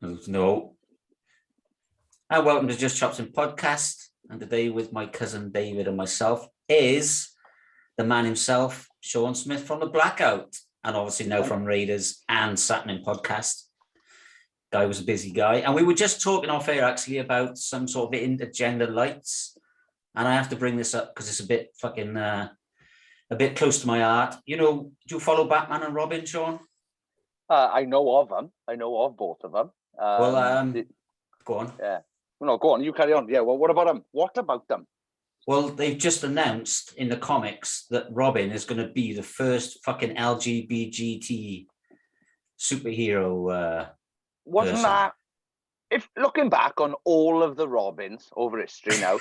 No. And welcome to Just Chopsing Podcast. And today with my cousin David and myself is the man himself, Sean Smith from the Blackout. And obviously now from Raiders and sappenin Podcast. Guy was a busy guy. And we were just talking off air actually about some sort of intergender lights. And I have to bring this up because it's a bit fucking, a bit close to my heart. You know, do you follow Batman and Robin, Sean? I know of them. I know of both of them. Go on. Yeah. No, go on. You carry on. Yeah. Well, what about them? What about them? Well, they've just announced in the comics that Robin is going to be the first fucking LGBT superhero. Wasn't person. that? If looking back on all of the Robins over history now,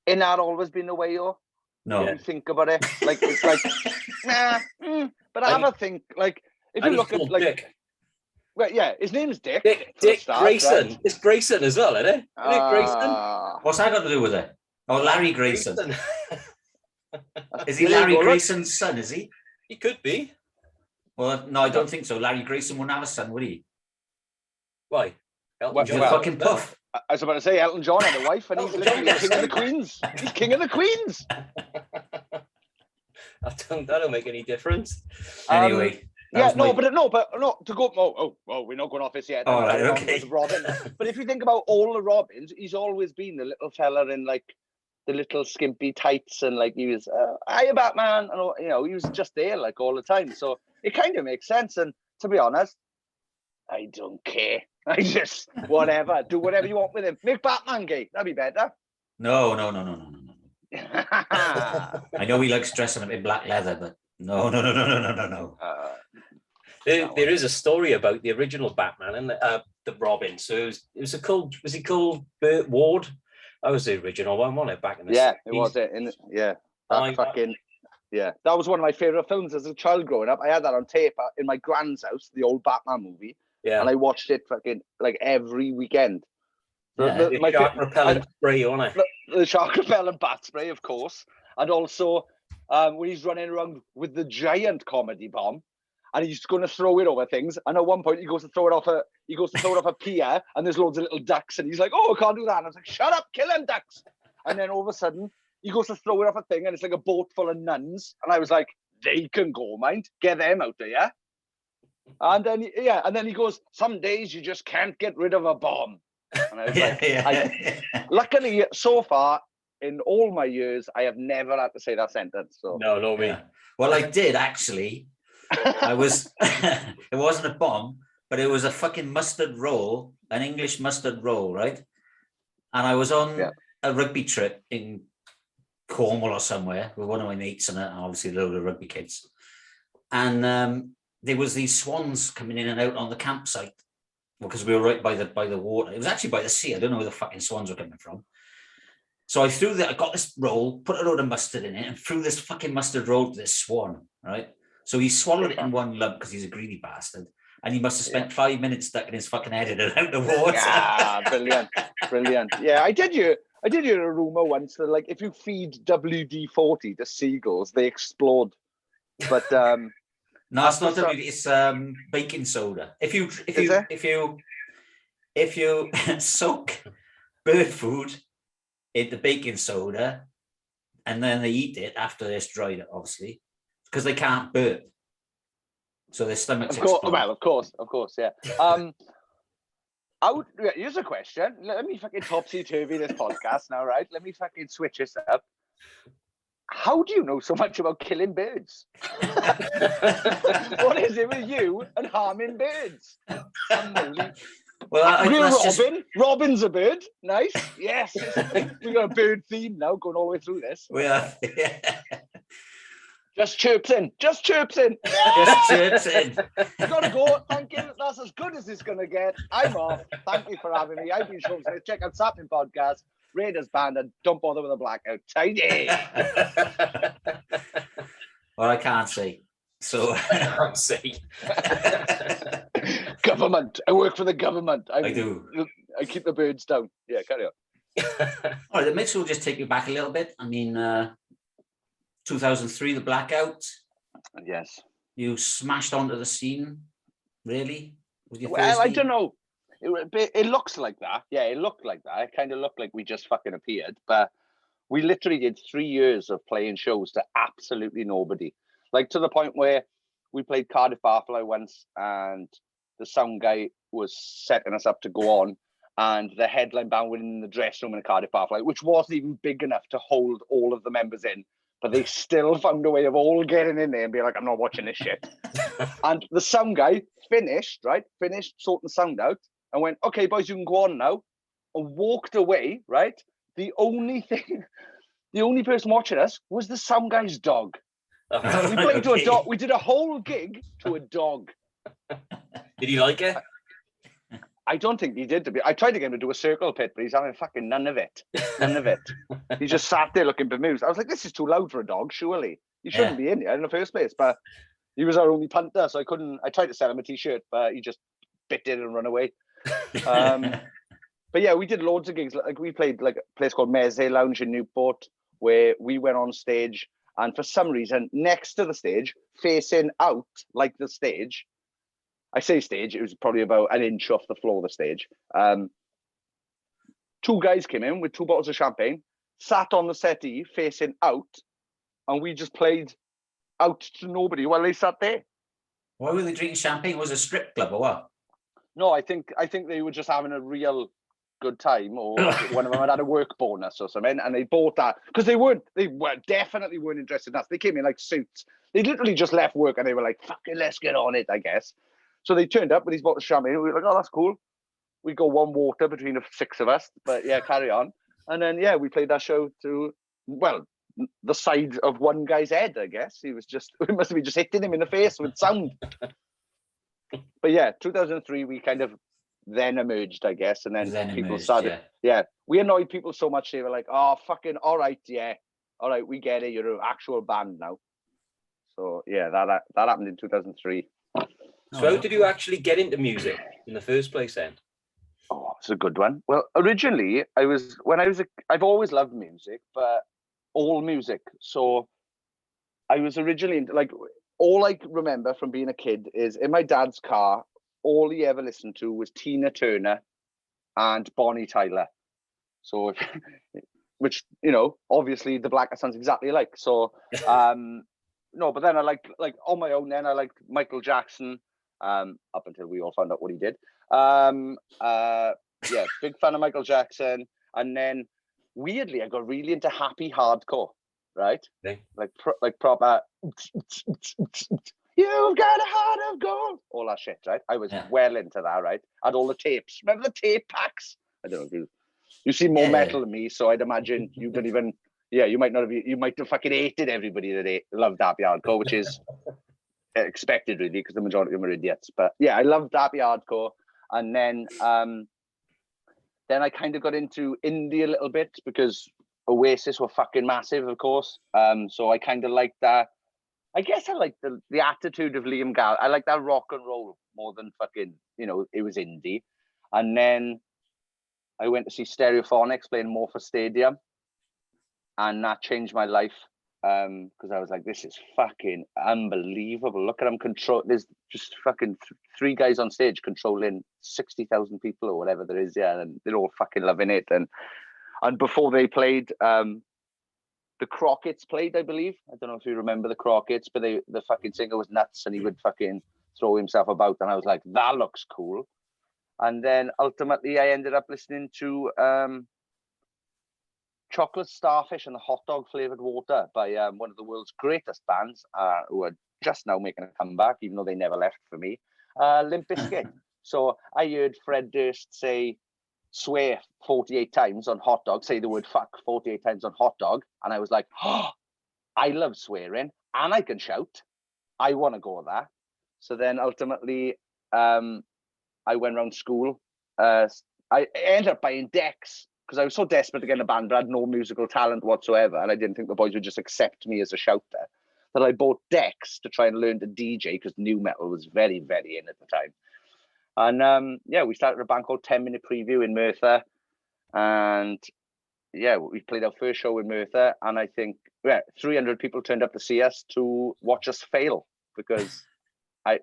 ain't that always been the way, yo? No. When you think about it, like it's like, but I have a think, like if you look at like. Dick. Well, yeah, his name's Dick. Dick start, Grayson. Right? It's Grayson as well, isn't it? Isn't it Grayson? What's that got to do with it? Oh, Larry Grayson. Is he There you Larry go, look. Grayson's son, is he? He could be. Well, no, I don't think so. Larry Grayson wouldn't have a son, would he? Why? Elton Well, He's a John. fucking puff. I was about to say Elton John had a wife, and he's Elton literally John, king of the Queens. He's king of the Queens. That don't make any difference. Anyway. Yeah, no, but to go. Oh, we're not going off this yet. All right, okay. Robin. But if you think about all the Robins, he's always been the little fella in like the little skimpy tights, and like he was, "Hiya, Batman," and you know, he was just there like all the time. So it kind of makes sense. And to be honest, I don't care. I just whatever, do whatever you want with him. Make Batman gay. That'd be better. No. I know he likes dressing up in black leather, but no. There is a story about the original Batman and the Robin. So was he called Burt Ward? That was the original one, wasn't it? Back in the 60s? It was it. That was one of my favorite films as a child growing up. I had that on tape in my grand's house, the old Batman movie. Yeah. And I watched it fucking like every weekend. The shark repellent spray on it. The shark repellent bat spray, of course. And also when he's running around with the giant comedy bomb and he's going to throw it over things. And at one point he goes to throw it off a pier and there's loads of little ducks and he's like, "Oh, I can't do that." And I was like, "Shut up, kill them ducks." And then all of a sudden he goes to throw it off a thing and it's like a boat full of nuns. And I was like, "They can go, mind. Get them out there, yeah?" And then he goes, "Some days you just can't get rid of a bomb." And I was luckily, so far in all my years, I have never had to say that sentence. So No, me. Yeah. Well, I did actually. It wasn't a bomb, but it was a fucking mustard roll, an English mustard roll, right? And I was on a rugby trip in Cornwall or somewhere with one of my mates and obviously a load of rugby kids. And there was these swans coming in and out on the campsite because we were right by the water. It was actually by the sea. I don't know where the fucking swans were coming from. So I got this roll, put a load of mustard in it, and threw this fucking mustard roll to this swan, right? So he swallowed it in one lump because he's a greedy bastard. And he must have spent 5 minutes stuck in his fucking head in and out the water. Yeah, brilliant. Yeah, I did hear a rumor once that like if you feed WD-40 to seagulls, they explode. But no, it's not WD, it's baking soda. If you soak bird food into baking soda and then they eat it after it's dried, obviously, because they can't burp. So their stomachs explode. Well, of course, yeah. Here's a question. Let me fucking topsy-turvy this podcast now, right? Let me fucking switch this up. How do you know so much about killing birds? What is it with you and harming birds? Well, Robin's a bird. Nice. Yes. We got a bird theme now going all the way through this. We are. Just chirps in. Just chirps in. You gotta go. Thank you. That's as good as it's gonna get. I'm off. Thank you for having me. I've been Sean Smith. Check out sappenin Podcast, Raiders Band, and don't bother with the Blackout. Tidy. Well, I can't see. So I can't see. Government. I work for the government. I do. I keep the birds down. Yeah, carry on. All right, the mix will just take you back a little bit. I mean, 2003, the Blackout. Yes. You smashed onto the scene, really? Well, I don't know. It looks like that. Yeah, it looked like that. It kind of looked like we just fucking appeared, but we literally did 3 years of playing shows to absolutely nobody. Like to the point where we played Cardiff Barfly once, and the sound guy was setting us up to go on, and the headline band were in the dressing room in Cardiff Barfly, which wasn't even big enough to hold all of the members in, but they still found a way of all getting in there and being like, I'm not watching this shit. And the sound guy finished sorting sound out, and went, okay, boys, you can go on now, and walked away, right? The only person watching us was the sound guy's dog. We played to a dog. We did a whole gig to a dog. Did he like it? I don't think he did. I tried to get him to do a circle pit, but he's having fucking none of it. None of it. He just sat there looking bemused. I was like, this is too loud for a dog, surely. He shouldn't be in here in the first place. But he was our only punter, so I tried to sell him a t-shirt, but he just bit it and run away. But yeah, we did loads of gigs. Like we played like a place called Meze Lounge in Newport, where we went on stage, and for some reason, next to the stage, facing out like the stage, I say stage, it was probably about an inch off the floor of the stage. 2 guys came in with 2 bottles of champagne, sat on the settee facing out, and we just played out to nobody while they sat there. Why were they drinking champagne? Was it a strip club or what? No, I think they were just having a real good time, or one of them had a work bonus or something, and they bought that because they definitely weren't interested in us. They came in like suits. They literally just left work and they were like, "Fucking, let's get on it," I guess. So they turned up with these bottles of champagne. We were like, "Oh, that's cool." We got 1 water between the 6 of us, but yeah, carry on. And then we played that show to the side of one guy's head. I guess we must have been just hitting him in the face with sound. But yeah, 2003, we kind of then emerged, I guess, and then people started. Yeah, we annoyed people so much they were like, "Oh, fucking all right, we get it. You're an actual band now." So yeah, that happened in 2003. So how did you actually get into music in the first place then? Oh, it's a good one. Well, originally I've always loved music, but all music. So I was originally into, like, all I remember from being a kid is in my dad's car, all he ever listened to was Tina Turner and Bonnie Tyler. So, which, obviously the Blackout sounds exactly alike. So, no, but then I like on my own, then I liked Michael Jackson, up until we all found out what he did. Yeah, big fan of Michael Jackson. And then weirdly, I got really into happy hardcore, right? Okay. Like proper, you've got a heart of gold, all that shit, right? I was well into that, right? I had all the tapes. Remember the tape packs? I don't know if you've seen more metal than me, so I'd imagine you don't even. Yeah, you might have fucking hated everybody that loved happy hardcore, which is expected really, because the majority of them are idiots. But yeah, I loved happy hardcore, and then I kind of got into indie a little bit because Oasis were fucking massive, of course. So I kind of liked that. I guess I like the attitude of Liam Gallagher. I like that rock and roll more than fucking, it was indie. And then I went to see Stereophonics playing Morpher Stadium, and that changed my life, because I was like, this is fucking unbelievable. Look at them control. There's just fucking 3 guys on stage controlling 60,000 people or whatever there is, and they're all fucking loving it. And before they played, the Crockett's played, I believe. I don't know if you remember the Crockett's, but the fucking singer was nuts, and he would fucking throw himself about, and I was like, that looks cool. And then ultimately I ended up listening to Chocolate Starfish and the Hot Dog Flavored Water by one of the world's greatest bands, who are just now making a comeback, even though they never left for me, Limp Bizkit. So I heard Fred Durst say, swear 48 times on hot dog, say the word fuck 48 times on hot dog, and I was like, oh, I love swearing and I can shout. I want to go with that. So then ultimately I went around school. I ended up buying decks because I was so desperate to get in a band, but I had no musical talent whatsoever, and I didn't think the boys would just accept me as a shouter, that I bought decks to try and learn to DJ, because new metal was very, very in at the time. And we started a band called 10 Minute Preview in Merthyr, and we played our first show in Merthyr, and I think 300 people turned up to see us, to watch us fail, because I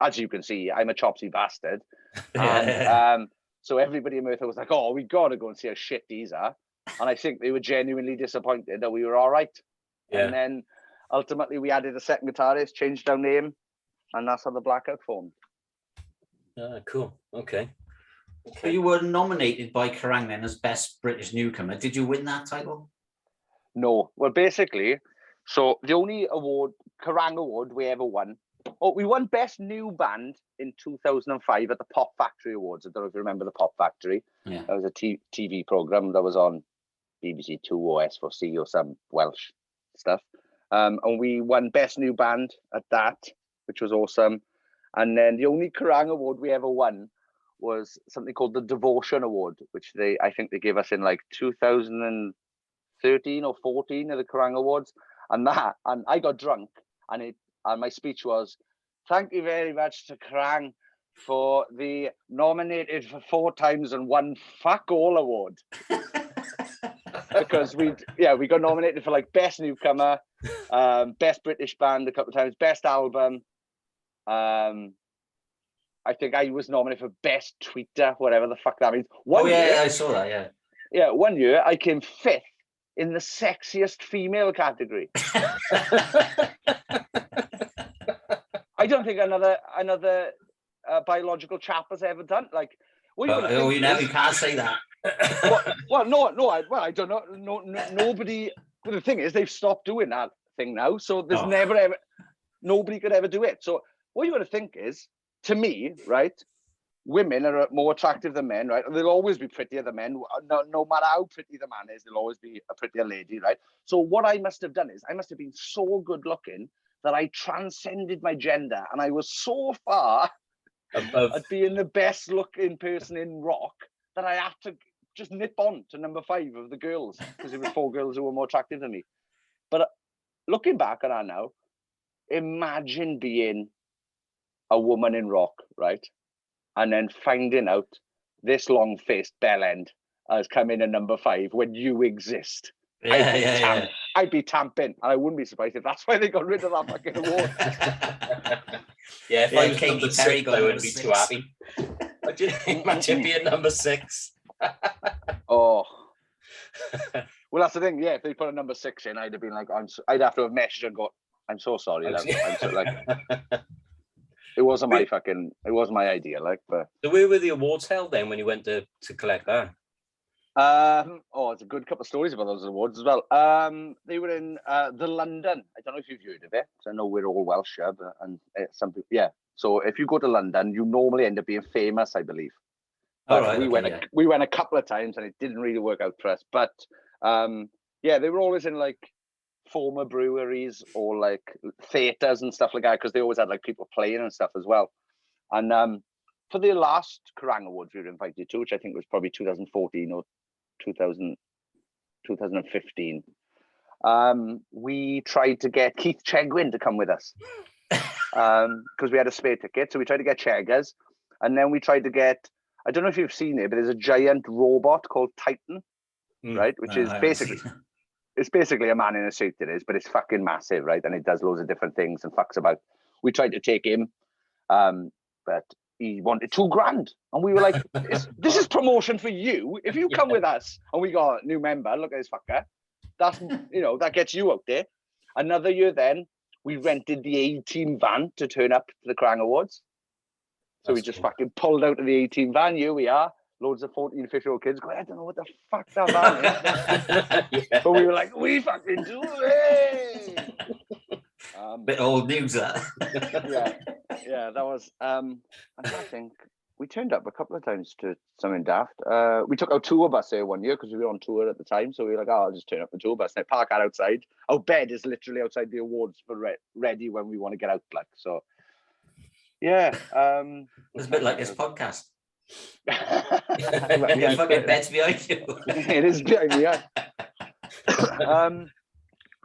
as you can see, I'm a chopsy bastard. And so everybody in Merthyr was like, oh, we got to go and see how shit these are. And I think they were genuinely disappointed that we were all right. Yeah. And then ultimately we added a second guitarist, changed our name, and that's how the Blackout formed. Cool. Okay. So you were nominated by Kerrang then as Best British Newcomer. Did you win that title? No. Well, basically, so the only award, Kerrang award we ever won, we won Best New Band in 2005 at the Pop Factory Awards. I don't know if you remember the Pop Factory. Yeah. That was a TV program that was on BBC Two or S4C or some Welsh stuff. And we won Best New Band at that, which was awesome. And then the only Kerrang award we ever won was something called the Devotion Award, which I think they gave us in like 2013 or 14 of the Kerrang Awards. And I got drunk, and my speech was, thank you very much to Kerrang for the nominated for 4 times and won fuck all award. Because we got nominated for like Best Newcomer, Best British Band a couple of times, Best Album. I think I was nominated for Best Tweeter, whatever the fuck that means. One year, I saw that, yeah. Yeah, 1 year I came 5th in the sexiest female category. I don't think another biological chap has ever done. Like, you can't say that. I don't know. Nobody. Well, the thing is, they've stopped doing that thing now. So there's never ever nobody could ever do it. So what you got to think is, to me, right? Women are more attractive than men, right? They'll always be prettier than men. No matter how pretty the man is, they'll always be a prettier lady, right? So what I must have done is I must have been so good looking that I transcended my gender, and I was so far at being the best looking person in rock that I had to just nip on to number 5 of the girls, because there was 4 girls who were more attractive than me. But looking back at that now, imagine being a woman in rock, right? And then finding out this long-faced bellend has come in at number 5 when you exist. I'd be tamping, and I wouldn't be surprised if that's why they got rid of that fucking award. If I was number 6, I wouldn't be too happy. Imagine being number 6. Oh. Well, that's the thing. Yeah, if they put a number 6 in, I'd have been like, I'd have to have messaged and go, I'm so sorry. It wasn't my idea, like. But so where were the awards held then when you went to collect that? It's a good couple of stories about those awards as well. They were in the London. I don't know if you've heard of it, because I know we're all Welsh, and some people, yeah. So if you go to London, you normally end up being famous, I believe. But we went a couple of times, and it didn't really work out for us. But they were always in like former breweries or like theaters and stuff like that, because they always had like people playing and stuff as well. And for the last Kerrang Awards we were invited to, which I think was probably 2014 or 2015, we tried to get Keith Chegwin to come with us, because we had a spare ticket. So we tried to get Cheggers, and then we tried to get, I don't know if you've seen it, but there's a giant robot called Titan, right? Which is basically a man in a suit, it is, but it's fucking massive, right? And it does loads of different things and fucks about. We tried to take him, but he wanted $2,000, and we were like, this is promotion for you. If you come with us, and we got a new member, look at this fucker, that's, that gets you out there. Another year then, we rented the A-Team van to turn up to the Kerrang Awards. So we just fucking pulled out of the A-Team van. Here we are, loads of 14, 15-year-old kids going, I don't know what the fuck that van is. But we were like, we fucking do it. Bit old news, that. yeah, that was, I think we turned up a couple of times to something daft. We took our tour bus there 1 year, because we were on tour at the time. So we were like, I'll just turn up the tour bus. And I park that outside. Our bed is literally outside the awards for ready when we want to get out. Like, so, yeah. It's a bit like this podcast. Your fucking bed's behind you. It is behind me, yeah. I'm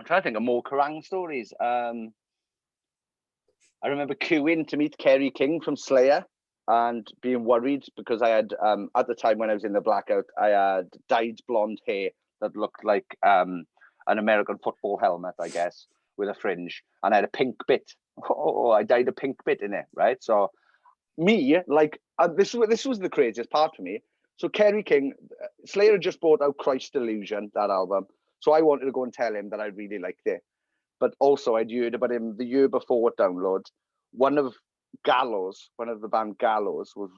trying to think of more Kerrang stories. I remember queuing to meet Kerry King from Slayer and being worried because I had, at the time when I was in the Blackout, I had dyed blonde hair that looked like an American football helmet, I guess, with a fringe. And I had a pink bit Oh, I dyed a pink bit in it, right? So me, like, this was the craziest part for me. So Kerry King, Slayer had just brought out Christ Delusion, that album. So I wanted to go and tell him that I really liked it. But also I'd heard about him the year before at Download. One of the band Gallows was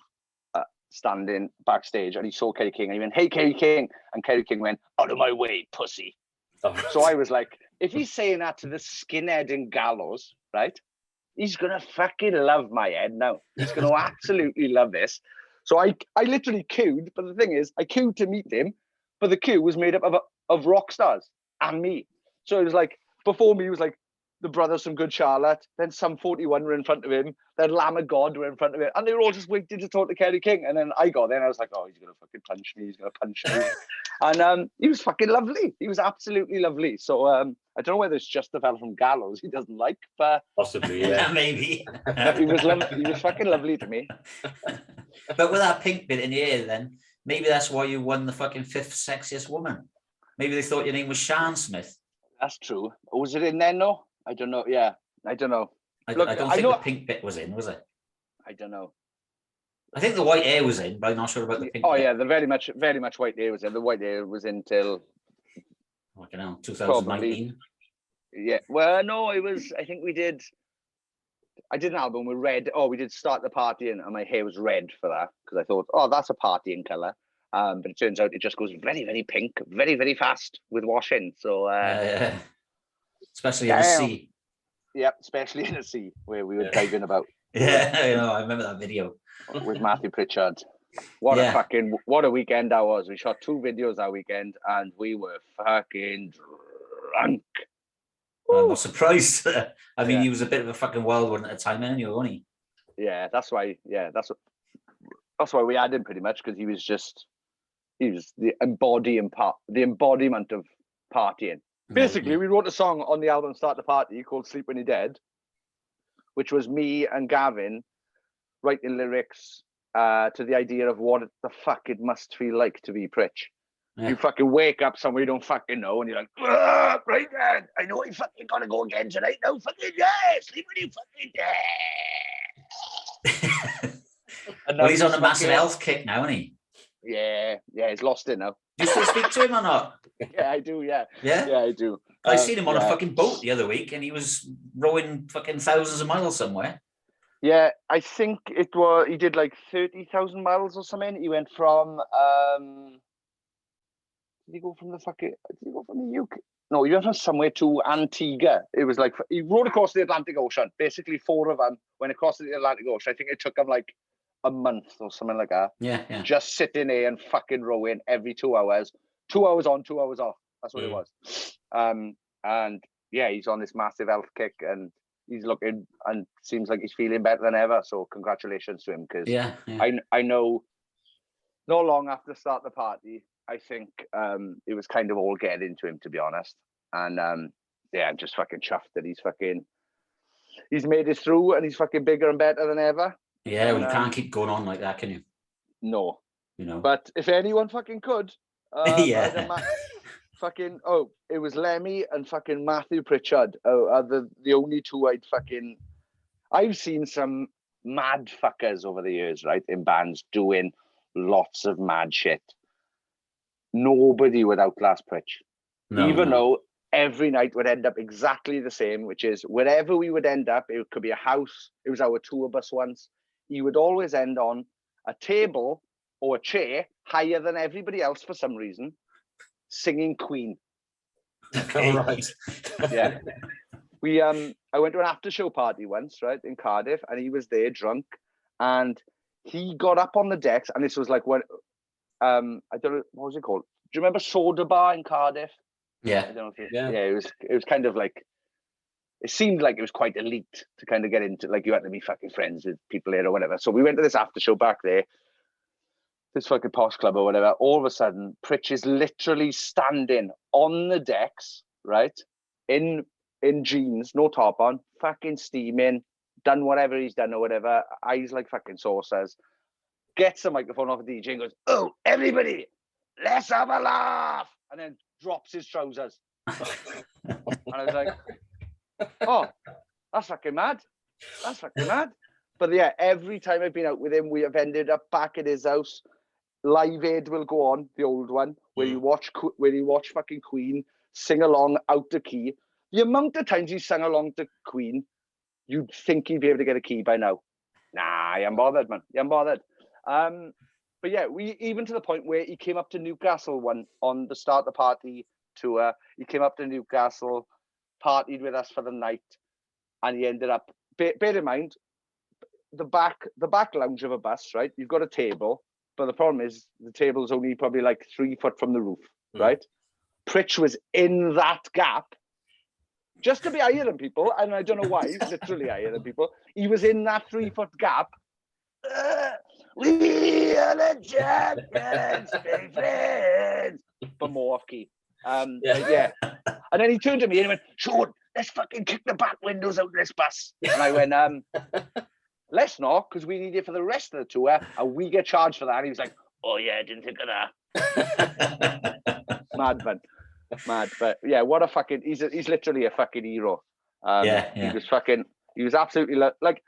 standing backstage and he saw Kerry King and he went, "Hey, Kerry King." And Kerry King went, "Out of my way, pussy." Oh, So I was like, if he's saying that to the skinhead in Gallows, right? He's going to fucking love my head now. He's going to absolutely love this. So I literally queued, but the thing is, I queued to meet him, but the queue was made up of rock stars and me. So it was like, before me was like the Brothers from Good Charlotte, then Sum 41 were in front of him, then Lamb of God were in front of him, and they were all just waiting to talk to Kerry King. And then I got there and I was like, oh, he's going to fucking punch me, And he was fucking lovely. He was absolutely lovely. So I don't know whether it's just the fella from Gallows he doesn't like, but possibly, yeah. Maybe. he was fucking lovely to me. But with that pink bit in the ear, then maybe that's why you won the fucking 5th sexiest woman. Maybe they thought your name was Sian Smith. That's true. Was it in then, though? I don't know. Yeah, I don't know. I don't think the pink bit was in, was it? I don't know. I think the white hair was in, but I'm not sure about the pink bit. Yeah, the very much white hair was in. The white hair was in till 2019. Probably. Yeah. Well, no, it was. I think I did an album with red. Oh, we did Start the Party, and my hair was red for that because I thought, oh, that's a partying color. But it turns out it just goes very, very pink, very, very fast with washing. So, especially in the sea. Yeah, especially in the sea where we were diving about. Yeah, I remember that video with Matthew Pritchard. What a weekend that was. We shot 2 videos that weekend, and we were fucking drunk. I'm not surprised. I mean, he was a bit of a fucking wild one at the time, anyway, wasn't he? Yeah, that's why. Yeah, that's why we had him pretty much, because he was the embodiment of partying. Basically, we wrote a song on the album Start the Party called Sleep When You're Dead, which was me and Gavin writing lyrics to the idea of what the fuck it must feel like to be Pritch. Yeah. You fucking wake up somewhere you don't fucking know, and you're like, right then, I know I fucking gotta go again tonight. No fucking sleep when you fucking dead. Well, he's on a massive health kick now, isn't he? Yeah, he's lost it now. Do you still speak to him or not? Yeah, I do, yeah. Yeah? Yeah, I do. I seen him on a fucking boat the other week, and he was rowing fucking thousands of miles somewhere. Yeah, I think he did like 30,000 miles or something. He went from, did he go from the UK? No, he went from somewhere to Antigua. It was like, he rode across the Atlantic Ocean. Basically, 4 of them went across the Atlantic Ocean. I think it took him like a month or something like that. Yeah. Just sitting there and fucking rowing every 2 hours. 2 hours on, 2 hours off. That's what it was. And yeah, he's on this massive health kick, and he's looking and seems like he's feeling better than ever. So congratulations to him, because I know not long after Start the Party, I think it was kind of all getting into him, to be honest. And I'm just fucking chuffed that he's made it through, and he's fucking bigger and better than ever. Yeah, well, you can't keep going on like that, can you? No. You know. But if anyone fucking could, it was Lemmy and fucking Matthew Pritchard are the only 2 I've seen some mad fuckers over the years, right, in bands doing lots of mad shit. Nobody would outlast Pritch. Even though every night would end up exactly the same, which is wherever we would end up, it could be a house. It was our tour bus once. He would always end on a table or a chair higher than everybody else for some reason, singing Queen. Okay. All right. Yeah. I went to an after show party once, right, in Cardiff, and he was there drunk, and he got up on the decks, and this was like when I don't know, what was it called? Do you remember Soda Bar in Cardiff? Yeah. I don't know if it was kind of like, it seemed like it was quite elite to kind of get into, like you had to be fucking friends with people there or whatever. So we went to this after show back there, this fucking posh club or whatever. All of a sudden, Pritch is literally standing on the decks, right, in jeans, no top on, fucking steaming, done whatever he's done or whatever, eyes like fucking saucers, gets the microphone off the DJ and goes, "Oh, everybody, let's have a laugh," and then drops his trousers. And I was like, oh, That's fucking mad. That's fucking mad. But yeah, every time I've been out with him, we have ended up back at his house. Live Aid will go on, the old one, where you watch fucking Queen sing along out the key. The amount of times he sang along to Queen, you'd think he'd be able to get a key by now. Nah, I am bothered, man. I am bothered. But yeah, we even to the point where he came up to Newcastle on the start of the party tour. He came up to Newcastle, partied with us for the night, and he ended up. Bear in mind, the back lounge of a bus, right? You've got a table, but the problem is the table's only probably like 3 foot from the roof, right? Pritch was in that gap, just to be higher than people, and I don't know why. He's literally higher than people. He was in that 3 foot gap. We are the champions, stay friends. But more off key. Yeah. And then he turned to me and he went, Sean, let's fucking kick the back windows out of this bus. And I went, let's not, because we need it for the rest of the tour, and we get charged for that. And he was like, oh yeah, I didn't think of that. Mad, man. Mad. But yeah, what a fucking, he's literally a fucking hero. He was absolutely, like,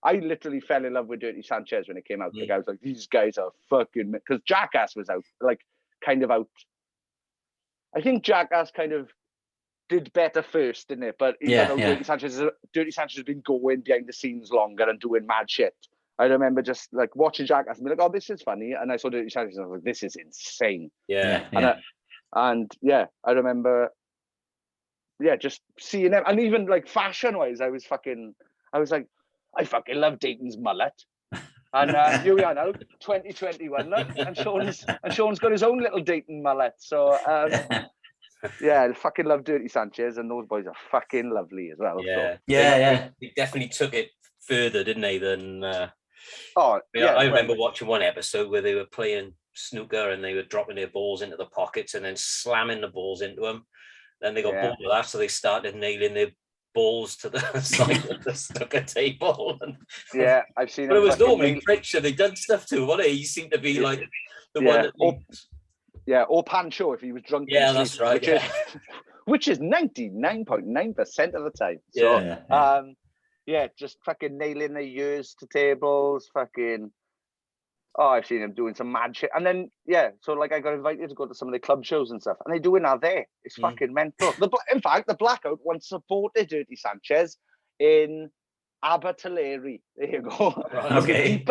I literally fell in love with Dirty Sanchez when it came out. Like, I was like, these guys are fucking, because Jackass was out, like, kind of out. I think Jackass kind of did better first, didn't it? But even though Dirty Sanchez has been going behind the scenes longer and doing mad shit. I remember just like watching Jackass and be like, oh, this is funny. And I saw Dirty Sanchez and I was like, this is insane. And I remember, just seeing them. And even like fashion wise, I was like, I fucking love Dayton's mullet. And here we are now, 2021, look, and Sean's got his own little Dayton mullet. So I fucking love Dirty Sanchez, and those boys are fucking lovely as well. Yeah, so. They definitely took it further, didn't they? Than I remember watching one episode where they were playing snooker and they were dropping their balls into the pockets and then slamming the balls into them. Then they got bored of that, so they started nailing their balls to the side of the snooker table. Yeah, I've seen. But it was normally Pritchard. They done stuff to him, wasn't he? He seemed to be like the one that. Or Pancho if he was drunk. Yeah, that's right. Which is 99.9% of the time. So, just fucking nailing their ears to tables, fucking. Oh, I've seen him doing some mad shit. And then, so like I got invited to go to some of the club shows and stuff, and they doing that there. It's fucking mental. In fact, the Blackout once supported Dirty Sanchez in Abertillery. There you go. Okay.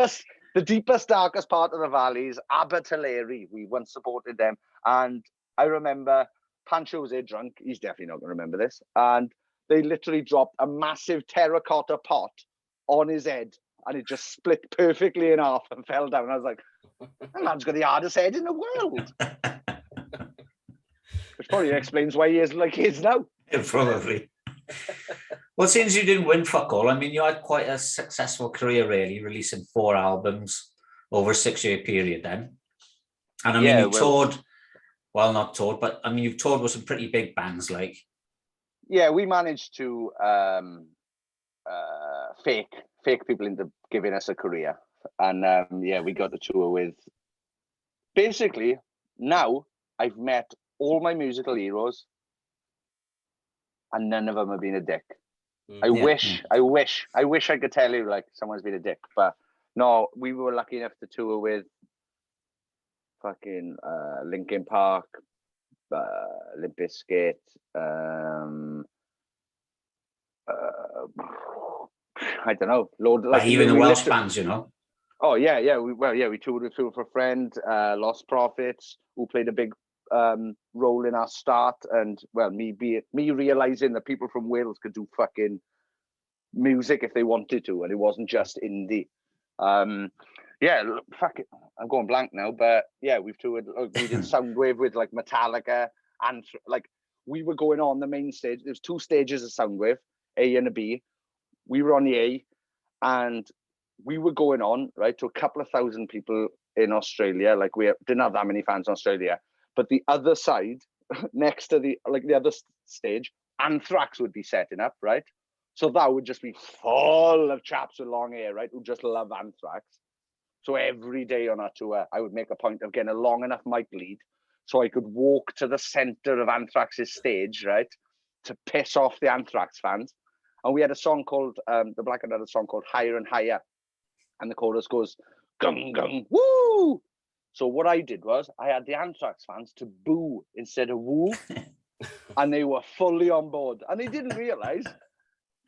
The deepest, darkest part of the valley is Abertillery. We once supported them. And I remember Pancho was there drunk. He's definitely not going to remember this. And they literally dropped a massive terracotta pot on his head. And it just split perfectly in half and fell down. I was like, that man's got the hardest head in the world. Which probably explains why he is like he is now. Yeah, probably. Well, since you didn't win fuck all, I mean, you had quite a successful career, really, releasing 4 albums over a 6-year period then. And I mean, you've toured, well, not toured, but I mean, you've toured with some pretty big bands, like. Yeah, we managed to fake people into giving us a career. And we got to tour with, basically, now I've met all my musical heroes and none of them have been a dick. I wish I could tell you like someone's been a dick, but no, we were lucky enough to tour with fucking Linkin Park, Limp Bizkit, I don't know, like even the Welsh bands, you know. Oh yeah. We toured with Food for a Friend, Lost Prophets, who played a big role in our start, and well, me realizing that people from Wales could do fucking music if they wanted to, and it wasn't just indie. Fuck it, I'm going blank now, but yeah, we've toured. We did Soundwave with like Metallica, and like we were going on the main stage. There's 2 stages of Soundwave, A and a B. We were on the A, and we were going on right to a couple of thousand people in Australia. Like we didn't have that many fans in Australia, but the other side, next to the other stage, Anthrax would be setting up, right? So that would just be full of chaps with long hair, right, who just love Anthrax. So every day on our tour, I would make a point of getting a long enough mic lead so I could walk to the center of Anthrax's stage, right, to piss off the Anthrax fans. And we had a song called, the Blackout had a song called Higher and Higher. And the chorus goes, gung, gung, woo! So what I did was, I had the Anthrax fans to boo instead of woo. And they were fully on board. And they didn't realise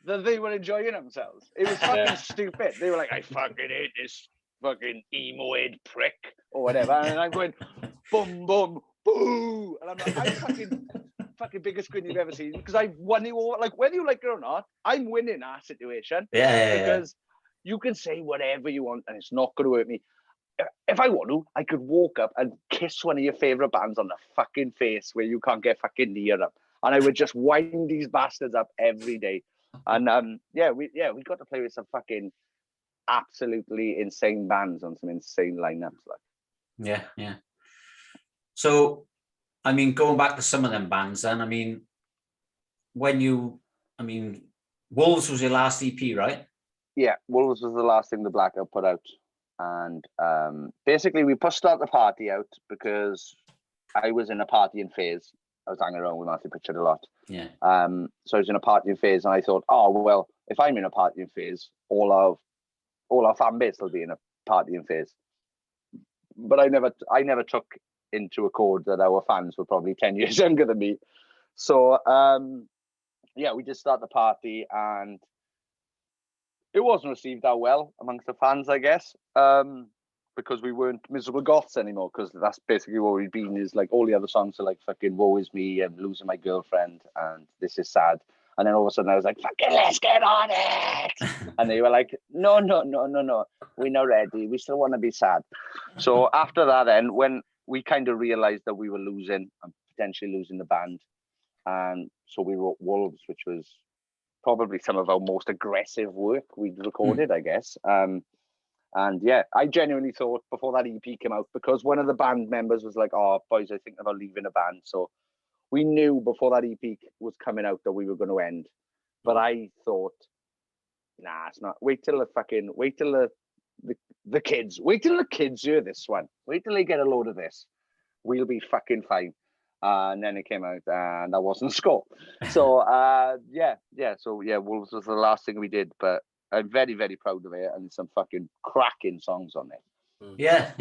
that they were enjoying themselves. It was fucking stupid. They were like, I fucking hate this fucking emo-head prick or whatever. And I'm going, boom, boom, boo. And I'm like, I'm fucking biggest grin you've ever seen, because I've won you all. Like, whether you like it or not, I'm winning that situation. Because you can say whatever you want and it's not going to hurt me. If I want to, I could walk up and kiss one of your favourite bands on the fucking face where you can't get fucking near them. And I would just wind these bastards up every day. And we got to play with some fucking absolutely insane bands on some insane lineups. Like, yeah. So, I mean, going back to some of them bands, then, I mean, Wolves was your last EP, right? Yeah, Wolves was the last thing the Blackout put out. And basically, we pushed out the party out because I was in a partying phase. I was hanging around with Matthew Pritchard a lot. Yeah. So I was in a partying phase, and I thought, oh well, if I'm in a partying phase, all our fan base will be in a partying phase. But I never took into accord that our fans were probably 10 years younger than me. So we did start the party, and it wasn't received that well amongst the fans, I guess, because we weren't miserable goths anymore, because that's basically what we'd been. Is like all the other songs are like fucking Woe Is Me and Losing My Girlfriend and This Is Sad. And then all of a sudden I was like, fucking let's get on it. And they were like, no, we're not ready. We still want to be sad. So after that, then, when we kind of realized that we were losing and potentially losing the band, and so we wrote Wolves, which was probably some of our most aggressive work we'd recorded, I guess. And yeah, I genuinely thought before that EP came out, because one of the band members was like, oh, boys, I think about leaving a band. So we knew before that EP was coming out that we were going to end. But I thought, nah, it's not. Wait till the kids hear this one. Wait till they get a load of this. We'll be fucking fine. And then it came out, and that wasn't score. So So Wolves was the last thing we did, but I'm very, very proud of it, and some fucking cracking songs on it. Yeah.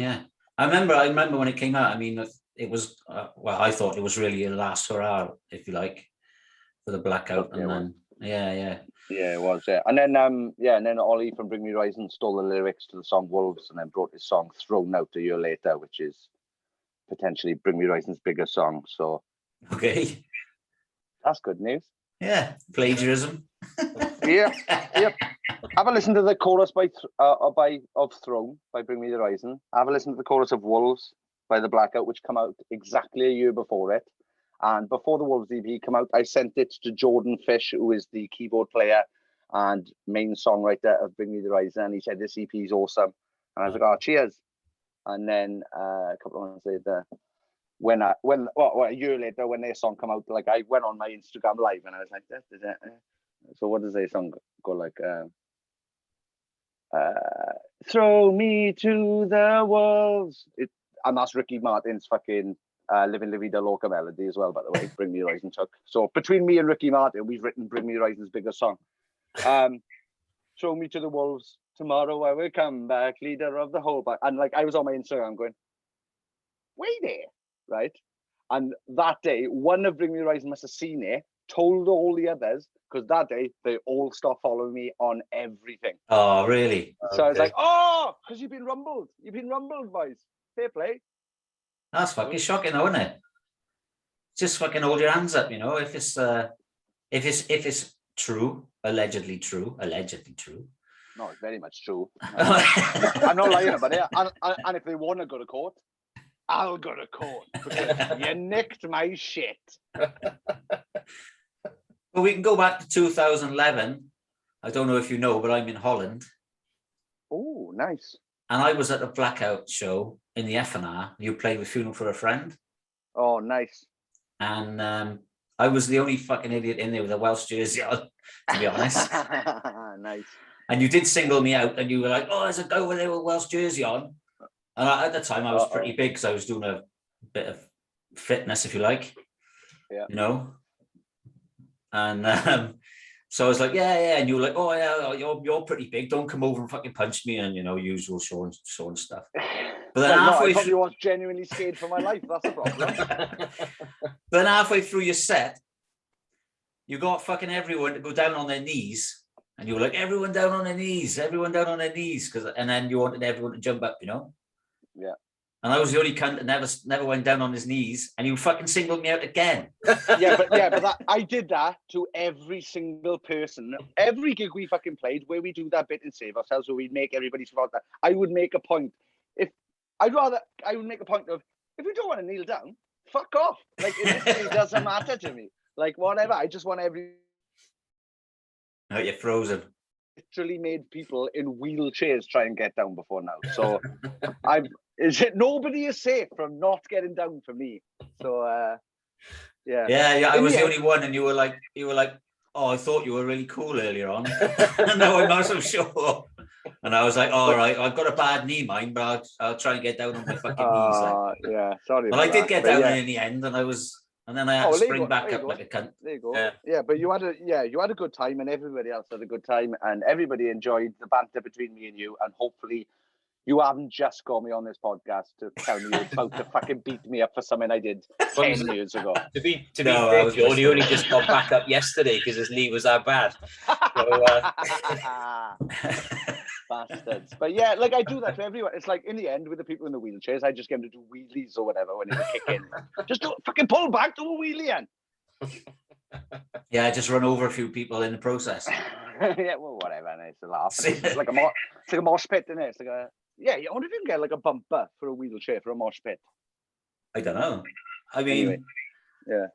I remember when it came out. I mean, it was I thought it was really a last hurrah, if you like, for the Blackout, and then it was. Yeah, and then Ollie from Bring Me Horizon stole the lyrics to the song Wolves, and then brought his song Thrown Out a year later, which is potentially Bring Me Horizon's biggest song. So okay, that's good news. Yeah, plagiarism. Yep. Have a listen to the chorus of Throne by Bring Me the Horizon. Have a listen to the chorus of Wolves by the Blackout, which come out exactly a year before it. And before the Wolves EP come out, I sent it to Jordan Fish, who is the keyboard player and main songwriter of Bring Me the Horizon. And he said, this EP is awesome. And I was like, oh, cheers. And then a couple of months later, a year later, when their song come out, like I went on my Instagram live and I was like, so what does their song go like? Throw me to the wolves. And that's Ricky Martin's fucking Living La Vida Loca melody as well, by the way. Bring Me Horizon took. So between me and Ricky Martin, we've written Bring Me Horizon's biggest song. Throw me to the wolves. Tomorrow I will come back, leader of the whole band. And like I was on my Instagram going, wait there, right? And that day, one of Bring Me Horizon must have seen it, told all the others, because that day they all stopped following me on everything. Oh, really? So I was like, oh, because you've been rumbled. You've been rumbled, boys. Fair play. That's fucking shocking, though, isn't it? Just fucking hold your hands up, you know. If it's true, allegedly true. No, it's very much true. I'm not lying about it. And if they want to go to court, I'll go to court because you nicked my shit. Well, we can go back to 2011. I don't know if you know, but I'm in Holland. Oh, nice. And I was at a Blackout show in the FNR. You played with Funeral for a Friend. Oh, nice. And I was the only fucking idiot in there with a Welsh jersey on, to be honest. Nice. And you did single me out, and you were like, "Oh, there's a guy over there with a Welsh jersey on." And at the time, I was pretty big because I was doing a bit of fitness, if you like. Yeah. You know. And So I was like, yeah. And you were like, oh, yeah, you're pretty big. Don't come over and fucking punch me. And, usual showing stuff. But then I probably was genuinely scared for my life. That's the problem. Then halfway through your set, you got fucking everyone to go down on their knees. And you were like, everyone down on their knees. And then you wanted everyone to jump up, Yeah. And I was the only cunt that never went down on his knees. And you fucking singled me out again. but I did that to every single person. Every gig we fucking played where we do that bit and save ourselves, where we'd make everybody survive that. I would make a point. I would make a point of, if you don't want to kneel down, fuck off. Like, it doesn't matter to me. Like, whatever. I just want Oh, you're frozen. Literally made people in wheelchairs try and get down before now. So nobody is safe from not getting down for me. So yeah. Yeah. I was the only one, and you were like, oh, I thought you were really cool earlier on. No, I'm not so sure. And I was like, all right, I've got a bad knee, mine, but I'll try and get down on my fucking knees. Like. Yeah, sorry. Well, I did get down in the end, and then I had to spring back up like a cunt. There you go. Yeah, but you had a good time, and everybody else had a good time, and everybody enjoyed the banter between me and you, and hopefully you haven't just got me on this podcast to tell me you're about to fucking beat me up for something I did 10 years ago. To be fair, John, he only just got back up yesterday because his knee was that bad. So, bastards. But yeah, like I do that to everyone. It's like in the end with the people in the wheelchairs, I just get them to do wheelies or whatever when they kick in. Just fucking pull back, do a wheelie in. Yeah, just run over a few people in the process. Yeah, well, whatever. And it's a laugh. It's like a mosh pit, isn't it? It's like I wonder if you can get like a bumper for a wheelchair for a mosh pit. I don't know. I mean, anyway, yeah.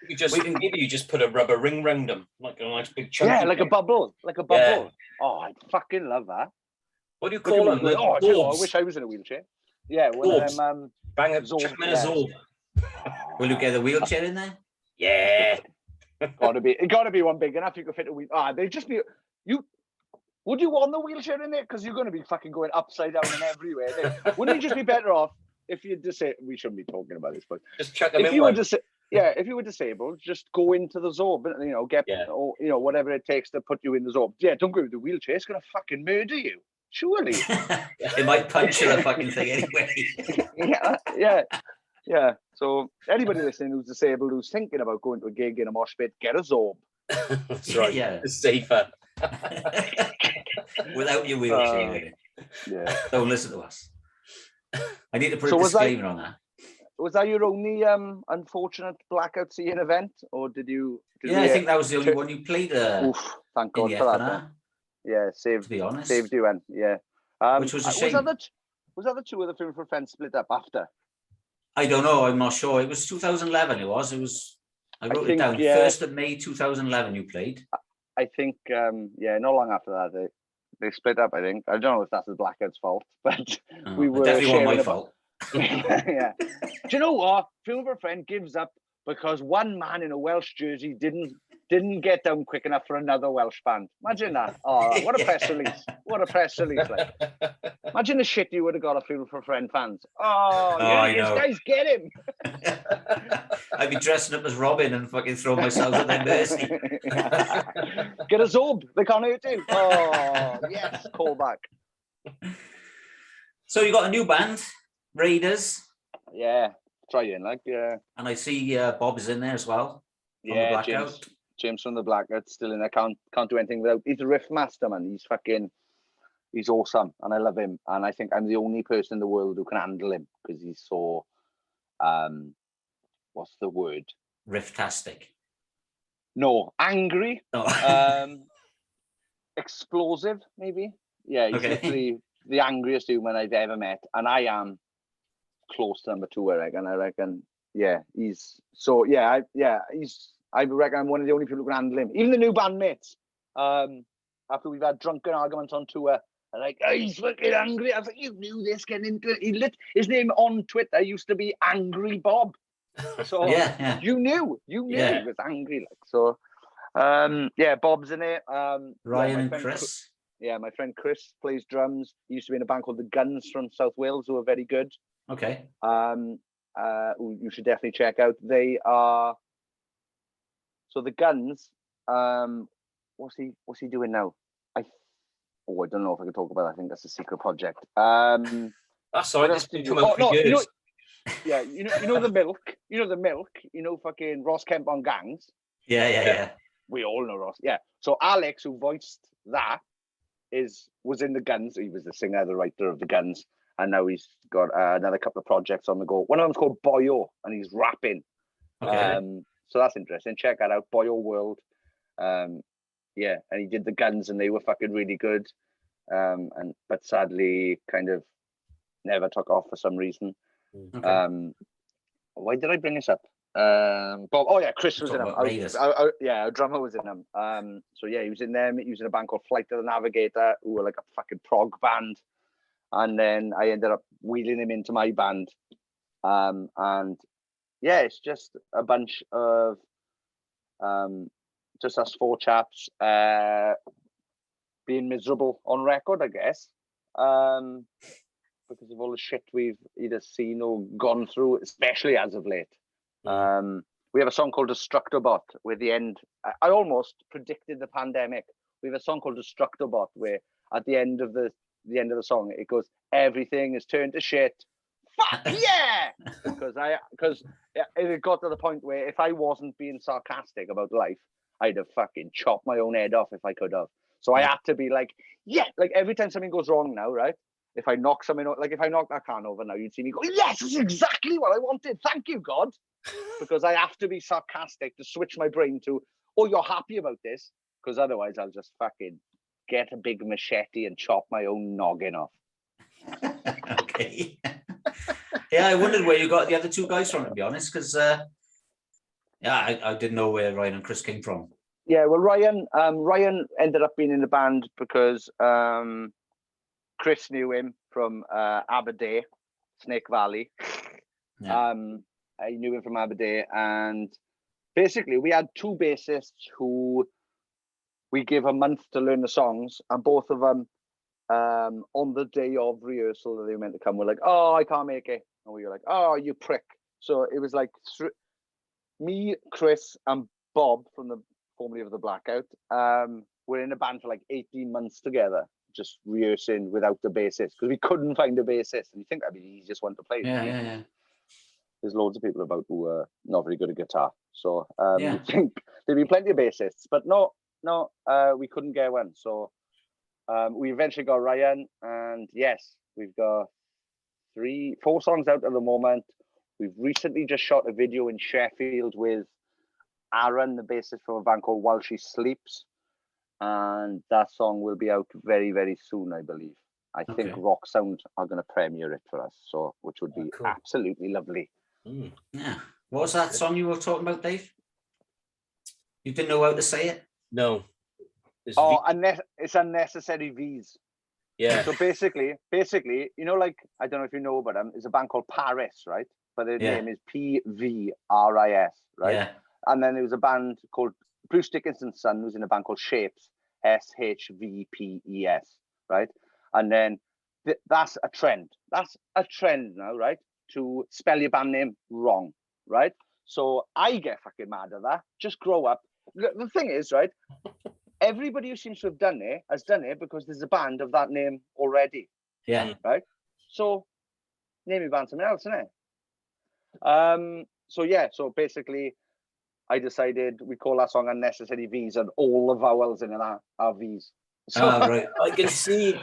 Maybe you just put a rubber ring round them, like a nice big chunk. Yeah, like a bubble. Yeah. Oh, I fucking love that. What do you call them? I wish I was in a wheelchair. Yeah, bang a zorb. chuck in a zorb. Will you get a wheelchair in there? Yeah. It gotta be one big enough you can fit a wheel. They'd just be you. Would you want the wheelchair in there? Because you're going to be fucking going upside down and everywhere. Wouldn't it just be better off if you just say, we shouldn't be talking about this, but just chuck them if you were disabled, just go into the zorb, or whatever it takes to put you in the zorb. Yeah, don't go with the wheelchair. It's going to fucking murder you. Surely. It might puncture the fucking thing anyway. Yeah. So anybody listening who's disabled, who's thinking about going to a gig in a mosh pit, get a zorb. That's right. Yeah. It's safer. Without your wheelchair. Yeah. Don't listen to us. I need to put a disclaimer on that. Was that your only unfortunate Blackout seeing event, or did you? I think that was the only one you played. Oof, thank God for that. Yeah, to be honest, saved you. And which was a shame. Was that the two of the Film for Friends split up after? I don't know. I'm not sure. It was 2011. It was. I wrote it down. 1st of May 2011. You played. I think. Not long after that they split up. I think. I don't know if that's the Blackout's fault, but we were definitely not my fault. Yeah. Do you know what? Film for a Friend gives up because one man in a Welsh jersey didn't get down quick enough for another Welsh band. Imagine that. Oh, what a press release. What a press release. Like. Imagine the shit you would have got a Film for a Friend fans. Guys, get him. I'd be dressing up as Robin and fucking throwing myself at their mercy. Get a zorb. They can't hurt you. Oh, yes. Call back. So you got a new band, Raiders. Yeah. Trying, And I see Bob's in there as well. Yeah, James from the Blackout still in there. Can't do anything without. He's a riff master, man. He's awesome, and I love him. And I think I'm the only person in the world who can handle him because he's so, what's the word? Riff-tastic. No, angry. Oh. Explosive, maybe. Yeah, he's literally the angriest human I've ever met, and I am close to number 2. I reckon. Yeah, I reckon I'm one of the only people who can handle him. Even the new bandmates. After we've had drunken arguments on tour, I'm like, oh, he's fucking angry. I was like, you knew this getting into it. His name on Twitter used to be Angry Bob. So you knew he was angry. So Bob's in it. Ryan and Chris. My friend Chris plays drums. He used to be in a band called The Guns from South Wales, who are very good. Okay. You should definitely check out. They are. So The Guns what's he doing now? I don't know if I can talk about that. I think that's a secret project. That's all right. This been coming for years. You know the milk. Fucking Ross Kemp on Gangs. Yeah. We all know Ross. Yeah. So Alex, who voiced that, was in the Guns. He was the singer, the writer of the Guns, and now he's got another couple of projects on the go. One of them's called Boyo, and he's rapping. Okay. So that's interesting. Check that out, Boyo World. And he did the Guns, and they were fucking really good. But sadly, kind of never took off for some reason. Okay. Why did I bring this up? Chris was in them. Our drummer was in them. He was in them. He was in a band called Flight of the Navigator, who were like a fucking prog band. And then I ended up wheeling him into my band. It's just a bunch of just us four chaps being miserable on record, I guess. Because of all the shit we've either seen or gone through, especially as of late. We have a song called Destructobot, where the end, I almost predicted the pandemic. We have a song called Destructobot, where at the end of the song, it goes, everything is turned to shit. Fuck yeah! Because it got to the point where if I wasn't being sarcastic about life, I'd have fucking chopped my own head off if I could have. So I had to be like, like every time something goes wrong now, right? If I knock something, like if I knock that can over now, you'd see me go, yes, that's exactly what I wanted. Thank you, God. Because I have to be sarcastic to switch my brain to, oh, you're happy about this? Because otherwise I'll just fucking get a big machete and chop my own noggin off. Okay. I wondered where you got the other two guys from, to be honest, because I didn't know where Ryan and Chris came from. Yeah, well, Ryan ended up being in the band because Chris knew him from Aberdeen, Snake Valley. Yeah. I knew him from Aberdeen, and basically we had two bassists who we gave a month to learn the songs, and both of them on the day of rehearsal that they were meant to come were like, oh, I can't make it. And we were like, oh, you prick. So it was like me, Chris, and Bob from the formerly of the Blackout were in a band for like 18 months together, just rehearsing without the bassist, because we couldn't find a bassist. And you think that'd be the easiest one to play. Yeah. There's loads of people about who are not very good at guitar. So you think there'd be plenty of bassists, but no, we couldn't get one. So we eventually got Ryan, and yes, we've got 4 songs out at the moment. We've recently just shot a video in Sheffield with Aaron, the bassist from a band called While She Sleeps, and that song will be out very, very soon, I believe. I think Rock Sound are going to premiere it for us, so which would be absolutely lovely. Yeah. What was that song you were talking about, Dave? You didn't know how to say it? No. It's Unnecessary V's. Yeah. So basically, you know, like, I don't know if you know about them, there's a band called Paris, right? But their name is PVRIS, right? Yeah. And then there was a band called Bruce Dickinson's son, who's in a band called Shapes, SHVPES, right? And then that's a trend. That's a trend now, right? To spell your band name wrong, right? So I get fucking mad at that. Just grow up. The thing is, right? Everybody who seems to have done it has done it because there's a band of that name already. Yeah. Right? So name your band something else, isn't it? So basically I decided we call that song Unnecessary V's, and all the vowels in it are V's. So, right. I can see it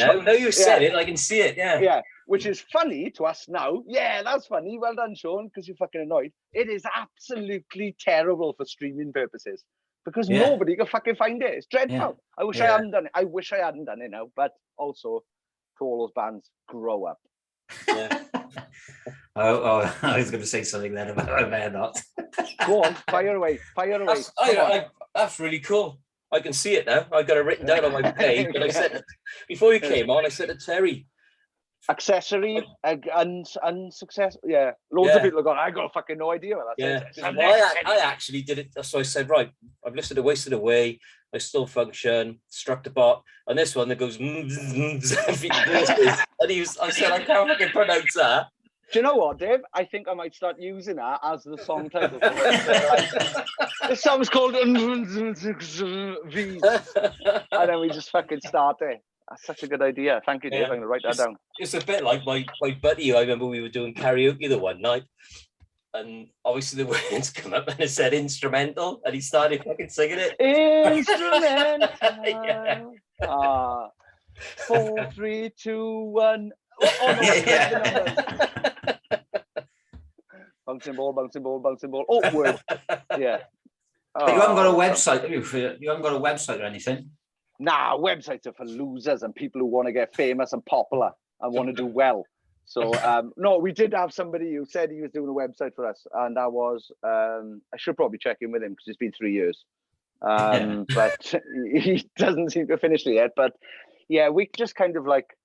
now. Now you said it, I can see it, yeah. Yeah, which is funny to us now. Yeah, that's funny. Well done, Sean, because you're fucking annoyed. It is absolutely terrible for streaming purposes because nobody can fucking find it. It's dreadful. Yeah. I wish I hadn't done it. I wish I hadn't done it now, but also to all those bands, grow up. Yeah. I was going to say something then about I may not. Go on, fire away. That's really cool. I can see it now. I've got it written down on my page. But I said before you came on, I said to Terry, accessory, unsuccessful. Yeah, loads of people have gone, I got fucking no idea what that says. I actually did it. So I said, right, I've listened to Wasted Away. I Still Function, Struck the Bot, and this one that goes, and I said, I can't fucking pronounce that. you know what, Dave? I think I might start using that as the song title. The song's called V. And then we just fucking start it. That's such a good idea. Thank you, Dave. I'm going to write that down. It's a bit like my buddy. I remember we were doing karaoke the one night, and obviously the words come up and it said instrumental, and he started fucking singing it. Instrumental. Yeah. 4, 3, 2, 1. Oh no! Yeah. Bouncing ball. Oh, word. Yeah. But you haven't got a website, have you? You haven't got a website or anything? Nah, websites are for losers and people who want to get famous and popular and want to do well. So, no, we did have somebody who said he was doing a website for us, and that was, I should probably check in with him because it's been 3 years. But he doesn't seem to have finished it yet. But yeah, we just kind of like,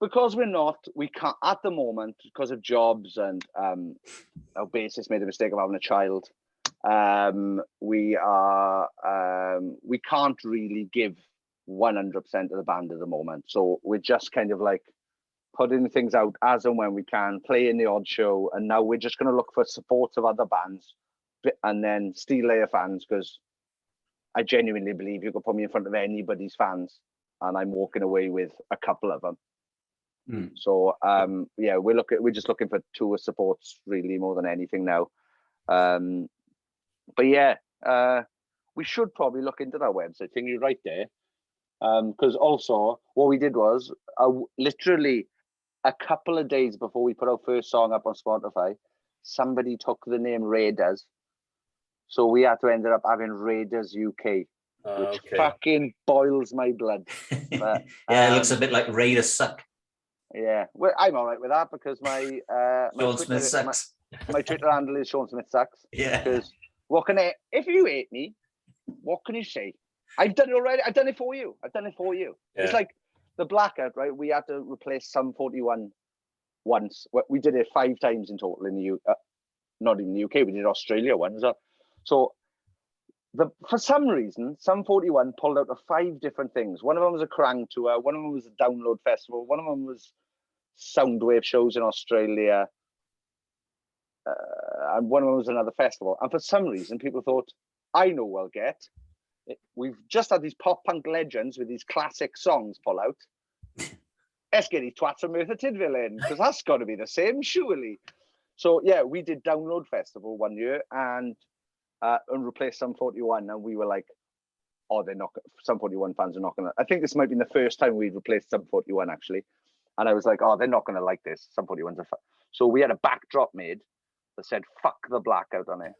because we can't, at the moment, because of jobs and our bassist made the mistake of having a child, we can't really give 100% of the band at the moment. So we're just kind of like putting things out as and when we can, playing the odd show, and now we're just going to look for support of other bands and then Steel Layer fans, because I genuinely believe you could put me in front of anybody's fans and I'm walking away with a couple of them. So yeah, we're just looking for tour supports really more than anything now. But yeah, we should probably look into that website thing. You're right there. Because also what we did was literally a couple of days before we put our first song up on Spotify, somebody took the name Raiders. So we had to end up having Raiders UK, which fucking boils my blood. But, yeah, it looks a bit like Raiders suck. Yeah, well, I'm all right with that because my Sean Smith sucks. My Twitter handle is Sean Smith sucks. Yeah. Because if you hate me, what can you say? I've done it already. I've done it for you. Yeah. It's like the Blackout, right? We had to replace Sum 41 once. We did it 5 times in total in the not in the UK. We did Australia one as well. So for some reason, Sum 41 pulled out of 5 different things. One of them was a Krang tour. One of them was a download festival. One of them was Soundwave shows in Australia. And one of them was another festival. And for some reason, people thought, I know we'll get. We've just had these pop punk legends with these classic songs pull out. Let's get these twats from Merthyr Tydfil in, because that's got to be the same, surely. So yeah, we did Download Festival one year and replaced Sum 41, and we were like, oh, they're not. Sum 41 fans are not gonna. I think this might be the first time we'd replaced Sum 41 actually, and I was like, oh, they're not gonna like this. Sum 41's so we had a backdrop made that said "fuck the Blackout" on it.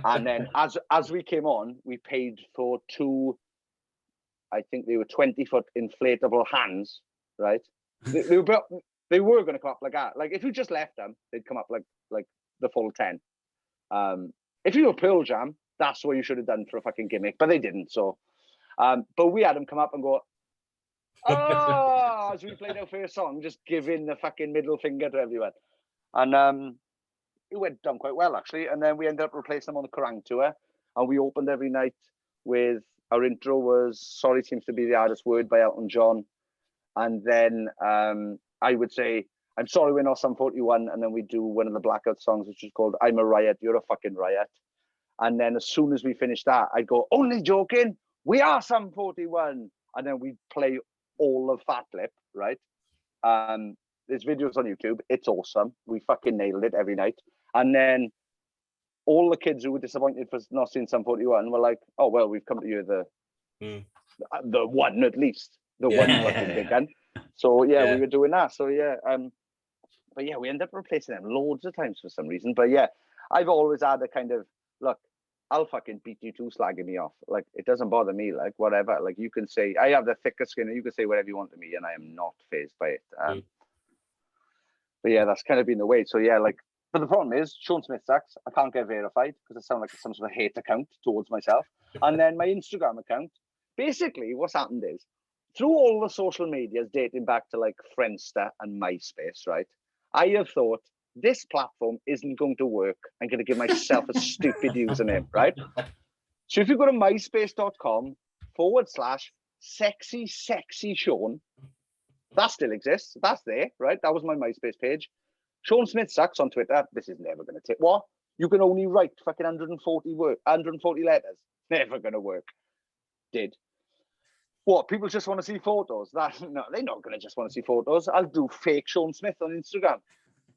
And then as we came on, we paid for 2, I think they were 20-foot inflatable hands, right? They were going to come up like that. Like if you just left them, they'd come up like the full 10. If you were Pearl Jam, that's what you should have done for a fucking gimmick, but they didn't. So, but we had them come up and go, oh, as we played our first song, just giving the fucking middle finger to everyone. And it went down quite well actually, and then we ended up replacing them on the Kerrang tour, and we opened every night with our intro was "Sorry Seems to Be the Hardest Word" by Elton John, and then I would say "I'm Sorry We're Not Sum 41," and then we do one of the Blackout songs which is called "I'm a Riot, You're a Fucking Riot," and then as soon as we finished that, I'd go, "Only joking, we are Sum 41," and then we'd play all of Fat Lip, right? There's videos on YouTube. It's awesome. We fucking nailed it every night. And then all the kids who were disappointed for not seeing Sum 41 were like, oh, well, we've come to you the one at least. The one fucking big gun. So, yeah, we were doing that. So, yeah. But, yeah, we ended up replacing them loads of times for some reason. But, yeah, I've always had a kind of, look, I'll fucking beat you too slagging me off. Like, it doesn't bother me. Like, whatever. Like, you can say, I have the thicker skin and you can say whatever you want to me and I am not fazed by it. But yeah, that's kind of been the way. So yeah, like, but the problem is Sean Smith sucks. I can't get verified because I sound like some sort of hate account towards myself. And then my Instagram account, basically what's happened is through all the social medias dating back to like Friendster and MySpace, right? I have thought this platform isn't going to work. I'm going to give myself a stupid username, right? So if you go to myspace.com/sexy Sean, That still exists. That's there, right? That was my MySpace page. Sean Smith sucks on Twitter. This is never going to take. What? You can only write fucking 140 letters. Never going to work. Did. What? People just want to see photos. No, they're not going to just want to see photos. I'll do fake Sean Smith on Instagram.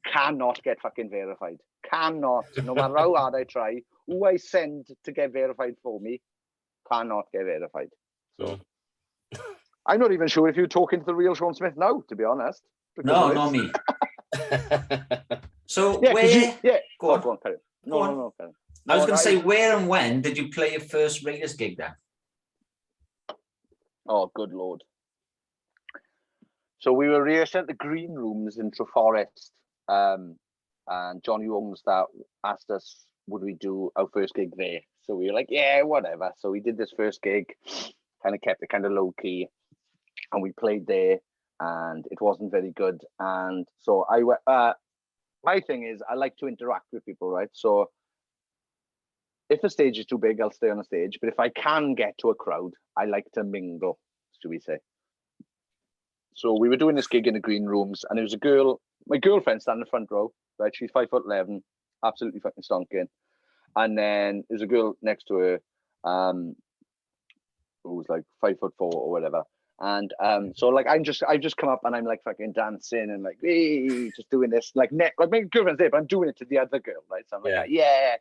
Cannot get fucking verified. Cannot. No matter how hard I try, who I send to get verified for me, cannot get verified. So I'm not even sure if you're talking to the real Sean Smith now, to be honest. No, not me. So yeah, where? Go on, carry on. No. I was going to say, where and when did you play your first Raiders gig then? Oh, good Lord. So we were rehearsing at the Green Rooms in Treforest, and Johnny owns that asked us, would we do our first gig there? So we were like, yeah, whatever. So we did this first gig, kind of kept it kind of low key, and we played there, and it wasn't very good. And so I went. My thing is, I like to interact with people, right? So if the stage is too big, I'll stay on the stage. But if I can get to a crowd, I like to mingle, should we say. So we were doing this gig in the Green Rooms, and there was a girl, my girlfriend, standing in the front row, right? She's 5'11", absolutely fucking stonking. And then there's a girl next to her, who was like 5'4" or whatever. And so like I've just come up and I'm like fucking dancing and like, hey, just doing this like my girlfriend's there, but I'm doing it to the other girl, right? So I'm like, yeah.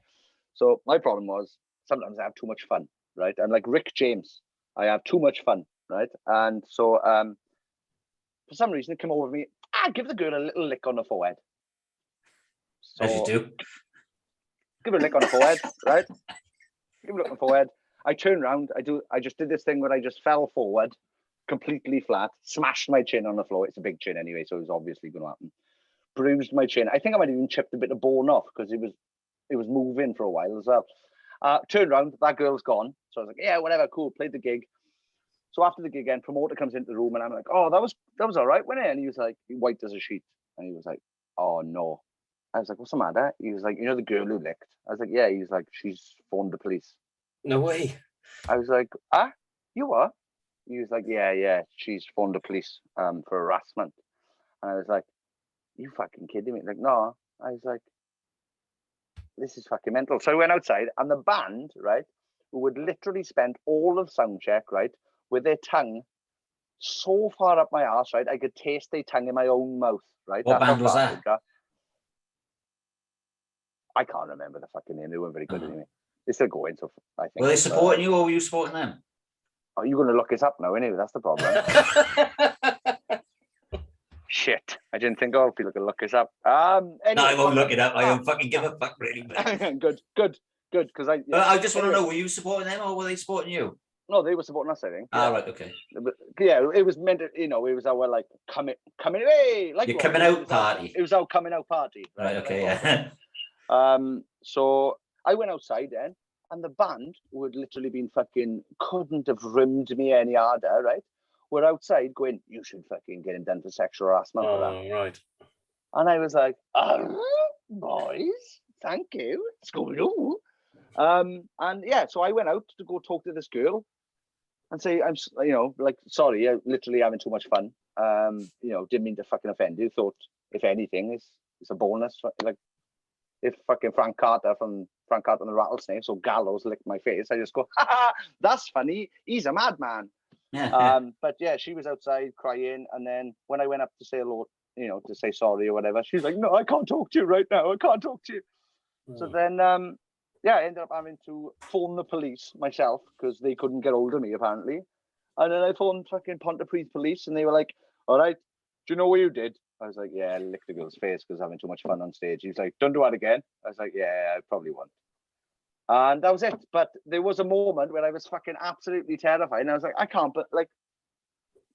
So my problem was sometimes I have too much fun, right? I'm like Rick James. I have too much fun, right? And so for some reason it came over me, give the girl a little lick on the forehead. So, as you do. Give her a lick on the forehead, right? Give her a lick on the forehead. I turned around, I just did this thing where I just fell forward, completely flat, smashed my chin on the floor. It's a big chin anyway, so it was obviously going to happen. Bruised my chin. I think I might have even chipped a bit of bone off because it was moving for a while as well. Turned around, that girl's gone. So I was like, yeah, whatever, cool, played the gig. So after the gig again, promoter comes into the room and I'm like, oh, that was all right, wasn't it? And he was like, he wiped as a sheet. And he was like, oh no. I was like, what's the matter? He was like, you know the girl who licked? I was like, yeah. He was like, she's phoned the police. No way. I was like, you are? He was like, yeah, she's phoned the police for harassment. And I was like, you fucking kidding me? Like, no. I was like, this is fucking mental. So I went outside and the band, right, who would literally spend all of sound check, right, with their tongue so far up my arse, right, I could taste their tongue in my own mouth, right? What band was that? I can't remember the fucking name. They weren't very good anyway. They're still going, so I think. Were they supporting you or were you supporting them? Oh, you're going to look this up now, anyway. That's the problem. Shit. I didn't think, people could look this up. Anyway, no, I won't look it up. I don't fucking give a fuck, really. Good. Because I just want to know, were you supporting them or were they supporting you? No, they were supporting us, I think. Yeah. Right, okay. Yeah, it was meant to, it was our like coming away. Like your coming out party. It was our coming out party. Right, okay, yeah. So I went outside then, and the band, who had literally been fucking, couldn't have rimmed me any harder, right? Were outside going, you should fucking get him done for sexual harassment for that. Right. And I was like, boys, thank you. School. And yeah, so I went out to go talk to this girl and say, I'm, like, sorry, I'm literally having too much fun. Didn't mean to fucking offend you. Thought, if anything, it's a bonus. Like, if fucking Frank Carter and the Rattlesnakes or Gallows licked my face, I just go, that's funny. He's a madman. Yeah. But yeah, she was outside crying. And then when I went up to say hello, to say sorry or whatever, she's like, no, I can't talk to you right now. I can't talk to you. So then, I ended up having to phone the police myself because they couldn't get hold of me, apparently. And then I phoned fucking Pontypridd police and they were like, all right, do you know what you did? I was like, yeah, I licked the girl's face because having too much fun on stage. He was like, don't do that again. I was like, yeah, I probably won't. And that was it. But there was a moment where I was fucking absolutely terrified. And I was like, I can't, but like,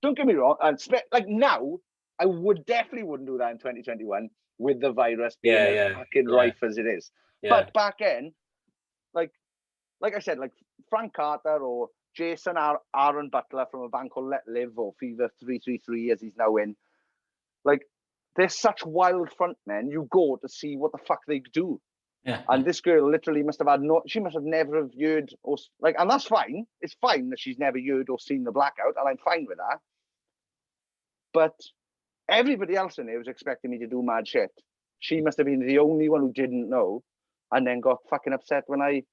don't get me wrong. And like now, I definitely wouldn't do that in 2021 with the virus being as fucking rife as it is. Yeah. But back then, like I said, like Frank Carter or Jason Aaron Butler from a band called Let Live or Fever 333 as he's now in, like they're such wild frontmen. You go to see what the fuck they do. Yeah. And this girl literally must have never have heard or like, and that's fine. It's fine that she's never heard or seen the Blackout, and I'm fine with that. But everybody else in there was expecting me to do mad shit. She must have been the only one who didn't know, and then got fucking upset when I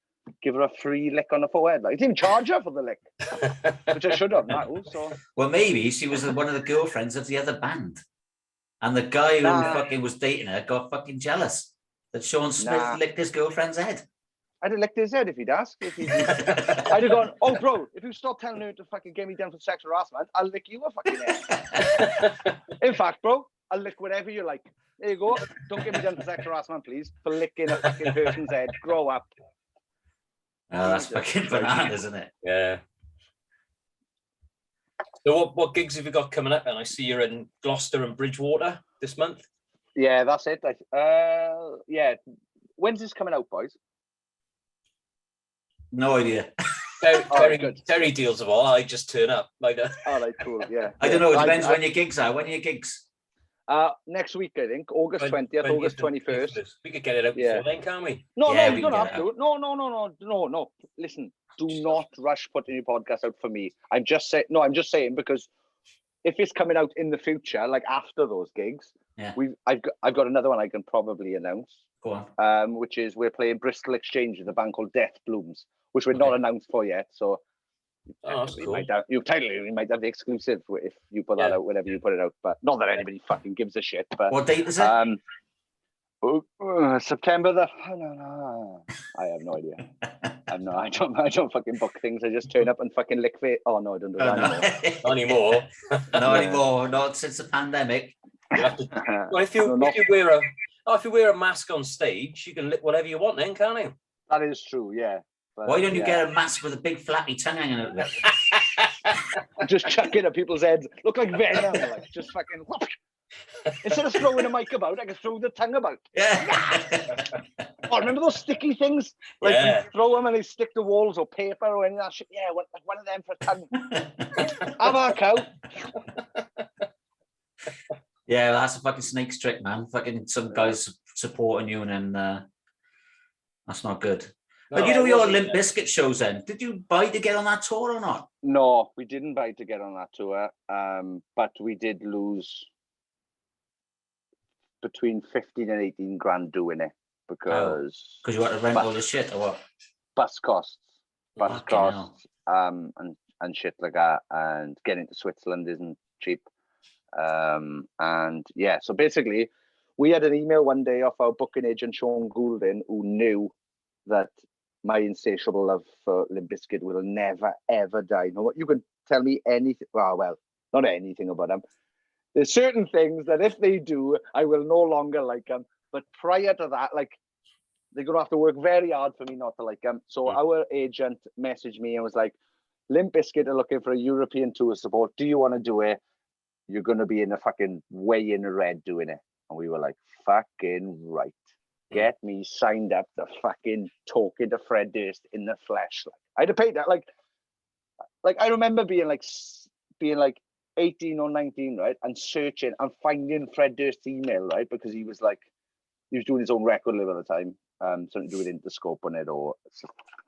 give her a free lick on the forehead. Like, I didn't charge her for the lick, which I should have now. So, well, maybe she was one of the girlfriends of the other band, and the guy who fucking was dating her got fucking jealous that Sean Smith licked his girlfriend's head. I'd have licked his head if he'd asked. I'd have gone, oh, bro, if you stop telling her to fucking get me down for sexual harassment, I'll lick you a fucking head. In fact, bro, I'll lick whatever you like. There you go. Don't get me down for sexual harassment, please, for licking a fucking person's head. Grow up. Oh, that's fucking bananas, isn't it? Yeah. So what gigs have you got coming up? And I see you're in Gloucester and Bridgewater this month. Yeah, that's it. Yeah. When's this coming out, boys? No idea. Terry deals with all. I just turn up. All right, cool. Yeah. I don't know. It depends when your gigs are. When are your gigs? Next week, I think. August 20th, August 21st. We could get it out before then, can't we? No, you don't have to. No. Listen, do not rush putting your podcast out for me. I'm just saying because if it's coming out in the future, like after those gigs, I've got another one I can probably announce. Go on. Which is we're playing Bristol Exchange with a band called Death Blooms, which we're not announced for yet. So that's cool. You might have the exclusive if you put that out whenever you put it out. But not that anybody fucking gives a shit. But what date is it? September no. I have no idea. I don't fucking book things. I just turn up and fucking lick it. Oh no, I don't do that anymore. Not anymore. Not since the pandemic. If you wear a mask on stage, you can lick whatever you want then, can't you? That is true, yeah. But, why don't you get a mask with a big flappy tongue hanging out of it? Just chuck it at people's heads. Look like Venom, like just fucking whoop. Instead of throwing a mic about, I can throw the tongue about. Yeah. Oh, remember those sticky things? Like you throw them and they stick to walls or paper or any of that shit. Yeah, one of them for a tongue. Have our cow. Yeah, that's a fucking snake trick, man. Fucking some guys supporting you and then that's not good. But you know your Limp Bizkit shows then. Did you buy to get on that tour or not? No, we didn't buy to get on that tour. But we did lose between 15 and 18 grand doing it because you had to rent all the shit or what? Bus costs, and shit like that, and getting to Switzerland isn't cheap. So basically we had an email one day off our booking agent Sean Goulding, who knew that my insatiable love for Limp Bizkit will never ever die. No, you can tell me anything. Well, not anything about them. There's certain things that if they do, I will no longer like them. But prior to that, like, they're gonna have to work very hard for me not to like them. So our agent messaged me and was like, Limp Bizkit are looking for a European tour support. Do you want to do it? You're going to be in a fucking way in the red doing it. And we were like, fucking right. Get me signed up to fucking talking to Fred Durst in the flesh. Like, I'd have paid that. Like I remember being like 18 or 19, right? And searching and finding Fred Durst's email, right? Because he was doing his own record label at the time. Something to do with Interscope on it or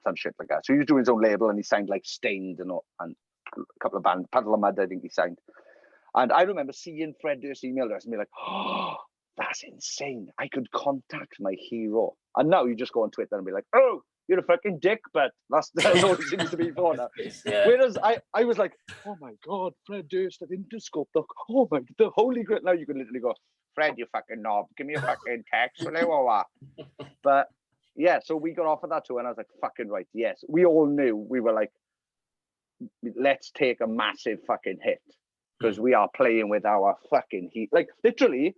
some shit like that. So he was doing his own label and he signed like Stained and a couple of bands. Puddle of Mud, I think he signed. And I remember seeing Fred Durst's email address and be like, oh, that's insane. I could contact my hero. And now you just go on Twitter and be like, oh, you're a fucking dick, but that's all it seems to be for now. Yeah. Whereas I was like, oh my God, Fred Durst at Interscope. Oh my, the holy grail. Now you can literally go, Fred, you fucking knob, give me a fucking text. But yeah, so we got off of that tour and I was like, fucking right, yes. We all knew, we were like, let's take a massive fucking hit. Because we are playing with our fucking heat. Like, literally,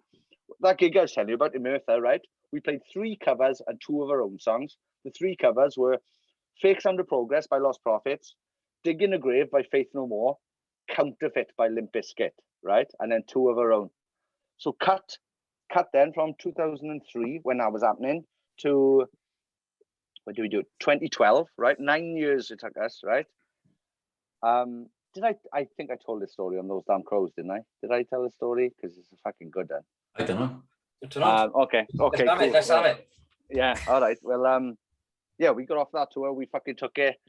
that gig I was telling you about in Merthyr, right? We played 3 covers and 2 of our own songs. The 3 covers were Fake Sound of Progress by Lost Prophets, Dig in a Grave by Faith No More, Counterfeit by Limp Bizkit, right? And then 2 of our own. So cut then from 2003, when that was happening, to, what do we do? 2012, right? 9 years it took us, right? I think I told this story on Those Damn Crows, didn't I? Did I tell the story? Because it's a fucking good one. I don't know. Okay. Let's have it. Yeah, all right. Well, yeah, we got off that tour. We fucking took it.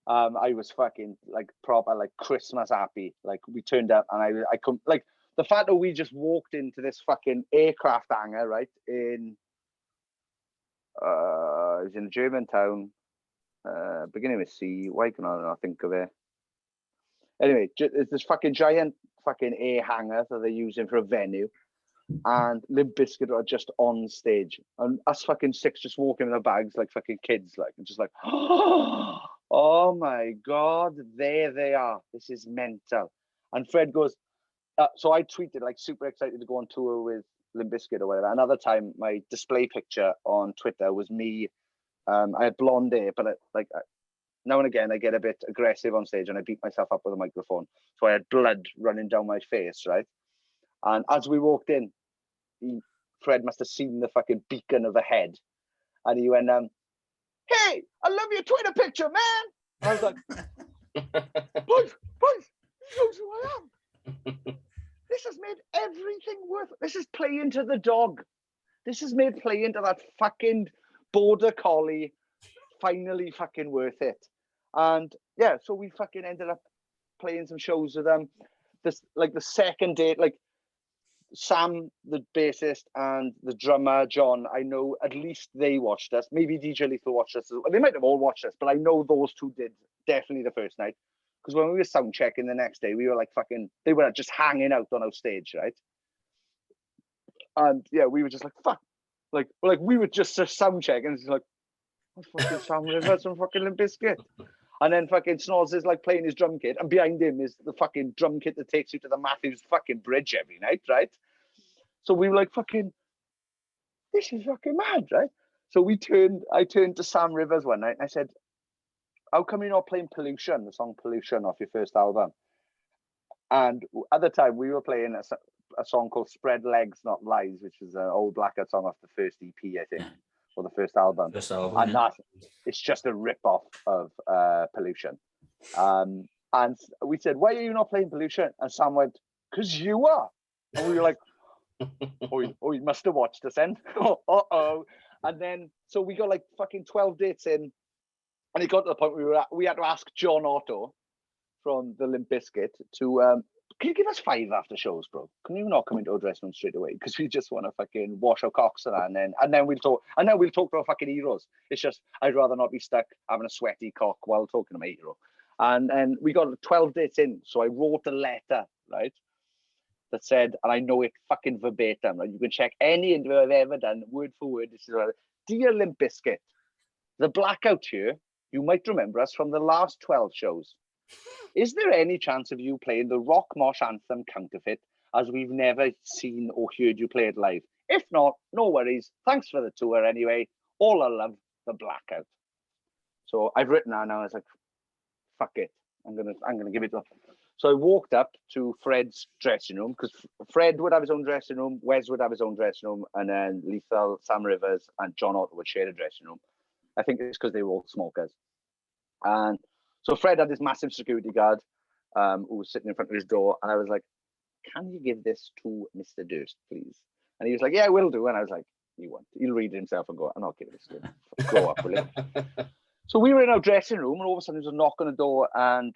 I was fucking like proper like Christmas happy. Like we turned up and I couldn't, like the fact that we just walked into this fucking aircraft hangar, right, in it was in a German town, beginning with C. Why can I not think of it? Anyway, it's this fucking giant fucking air hangar that they're using for a venue, and Limp Bizkit are just on stage, and us fucking six just walking in our bags like fucking kids, like, and just like, oh my god, there they are. This is mental. And Fred goes, so I tweeted like super excited to go on tour with Limp Bizkit or whatever. Another time, my display picture on Twitter was me. I had blonde hair, but now and again I get a bit aggressive on stage and I beat myself up with a microphone. So I had blood running down my face, right? And as we walked in, Fred must have seen the fucking beacon of a head, and he went, "Hey, I love your Twitter picture, man." I was like, "Boys, he knows who I am. This has made everything worth it. This is playing to the dog. This has made playing to that fucking border collie finally fucking worth it." And yeah, so we fucking ended up playing some shows with them. This, like, the second date, like, Sam, the bassist, and the drummer, John, I know at least they watched us. Maybe DJ Lethal watched us. They might have all watched us, but I know those two did definitely the first night. Because when we were sound checking the next day, we were like fucking, they were just hanging out on our stage, right? And yeah, we were just like, fuck. Like we were just sound check, and it's like, that's fucking Sam Rivers from fucking Limp Bizkit. And then fucking Snoz is like playing his drum kit, and behind him is the fucking drum kit that takes you to the Matthews fucking bridge every night, right? So we were like, fucking, this is fucking mad, right? So I turned to Sam Rivers one night and I said, how come you're not playing Pollution, the song Pollution off your first album? And at the time we were playing a song called Spread Legs, Not Lies, which is an old Blackout song off the first EP, I think, or the first album. And that, it's just a rip-off of Pollution. And we said, why are you not playing Pollution? And Sam went, because you are. And we were like, oh, you must have watched us then. Uh-oh. And then, so we got like fucking 12 dates in, and it got to the point where we had to ask John Otto from the Limp Bizkit to, can you give us 5 after shows, bro? Can you not come into our dressing room straight away? Because we just want to fucking wash our cocks and then we'll talk. And then we'll talk to our fucking heroes. It's just, I'd rather not be stuck having a sweaty cock while talking to my hero. And we got 12 dates in, so I wrote a letter, right, that said, and I know it fucking verbatim, right? You can check any interview I've ever done, word for word. This is what, dear Limp Bizkit, the Blackout here, you might remember us from the last 12 shows. Is there any chance of you playing the Rock Mosh anthem Counterfeit, as we've never seen or heard you play it live? If not, no worries. Thanks for the tour anyway. All I love, the Blackout. So I've written that now. I was like, fuck it. I'm gonna give it up. So I walked up to Fred's dressing room, because Fred would have his own dressing room, Wes would have his own dressing room, and then Lethal, Sam Rivers, and John Otto would share a dressing room. I think it's because they were all smokers. And so Fred had this massive security guard who was sitting in front of his door, and I was like, can you give this to Mr. Durst, please? And he was like, yeah, I will do. And I was like, you won't. He'll read it himself and go, I'm not giving this to him. Grow up, will you? So we were in our dressing room, and all of a sudden there's a knock on the door, and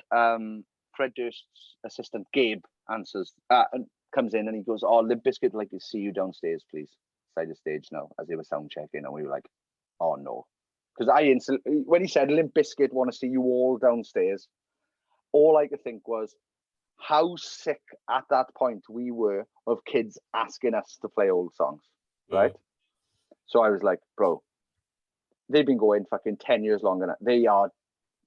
Fred Durst's assistant, Gabe, answers and comes in, and he goes, oh, Limp Bizkit would like to see you downstairs, please. Side the stage now, as they were sound checking, and we were like, oh no. Because I instantly, when he said Limp Bizkit want to see you all downstairs, all I could think was how sick at that point we were of kids asking us to play old songs, right? So I was like, bro, they've been going fucking 10 years longer now. They are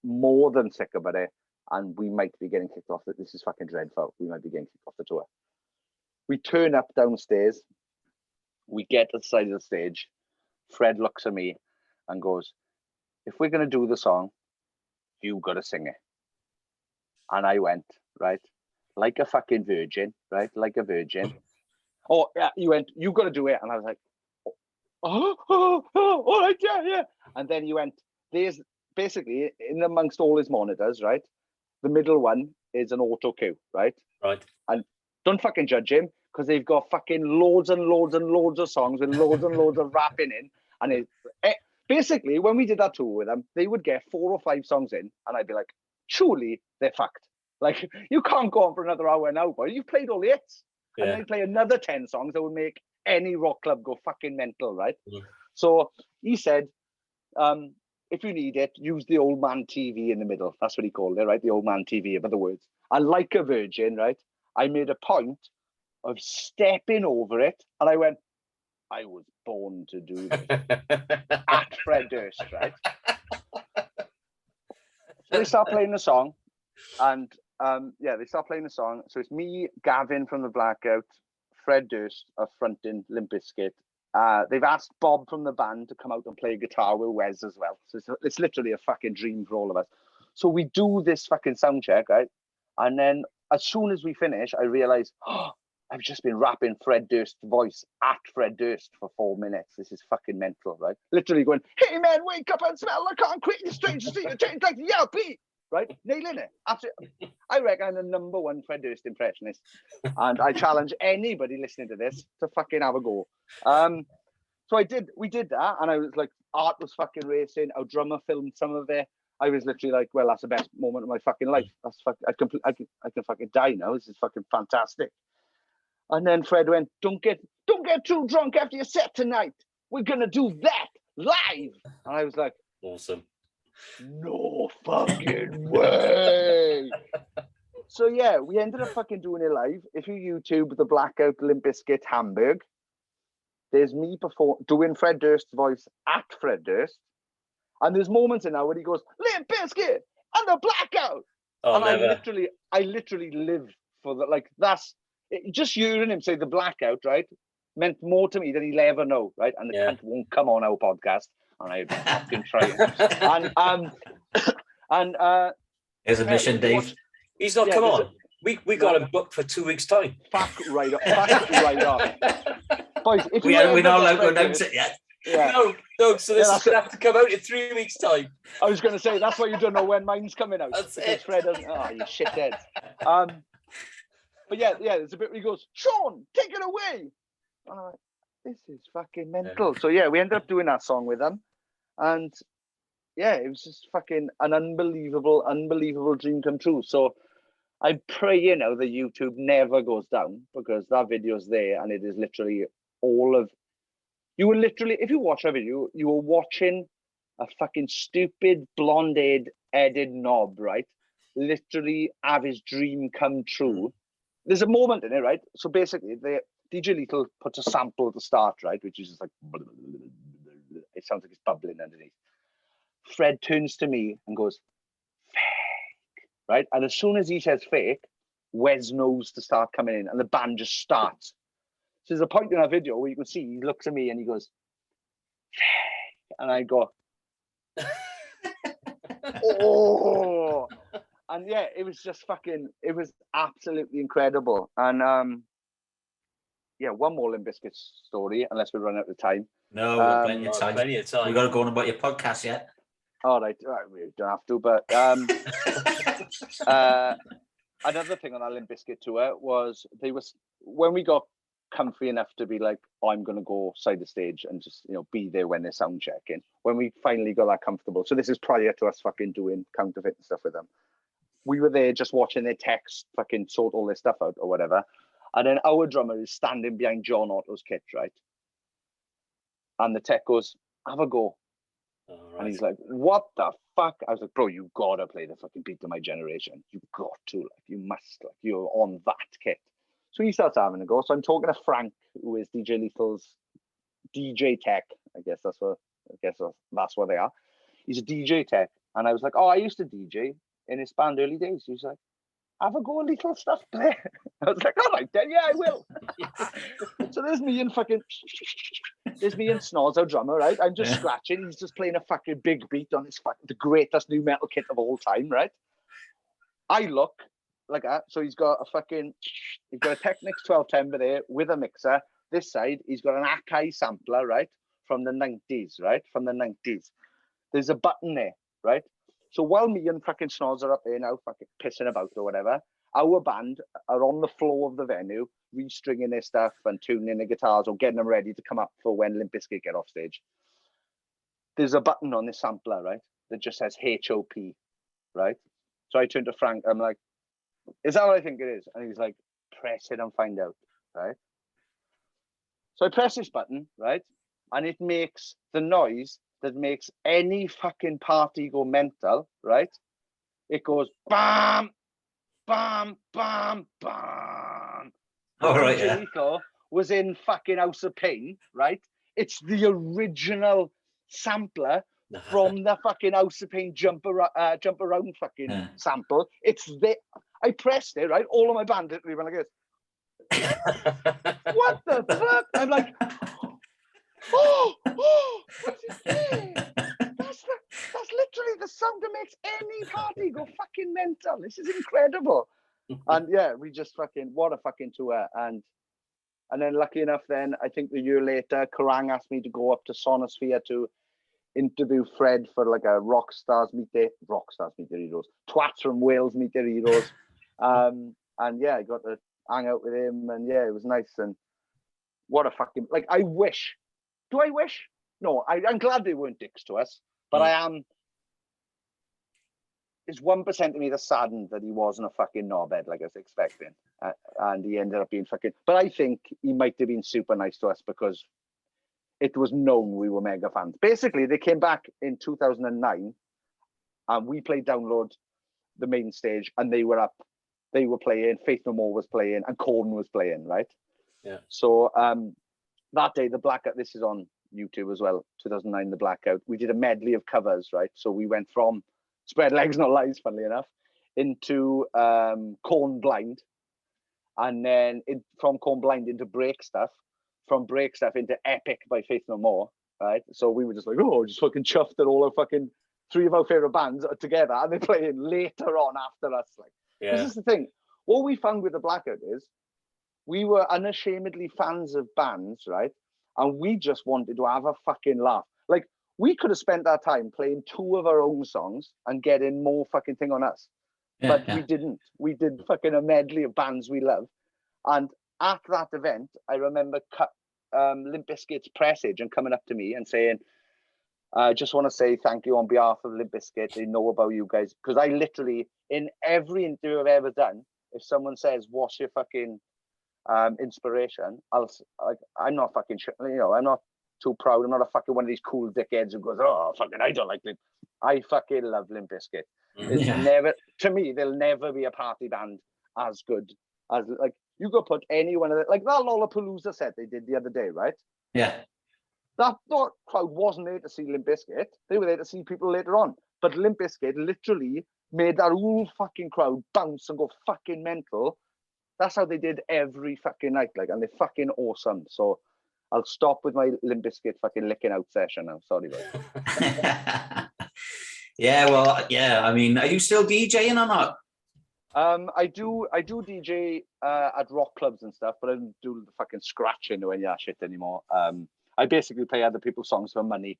more than sick about it, and we might be getting kicked off. This is fucking dreadful. We might be getting kicked off the tour. We turn up downstairs. We get to the side of the stage. Fred looks at me and goes, if we're going to do the song, you got to sing it. And I went, right, like a fucking virgin, right, like a virgin. Oh, yeah, you went, you got to do it. And I was like, oh, all right, yeah. And then you went, there's basically, in amongst all his monitors, right, the middle one is an auto cue, right? Right. And don't fucking judge him, because they've got fucking loads and loads and loads of songs with loads and loads of rapping in. And basically, when we did that tour with them, they would get 4 or 5 songs in, and I'd be like, surely they're fucked. Like, you can't go on for another hour now, boy. You've played all the hits. And then he'd play another 10 songs that would make any rock club go fucking mental, right? Mm. So he said, if you need it, use the old man TV in the middle. That's what he called it, right? The old man TV, about the words. And like a virgin, right? I made a point of stepping over it. And I went, I was born to do this. At Fred Durst, right? So they start playing the song. And they start playing the song. So it's me, Gavin from the Blackout, Fred Durst are fronting Limp Bizkit. They've asked Bob from the band to come out and play guitar with Wes as well. So it's literally a fucking dream for all of us. So we do this fucking sound check, right? And then as soon as we finish, I realize, I've just been rapping Fred Durst's voice at Fred Durst for 4 minutes. This is fucking mental, right? Literally going, hey man, wake up and smell the concrete. The strangers see you change like the yellow beat. Right? Nailing it. Absolutely. I reckon I'm the #1 Fred Durst impressionist. And I challenge anybody listening to this to fucking have a go. So we did that, and I was like, art was fucking racing. Our drummer filmed some of it. I was literally like, well, that's the best moment of my fucking life. I can fucking die now. This is fucking fantastic. And then Fred went, don't get too drunk after your set tonight. We're gonna do that live. And I was like, awesome. No fucking way. So yeah, we ended up fucking doing it live. If you YouTube the Blackout Limp Bizkit Hamburg, there's me doing Fred Durst's voice at Fred Durst. And there's moments in there where he goes, Limp Bizkit and the Blackout. Oh, and never. I literally live for that. Like just hearing him say the Blackout, right, meant more to me than he'll ever know, right? And the cunt won't come on our podcast. And I'd be fucking trying. And there's a mission, Dave. He's not come on. We got him booked for 2 weeks' time. Fuck right off. Boys, if we're not allowed to announce it yet. Yeah. No. So this is gonna have to come out in 3 weeks' time. I was gonna say that's why you don't know when mine's coming out. That's it. Fred doesn't. Oh, you shithead. But yeah. There's a bit where he goes, Sean, take it away. This is fucking mental. So yeah, we ended up doing that song with them. And yeah, it was just fucking an unbelievable dream come true. So I pray, that YouTube never goes down, because that video's there, and it is literally if you watch that video, you were watching a fucking stupid blonde-haired headed knob, right? Literally have his dream come true. There's a moment in it, right? So basically, DJ Lethal puts a sample at the start, right? Which is just like, it sounds like it's bubbling underneath. Fred turns to me and goes, fake, right? And as soon as he says fake, Wes knows to start coming in, and the band just starts. So there's a point in our video where you can see he looks at me and he goes, fake. And I go, oh. And yeah, it was just it was absolutely incredible. And one more Limp Bizkit story, unless we run out of time. No, plenty of time. We've got to go on about your podcast yet. All right, we don't have to, but another thing on our Limp Bizkit tour was when we got comfy enough to be like, I'm going to go side the stage and just, be there when they're sound checking. When we finally got that comfortable. So this is prior to us fucking doing counterfeit and stuff with them. We were there just watching their techs fucking sort all their stuff out or whatever. And then our drummer is standing behind John Otto's kit, right? And the tech goes, have a go. Right. And he's like, what the fuck? I was like, bro, you gotta play the fucking Beat of My Generation. You got to, you must, you're on that kit. So he starts having a go. So I'm talking to Frank, who is DJ Lethal's DJ tech. I guess that's what they are. He's a DJ tech. And I was like, oh, I used to DJ in his band early days. He was like, have a go, Lethal stuff there. I was like, all right then, yeah, I will. So there's me and Snoz, our drummer, right? I'm just scratching. He's just playing a fucking big beat on this the greatest new metal kit of all time, right? I look like that. So he's got a Technics 1210 there with a mixer. This side, he's got an Akai sampler, right? From the 90s, right? From the 90s. There's a button there, right? So while me and fucking Snoz are up there now, fucking pissing about or whatever, our band are on the floor of the venue, restringing their stuff and tuning their guitars or getting them ready to come up for when Limp Bizkit get off stage. There's a button on this sampler, right, that just says HOP, right? So I turn to Frank, I'm like, is that what I think it is? And he's like, press it and find out. right? So I press this button, right? And it makes the noise that makes any fucking party go mental, right? It goes bam, bam, bam, bam. All right, yeah. Jericho was in fucking House of Pain, right? It's the original sampler from the fucking House of Pain jump around fucking sample. It's there. I pressed it, right? All of my band literally went like this. What the fuck? I'm like, oh, what's it there? That's literally the sound that makes any party go fucking mental. This is incredible. And yeah, we just fucking, what a fucking tour. And then lucky enough, then I think a year later, Kerrang asked me to go up to Sonosphere to interview Fred for like a Rockstars Meet Their Heroes, Twats from Wales Meet Their Heroes. And yeah, I got to hang out with him, and yeah, it was nice. And what a fucking, like, I wish. Do I wish? No, I'm glad they weren't dicks to us, but I am. It's 1% of me that's saddened that he wasn't a fucking knobhead like I was expecting. And he ended up being fucking, but I think he might have been super nice to us because it was known we were mega fans. Basically, they came back in 2009 and we played Download, the main stage, and they were up. They were playing, Faith No More was playing, and Corn was playing, right? Yeah. So that day, the Blackout, this is on YouTube as well, 2009, the Blackout, we did a medley of covers, right? So we went from Spread Legs Not Lies, funnily enough, into Corn Blind, and then from Corn Blind into Break Stuff, from Break Stuff into Epic by Faith No More, right? So we were just like, oh, just fucking chuffed that all our fucking three of our favorite bands are together and they're playing later on after us. Like, this is the thing. What we found with the Blackout is we were unashamedly fans of bands, right? And we just wanted to have a fucking laugh. Like, we could have spent our time playing two of our own songs and getting more fucking thing on us. But we didn't. We did fucking a medley of bands we love. And at that event, I remember Limp Bizkit's press agent coming up to me and saying, I just want to say thank you on behalf of Limp Bizkit. They know about you guys. Because I literally, in every interview I've ever done, if someone says, what's your fucking inspiration, I'm not fucking, I'm not too proud. I'm not a fucking one of these cool dickheads who goes, oh, fucking, I don't like Limp. I fucking love Limp Bizkit. It's never, to me, there'll never be a party band as good as, like, you go put any one of the, like that Lollapalooza set they did the other day, right? Yeah. That crowd wasn't there to see Limp Bizkit. They were there to see people later on. But Limp Bizkit literally made that whole fucking crowd bounce and go fucking mental. That's how they did every fucking night, like, and they're fucking awesome. So I'll stop with my Limp Bizkit fucking licking out session now. Sorry, bud. Yeah, well, yeah. I mean, are you still DJing or not? I do DJ at rock clubs and stuff, but I don't do the fucking scratching or any of that shit anymore. I basically play other people's songs for money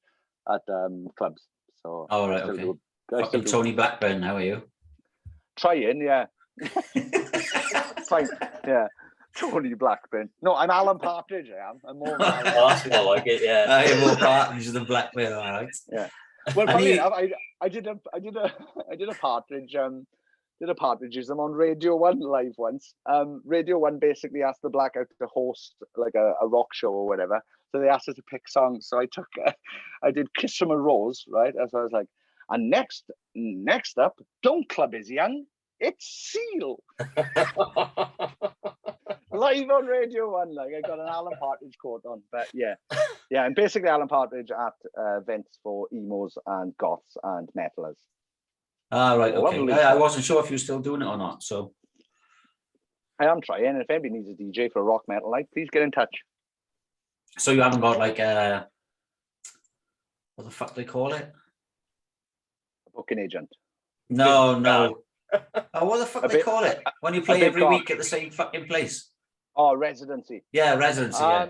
at clubs. So right, okay. Fucking Tony Blackburn, how are you? Trying, yeah. Fine, yeah. Tony Blackburn. No, I'm Alan Partridge. I'm more. I like it. Yeah. I am more Partridge than Blackburn. All right. Yeah. Well, funny enough, I did a Partridge. Did a Partridgeism on Radio 1 live once. Radio 1 basically asked the Blackout to host like a rock show or whatever. So they asked us to pick songs. So I did Kiss from a Rose, right? And so I was like, and next up, Don't Club Is Young, it's Seal. Live on Radio 1, like I got an Alan Partridge quote on. But yeah, and basically Alan Partridge at events for emos and goths and metalers. Right, okay. I wasn't sure if you're still doing it or not, so. I am trying. If anybody needs a DJ for a rock metal night, please get in touch. So you haven't got like what the fuck do they call it? A booking agent. No. What the fuck do they call it? When you play every week at the same fucking place? Oh, residency. Yeah, residency, yeah.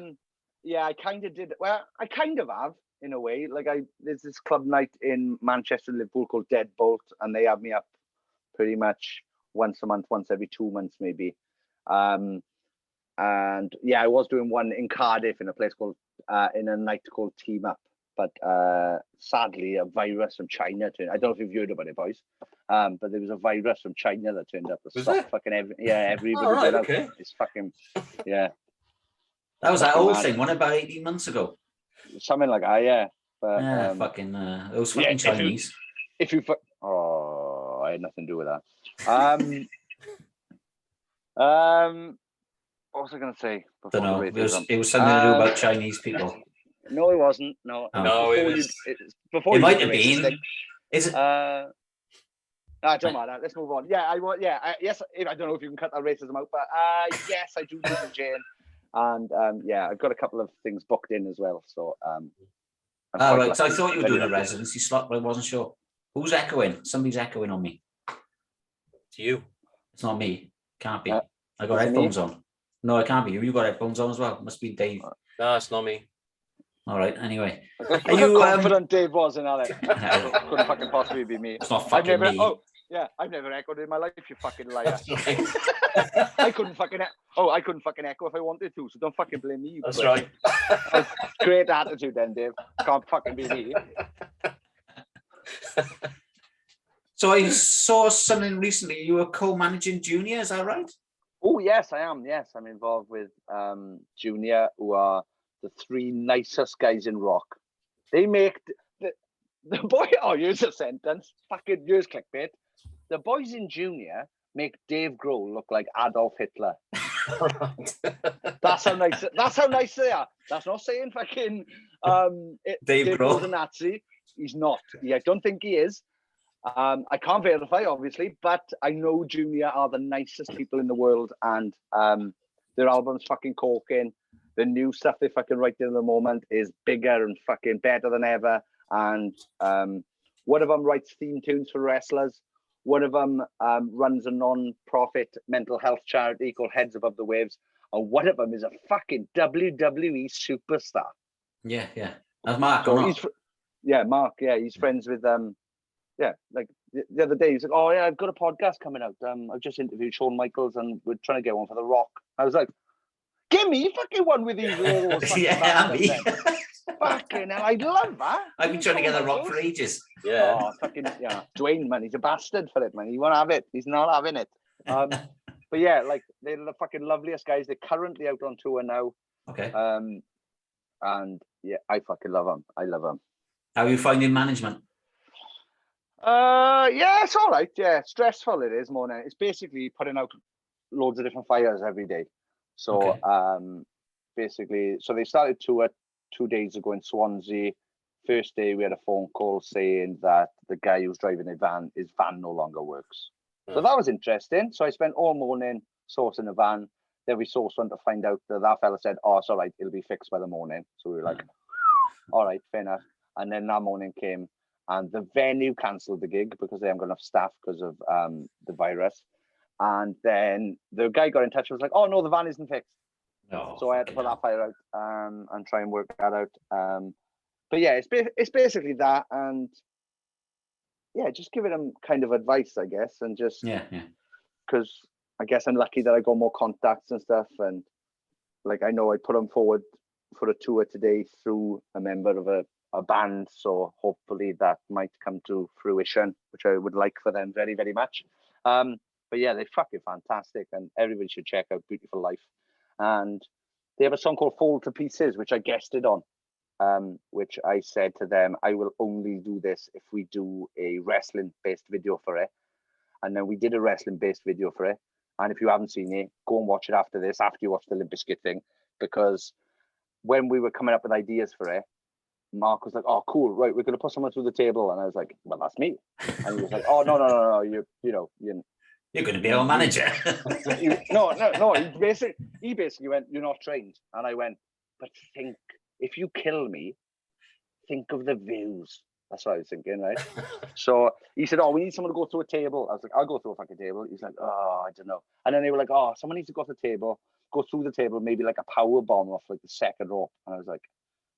Yeah, I kind of did. Well, I kind of have. In a way, like there's this club night in Manchester, Liverpool called Deadbolt, and they have me up pretty much once a month, once every 2 months maybe. And yeah, I was doing one in Cardiff in a place called in a night called Team Up, but sadly a virus from China turned. I don't know if you've heard about it, boys, but there was a virus from China that turned up to stop fucking everybody. Oh, right, okay. It's fucking yeah. That was that old thing, wasn't it, about 18 months ago? Something like that, yeah. But, those fucking Chinese. If you I had nothing to do with that. What was I going to say? Don't know. It was something to do about Chinese people. No, it wasn't. No, it might have been. Is it? Don't matter. Let's move on. Yeah, yes. I don't know if you can cut that racism out, but yes, I do live in Jane, and I've got a couple of things booked in as well. So right. So I thought you were doing a residency slot, but I wasn't sure. Who's echoing? Somebody's echoing on me. It's you. It's not me. Can't be. I got headphones on. No, it can't be you. You got headphones on as well. It must be Dave. No, it's not me. All right. Anyway, are you confident Dave was in that? Couldn't fucking possibly be me. It's not fucking me. I've never echoed in my life. You fucking liar. I couldn't fucking echo if I wanted to. So don't fucking blame me. That's right. Great attitude, then, Dave. Can't fucking be me. So I saw something recently. You were co-managing Junior. Is that right? Oh yes, I am. Yes, I'm involved with Junior, who are the three nicest guys in rock. They make the boy. Oh, here's a sentence. Fucking here's clickbait. The boys in Junior make Dave Grohl look like Adolf Hitler. That's how nice. That's how nice they are. That's not saying fucking Dave Grohl's a Nazi. He's not. I don't think he is. I can't verify, obviously, but I know Junior are the nicest people in the world, and their album's fucking corking. The new stuff they fucking writing at the moment is bigger and fucking better than ever. And one of them writes theme tunes for wrestlers. One of them runs a non-profit mental health charity called Heads Above the Waves. And one of them is a fucking WWE superstar. Yeah. That's Mark. Mark. Yeah, he's friends with like the other day, he's like, "Oh yeah, I've got a podcast coming out. I've just interviewed Shawn Michaels, and we're trying to get one for The Rock." I was like, "Give me fucking one with these little fucking hell, I love that." I've been trying to get The Rock for ages. Yeah. Oh, fucking Dwayne, man, he's a bastard for it, man. He won't have it. He's not having it. But yeah, like they're the fucking loveliest guys. They're currently out on tour now. Okay. And yeah, I fucking love them. I love them. How are you finding management? Yeah, it's all right. Yeah, stressful it is more than it's basically putting out loads of different fires every day. So basically, so they started tour 2 days ago in Swansea. First day we had a phone call saying that the guy who's driving his van no longer works. So that was interesting. So I spent all morning sourcing a van. Then we sourced one to find out that fella said, "Oh, it's all right, it'll be fixed by the morning." So we were like, "All right, fair enough." And then that morning came. And the venue cancelled the gig because they haven't got enough staff because of the virus. And then the guy got in touch and was like, "Oh no, the van isn't fixed." So I had to put that fire out and try and work that out. But yeah, it's basically that, and yeah, just giving them kind of advice, I guess, and just because I guess I'm lucky that I got more contacts and stuff, and like I know I put them forward for a tour today through a member of a band, so hopefully that might come to fruition, which I would like for them very, very much. But yeah, they're fucking fantastic, and everybody should check out Beautiful Life. And they have a song called Fall to Pieces, which I guested on, which I said to them, I will only do this if we do a wrestling-based video for it. And then we did a wrestling-based video for it. And if you haven't seen it, go and watch it after this, after you watch the Limp Bizkit thing, because when we were coming up with ideas for it, Mark was like, "Oh, cool, right, we're going to put someone through the table." And I was like, "Well, that's me." And he was like, "Oh, no, you're going to be our manager." No, he basically went, "You're not trained." And I went, "But think, if you kill me, think of the views." That's what I was thinking, right? So he said, "Oh, we need someone to go through a table." I was like, "I'll go through a fucking table." He's like, "Oh, I don't know." And then they were like, "Oh, someone needs to go to the table, go through the table, maybe like a power bomb off like the second rope." And I was like,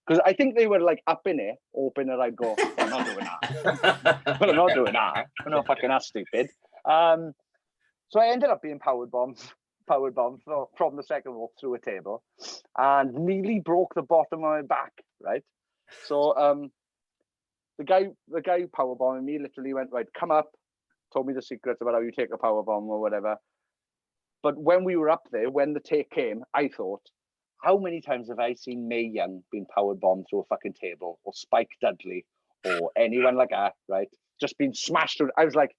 because I think they were like up in it, hoping that I'd go, "I'm not doing that." But I'm not doing that. I'm not fucking that stupid. So I ended up being power bombed from the second rope through a table, and nearly broke the bottom of my back. Right. So the guy power bombing me literally went, "Right, come up," told me the secrets about how you take a power bomb or whatever. But when we were up there, when the take came, I thought, how many times have I seen Mae Young being power bombed through a fucking table, or Spike Dudley, or anyone like that, right? Just being smashed through. I was like,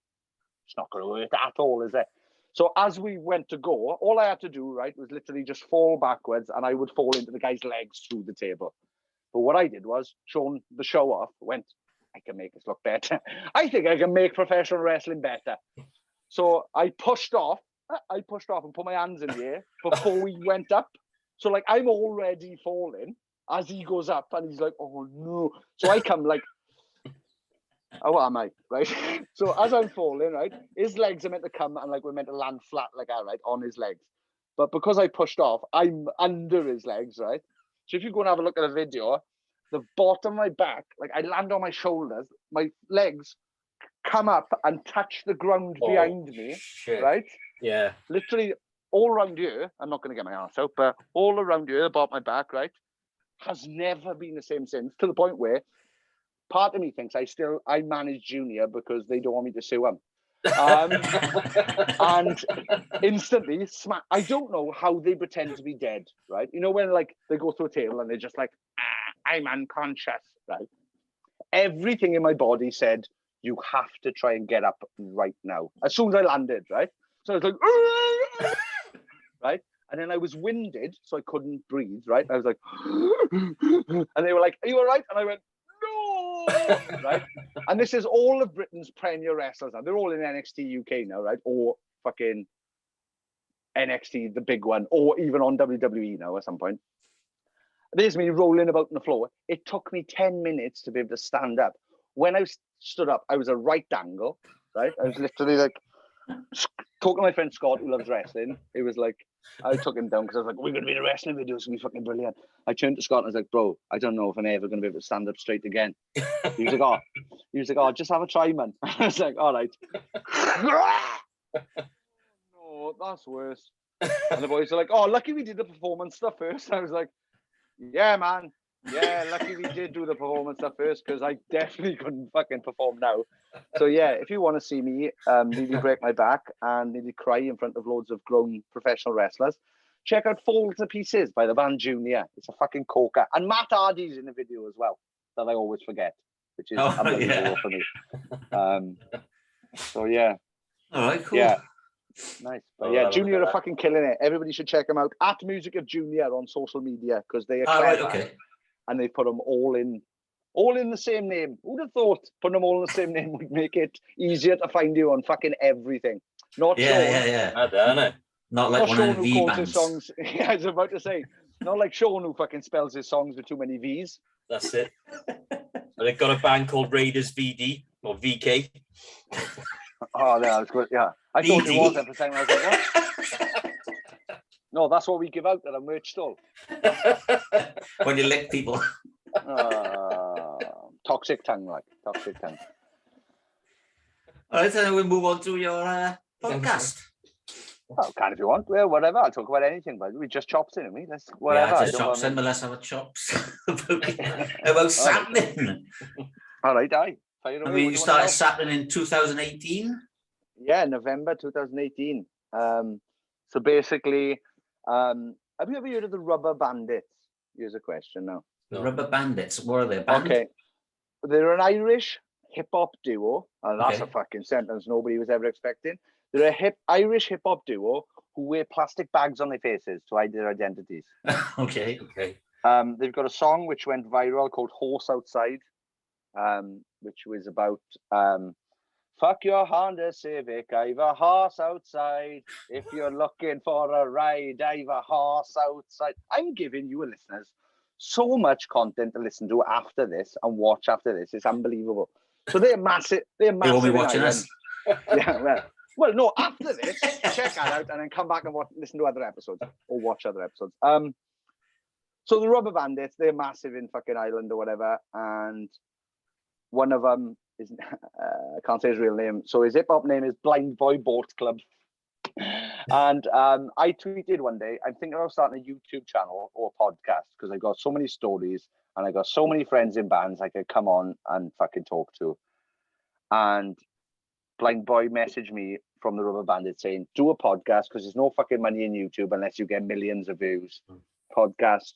it's not going to work at all, is it? So as we went to go, all I had to do, right, was literally just fall backwards, and I would fall into the guy's legs through the table. But what I did was, shown the show off, went, I can make this look better. I think I can make professional wrestling better. So I pushed off and put my hands in the air before we went up. So like I'm already falling as he goes up, and he's like, oh no. So I come like, oh, am I? Right? So as I'm falling, right, his legs are meant to come and like we're meant to land flat like that, right, on his legs. But because I pushed off, I'm under his legs, right? So if you go and have a look at a video, the bottom of my back, like I land on my shoulders, my legs come up and touch the ground behind me, shit. right? Yeah. Literally all around here, I'm not going to get my arse out, but all around here, the bottom of my back, right, has never been the same since, to the point where part of me thinks I manage Junior because they don't want me to sue them. And instantly, I don't know how they pretend to be dead, right? You know, when like they go through a table and they're just like, I'm unconscious, right? Everything in my body said, you have to try and get up right now. As soon as I landed, right? So I was like, right? And then I was winded, so I couldn't breathe, right? I was like, and they were like, are you all right? And I went, no, right? And this is all of Britain's premier wrestlers now. They're all in NXT UK now, right? Or fucking NXT, the big one, or even on WWE now at some point. There's me rolling about on the floor. It took me 10 minutes to be able to stand up. When I stood up, I was a right angle, right? I was literally like talking to my friend Scott, who loves wrestling. It was like, I took him down because I was like, we're going to be in a wrestling video. It's going to be fucking brilliant. I turned to Scott and I was like, bro, I don't know if I'm ever going to be able to stand up straight again. He was like, oh, just have a try, man. I was like, all right. No, that's worse. And the boys are like, oh, lucky we did the performance stuff first. I was like, yeah, man. Yeah, lucky we did do the performance stuff first, because I definitely couldn't fucking perform now. So yeah, if you want to see me nearly break my back and nearly cry in front of loads of grown professional wrestlers, check out Fall to Pieces by the band Junior. It's a fucking corker. And Matt Hardy's in the video as well, that I always forget, which is unbelievable for me. So yeah. All right, cool. Yeah. Nice. But yeah, Junior are fucking killing it. Everybody should check them out at Music of Junior on social media, because they are clever. Right, okay. And they put them all in the same name. Who'd have thought putting them all in the same name would make it easier to find you on fucking everything? Not Sean. Yeah. I don't know. Not like not one Sean of the who V calls bands. his songs. I was about to say, not like Sean who fucking spells his songs with too many V's. That's it. And they've got a band called Raiders VD or VK. Oh, that was good. Yeah, I thought it was every time. I was like, what? No, that's what we give out at a merch stall. When you lick people. Toxic tongue, like toxic tongue. All right, then we'll move on to your podcast. Well, can if you want. Well, whatever. I'll talk about anything, but we just chops in, me. That's whatever. Yeah, just chops in, but let's have a chops about sappenin. All right, aye. I mean, you started sappenin in 2018. Yeah, November 2018. So basically, have you ever heard of the Rubber Bandits? Here's a question now. The Rubber Bandits, what are they? Band? Okay, they're an Irish hip hop duo, and that's a fucking sentence nobody was ever expecting. They're a Irish hip hop duo who wear plastic bags on their faces to hide their identities. Okay. They've got a song which went viral called "Horse Outside," which was about fuck your Honda Civic, I've a horse outside. If you're looking for a ride, I've a horse outside. I'm giving you listeners so much content to listen to after this and watch after this. It's unbelievable. So they're massive. They're massive. You won't be watching us. Yeah, well, no. After this, check that out and then come back and listen to other episodes or watch other episodes. So the Rubber Bandits, they're massive in fucking Ireland or whatever, and one of them is I can't say his real name. So his hip hop name is Blind Boy Boat Club. And I tweeted one day, I'm thinking of starting a YouTube channel or a podcast because I got so many stories and I got so many friends in bands I could come on and fucking talk to. And Blind Boy messaged me from the Rubber Bandit saying, do a podcast because there's no fucking money in YouTube unless you get millions of views. podcast.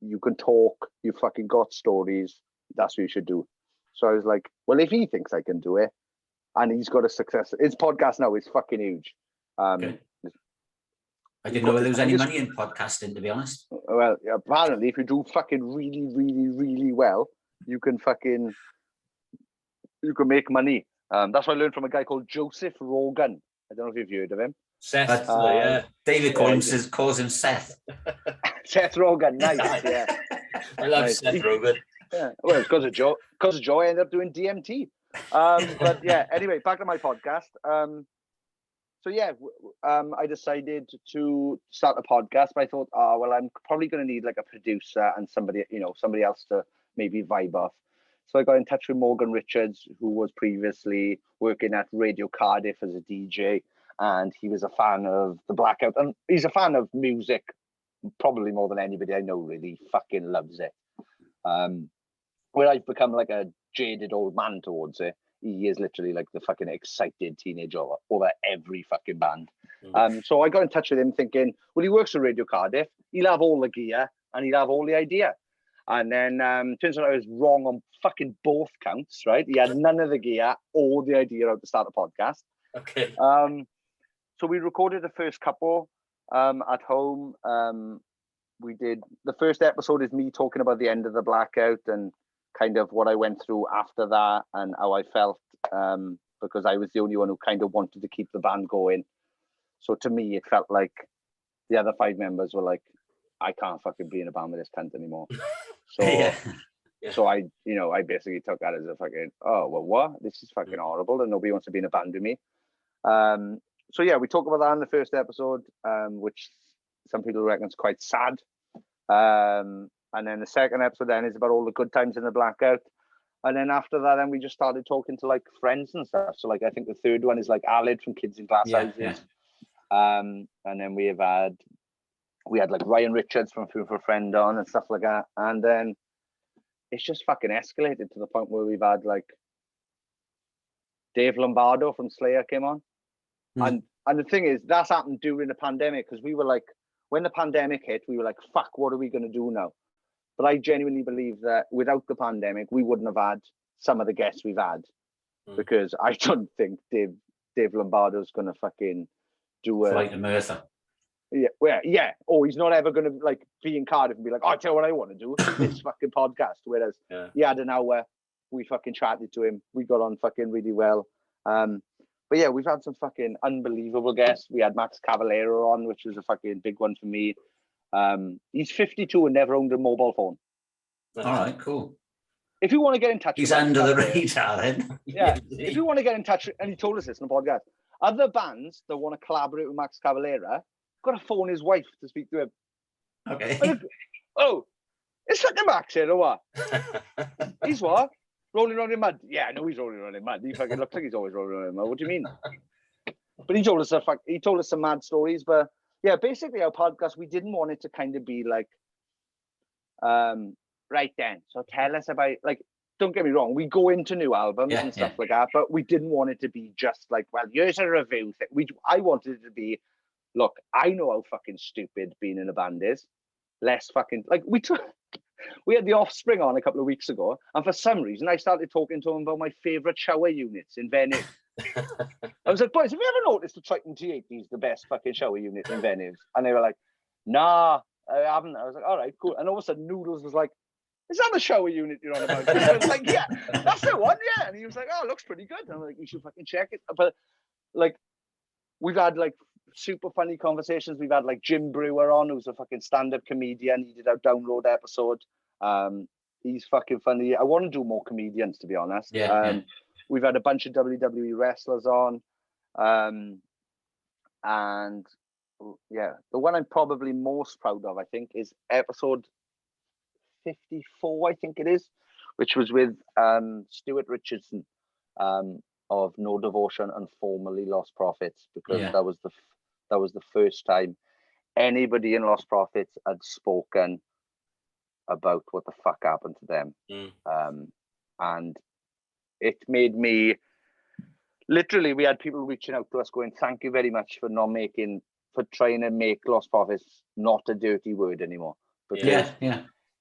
You can talk. You fucking got stories. That's what you should do. So I was like, well, if he thinks I can do it, and he's got a success, his podcast now is fucking huge. Okay. I didn't know there was any money in podcasting, to be honest. Well, apparently, if you do fucking really, really, really well, you can make money. That's what I learned from a guy called Joseph Rogan. I don't know if you've heard of him. Seth, yeah. David Collins calls him Seth. Seth Rogan, nice, yeah. I love Seth Rogan. Yeah, well, it's because of Joe. Because of Joe, I ended up doing DMT. But yeah, anyway, back to my podcast. So yeah, I decided to start a podcast. But I thought, well, I'm probably going to need like a producer and somebody else to maybe vibe off. So I got in touch with Morgan Richards, who was previously working at Radio Cardiff as a DJ, and he was a fan of the Blackout, and he's a fan of music, probably more than anybody I know. Really, fucking loves it. Where I've become like a jaded old man towards it, he is literally like the fucking excited teenager over every fucking band. So I got in touch with him thinking, well, he works for Radio Cardiff. He'll have all the gear and he'll have all the idea. And then turns out I was wrong on fucking both counts, right? He had none of the gear or the idea how to start a podcast. Okay. So we recorded the first couple at home. We did, the first episode is me talking about the end of the Blackout and kind of what I went through after that and how I felt, because I was the only one who kind of wanted to keep the band going. So to me, it felt like the other 5 members were like, I can't fucking be in a band with this cunt anymore. So, so I basically took that as a fucking, oh, well, what? This is fucking horrible and nobody wants to be in a band with me. So yeah, we talk about that in the first episode, which some people reckon is quite sad. And then the second episode then is about all the good times in the Blackout. And then after that, then we just started talking to like friends and stuff. So like, I think the third one is like Alid from Kids in Glass Houses. Yeah. And then we had like Ryan Richards from Food for a Friend on and stuff like that. And then it's just fucking escalated to the point where we've had like Dave Lombardo from Slayer came on. And the thing is, that's happened during the pandemic, because we were like, when the pandemic hit, we were like, fuck, what are we going to do now? But I genuinely believe that without the pandemic, we wouldn't have had some of the guests we've had, because I don't think Dave Lombardo's going to fucking do a Flight to Merthyr. Yeah, well, yeah. Or he's not ever going to like be in Cardiff and be like, oh, I tell you what I want to do, this fucking podcast. Whereas he had an hour, we fucking chatted to him, we got on fucking really well. But yeah, we've had some fucking unbelievable guests. We had Max Cavalera on, which was a fucking big one for me. He's 52 and never owned a mobile phone. All right, cool. If you want to get in touch, he's with under the radar then. Yeah, if you want to get in touch, and he told us this in the podcast, other bands that want to collaborate with Max Cavalera got to phone his wife to speak to him. Okay. Oh, is fucking Max here or what? He's what? Rolling around in mud? Yeah, I know he's rolling around in mud. He fucking looks like he's always rolling around in mud. What do you mean? But he told us some mad stories. But yeah, basically our podcast, we didn't want it to kind of be like, right then, so tell us about, like, don't get me wrong, we go into new albums and stuff like that, but we didn't want it to be just like, well, here's a review thing. I wanted it to be, look, I know how fucking stupid being in a band is. Less fucking, like, we had the Offspring on a couple of weeks ago, and for some reason I started talking to them about my favourite shower units in venues. I was like, boys, have you ever noticed the Triton T80 is the best fucking shower unit in venues? And they were like, nah, I haven't. I was like, all right, cool. And all of a sudden Noodles was like, is that the shower unit you're on about? And I was like, yeah, that's the one, yeah. And he was like, oh, it looks pretty good. And I'm like, you should fucking check it. But like, we've had like super funny conversations. We've had like Jim Brewer on, who's a fucking stand-up comedian. He did our Download episode. He's fucking funny. I want to do more comedians, to be honest. We've had a bunch of WWE wrestlers on. And yeah, the one I'm probably most proud of, I think, is episode 54, I think it is, which was with Stuart Richardson of No Devotion and formerly Lost Prophets, because that was the first time anybody in Lost Prophets had spoken about what the fuck happened to them. And it made me, literally, we had people reaching out to us going, thank you very much for trying to make Lost Prophets not a dirty word anymore. Because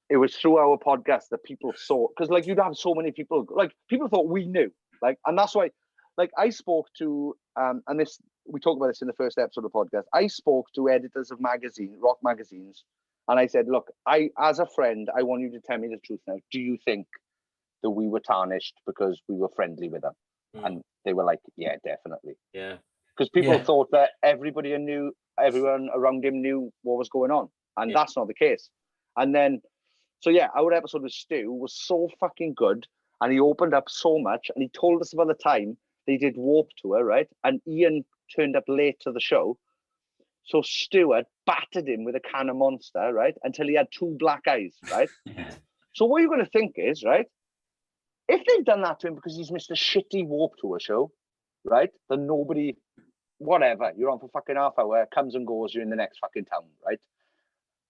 it was through our podcast that people saw, because like you'd have so many people, like people thought we knew, like, and that's why, like I spoke to, and this, we talked about this in the first episode of the podcast, I spoke to editors of rock magazines, and I said, look, as a friend, I want you to tell me the truth now. Do you think that we were tarnished because we were friendly with them? And they were like, yeah, definitely. Yeah. Because people thought that everyone around him knew what was going on. And that's not the case. And then, so yeah, our episode with Stu was so fucking good. And he opened up so much. And he told us about the time they did Warp Tour, right? And Ian turned up late to the show. So Stuart battered him with a can of Monster, right? Until he had 2 black eyes, right? So what you're going to think is, right? If they've done that to him because he's missed a shitty Warp Tour show, right? Then nobody, whatever, you're on for fucking half hour, comes and goes, you're in the next fucking town, right?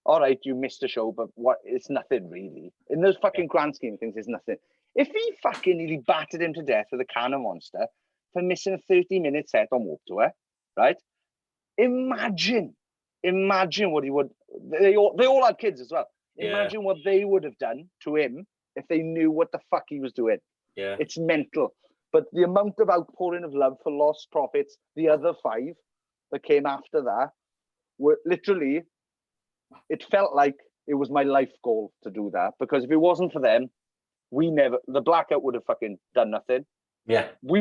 All right, you missed a show, but what? It's nothing really. In those fucking grand scheme of things, it's nothing. If he fucking nearly battered him to death with a can of Monster for missing a 30-minute set on Warp Tour, right? Imagine what he would. They all had kids as well. Imagine what they would have done to him if they knew what the fuck he was doing. Yeah, it's mental. But the amount of outpouring of love for Lost Prophets, the other 5 that came after that, were literally. It felt like it was my life goal to do that, because if it wasn't for them, the Blackout would have fucking done nothing. Yeah, we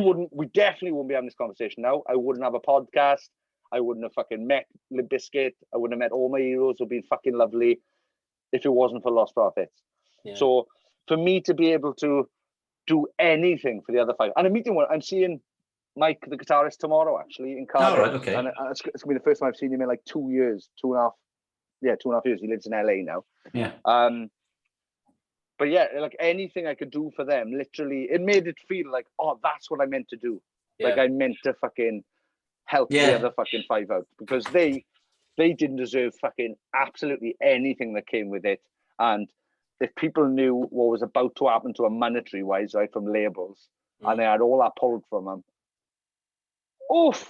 definitely wouldn't be having this conversation now. I wouldn't have a podcast. I wouldn't have fucking met Limp Bizkit. I wouldn't have met all my heroes who've been fucking lovely if it wasn't for Lost Prophets. Yeah. So for me to be able to do anything for the other 5, and I'm seeing Mike, the guitarist, tomorrow actually in Cardiff. Oh, right, okay. And it's gonna be the first time I've seen him in like 2 years, 2.5. Yeah, 2.5 years. He lives in LA now. Yeah. But yeah, like anything I could do for them, literally, it made it feel like, oh, that's what I meant to do. Yeah. Like I meant to fucking help the other fucking 5 out, because they didn't deserve fucking absolutely anything that came with it. And if people knew what was about to happen to them monetary wise, right, from labels, and they had all that pulled from them, oof.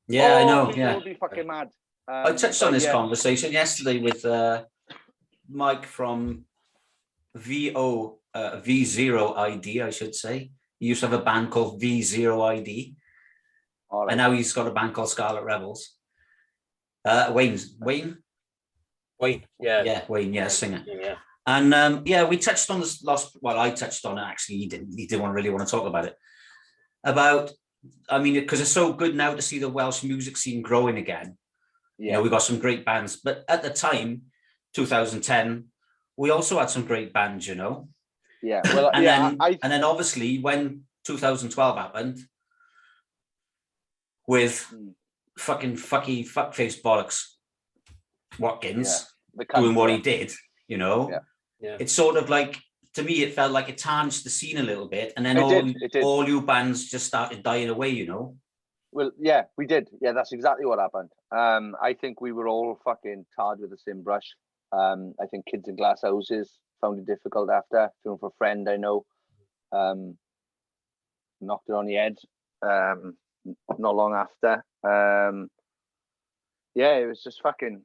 Yeah, I know. Yeah, would be fucking mad. I touched on this conversation yesterday with Mike from V0 ID, I should say. He used to have a band called V0 ID. Right. And now he's got a band called Scarlet Rebels. Wayne. Yeah, Wayne, singer. Yeah. And we touched on this I touched on it, actually. He didn't really want to talk about it. Because it's so good now to see the Welsh music scene growing again. Yeah. You know, we got some great bands, but at the time, 2010, we also had some great bands, you know. Yeah. Well, and then obviously when 2012 happened with fuckface bollocks Watkins doing what he did, you know. Yeah. It's sort of like, to me, it felt like it tarnished the scene a little bit, and then all you bands just started dying away, you know. Well, yeah, we did. Yeah, that's exactly what happened. I think we were all fucking tarred with the same brush. I think Kids in Glass Houses found it difficult after. Feeling for a Friend, I know, knocked it on the head not long after. It was just fucking,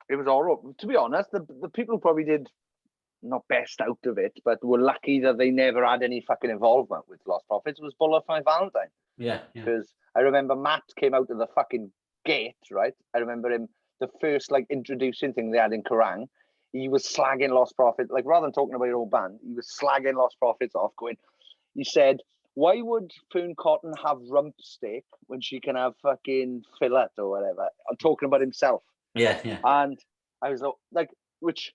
it was horrible. To be honest, the people who probably did not best out of it, but were lucky that they never had any fucking involvement with Lost Prophets was Bullet for My Valentine. Yeah. Because I remember Matt came out of the fucking gate, right? I remember him, the first like introducing thing they had in Kerrang, he was slagging Lost Prophets, like rather than talking about your old band, he was slagging Lost Prophets off, he said, why would Fern Cotton have rump steak when she can have fucking fillet or whatever? I'm talking about himself. Yeah. And I was like, which,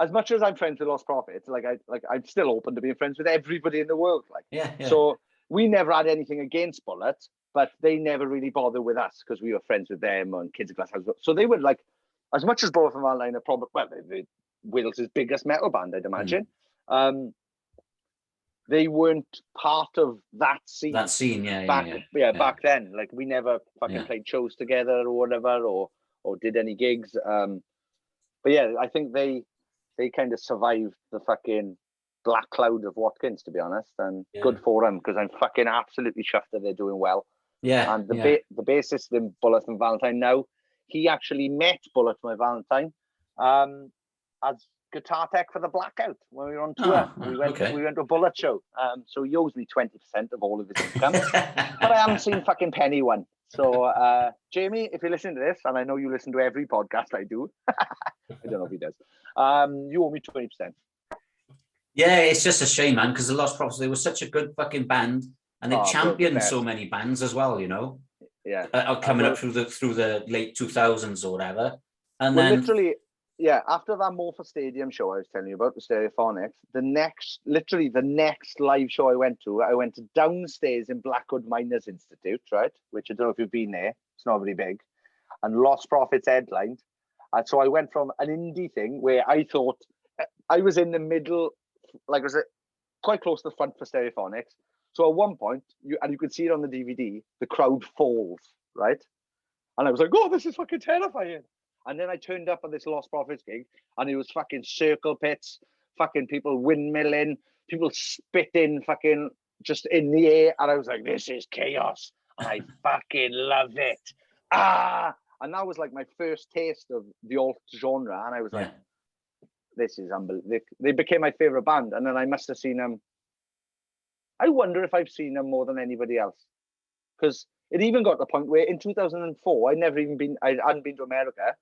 as much as I'm friends with Lost Prophets, I'm still open to being friends with everybody in the world. So we never had anything against Bullet, but they never really bothered with us because we were friends with them on Kids in Glass House. So they were like, as much as Bullet for My Valentine are probably Wales's biggest metal band, I'd imagine. They weren't part of that scene. Back then. Like we never fucking played shows together or whatever, or did any gigs. But yeah, I think they kind of survived the fucking black cloud of Watkins, to be honest, and good for them, because I'm fucking absolutely chuffed that they're doing well. Yeah. And the bassist in Bullet and Valentine now, he actually met Bullet, my Valentine, as guitar tech for the Blackout when we were on tour. We went to a Bullet show. So he owes me 20% of all of his income. But I haven't seen fucking penny one. So Jamie, if you listen to this, and I know you listen to every podcast I do, I don't know if he does, you owe me 20%. Yeah, it's just a shame, man, because the Lost Prophets, they were such a good fucking band, and they championed so many bands as well, you know. Yeah, coming up through the late 2000s or whatever, and well, then literally, yeah. After that Morpher Stadium show I was telling you about, the Stereophonics, the next live show I went to downstairs in Blackwood Miners Institute, right? Which I don't know if you've been there. It's not very big, and Lost Prophets headlined, and so I went from an indie thing where I thought I was in the middle, like I was quite close to the front for Stereophonics. So at one point, you could see it on the DVD, the crowd falls, right? And I was like, oh, this is fucking terrifying. And then I turned up at this Lost Prophets gig, and it was fucking circle pits, fucking people windmilling, people spitting fucking just in the air. And I was like, this is chaos. And I fucking love it. And that was like my first taste of the alt genre. And I was like, this is unbelievable. They became my favorite band. And then I must have seen them. I wonder if I've seen them more than anybody else, because it even got to the point where in 2004 I hadn't been to America,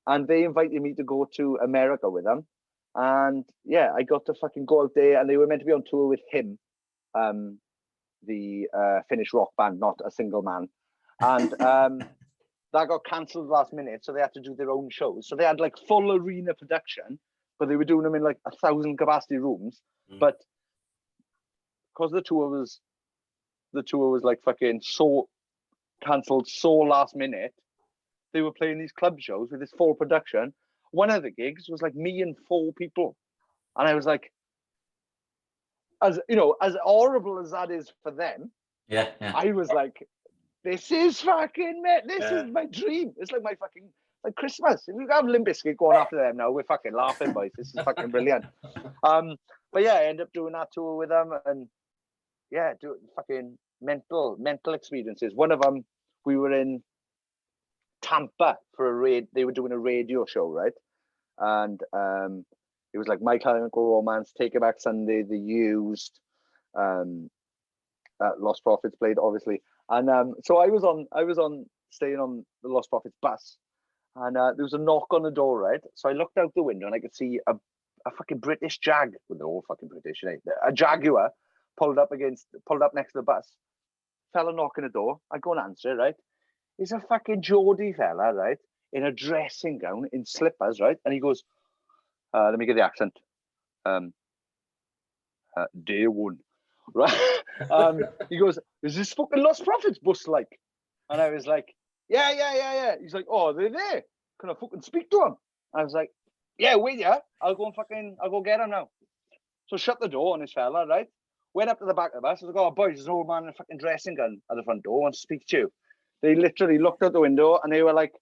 and they invited me to go to America with them, and yeah, I got to fucking go out there, and they were meant to be on tour with him, the Finnish rock band, not a single man, and that got cancelled last minute, so they had to do their own shows. So they had like full arena production, but they were doing them in like 1,000 capacity rooms, but because the tour was like fucking so cancelled so last minute, they were playing these club shows with this full production. One of the gigs was like me and 4 people, and I was like, as you know, as horrible as that is for them, I was like, this is fucking this is my dream. It's like my fucking like Christmas. If we have Limp Bizkit going after them now, we're fucking laughing, boys. This is fucking brilliant. But yeah, I ended up doing that tour with them, and yeah, do fucking mental experiences. One of them, we were in Tampa for a raid. They were doing a radio show, right? And it was like My Chemical Romance, Take It Back Sunday, The Used, Lost Prophets played, obviously. And so I was staying on the Lost Prophets bus, and there was a knock on the door, right? So I looked out the window and I could see a fucking British Jag, well, they're all fucking British, a Jaguar pulled up next to the bus. Fella knocking the door. I go and answer it, right? He's a fucking Geordie fella, right? In a dressing gown, in slippers, right? And he goes, let me get the accent. Day one, right? He goes, is this fucking Lost Prophets bus like? And I was like, yeah. He's like, oh, they're there. Can I fucking speak to them? I was like, yeah, wait, yeah. I'll go get them now. So shut the door on this fella, right? Went up to the back of the bus. I was like, oh, boys, there's an old man in a fucking dressing gown at the front door. Wants to speak to you. They literally looked out the window and they were like,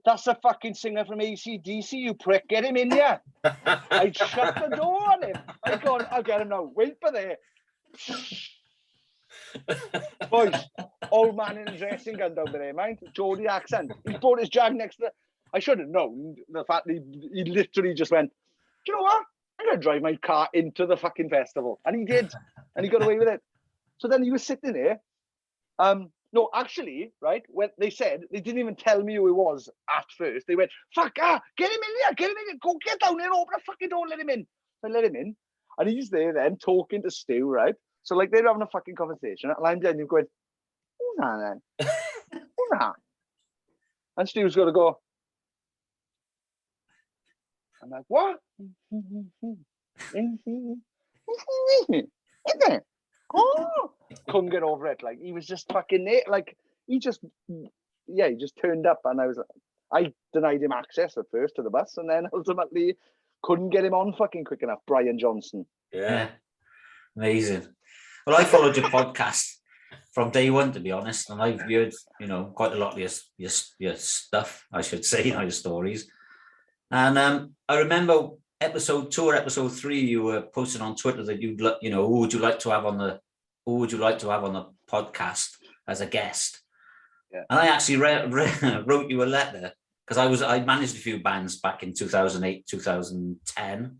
that's a fucking singer from AC/DC, you prick. Get him in here. I shut the door on him. I go, I'll get him now. Wait for there. Boys, old man in a dressing gown down there, mind? Geordie accent. He brought his Jag next to the... I should have known the fact that he literally just went, do you know what? I'm going to drive my car into the fucking festival. And he did. And he got away with it. So then he was sitting there. No, actually, right, when they said, they didn't even tell me who it was at first. They went, fuck, get him in here, go get down there, open the fucking door, let him in. So I let him in. And he's there then talking to Stu, right? So like they're having a fucking conversation. And I'm there going, who's that then? Who's that? And Stu's got to go, I'm like, what? Oh, couldn't get over it. Like he was just fucking there. Like he just turned up, and I denied him access at first to the bus, and then ultimately couldn't get him on fucking quick enough. Brian Johnson. Yeah, amazing. Well, I followed your podcast from day one, to be honest, and I've heard quite a lot of your stuff, I should say, your stories. And I remember episode 2 or episode 3, you were posting on Twitter that who would you like to have on the podcast as a guest? Yeah. And I actually wrote you a letter because I managed a few bands back in 2008, 2010.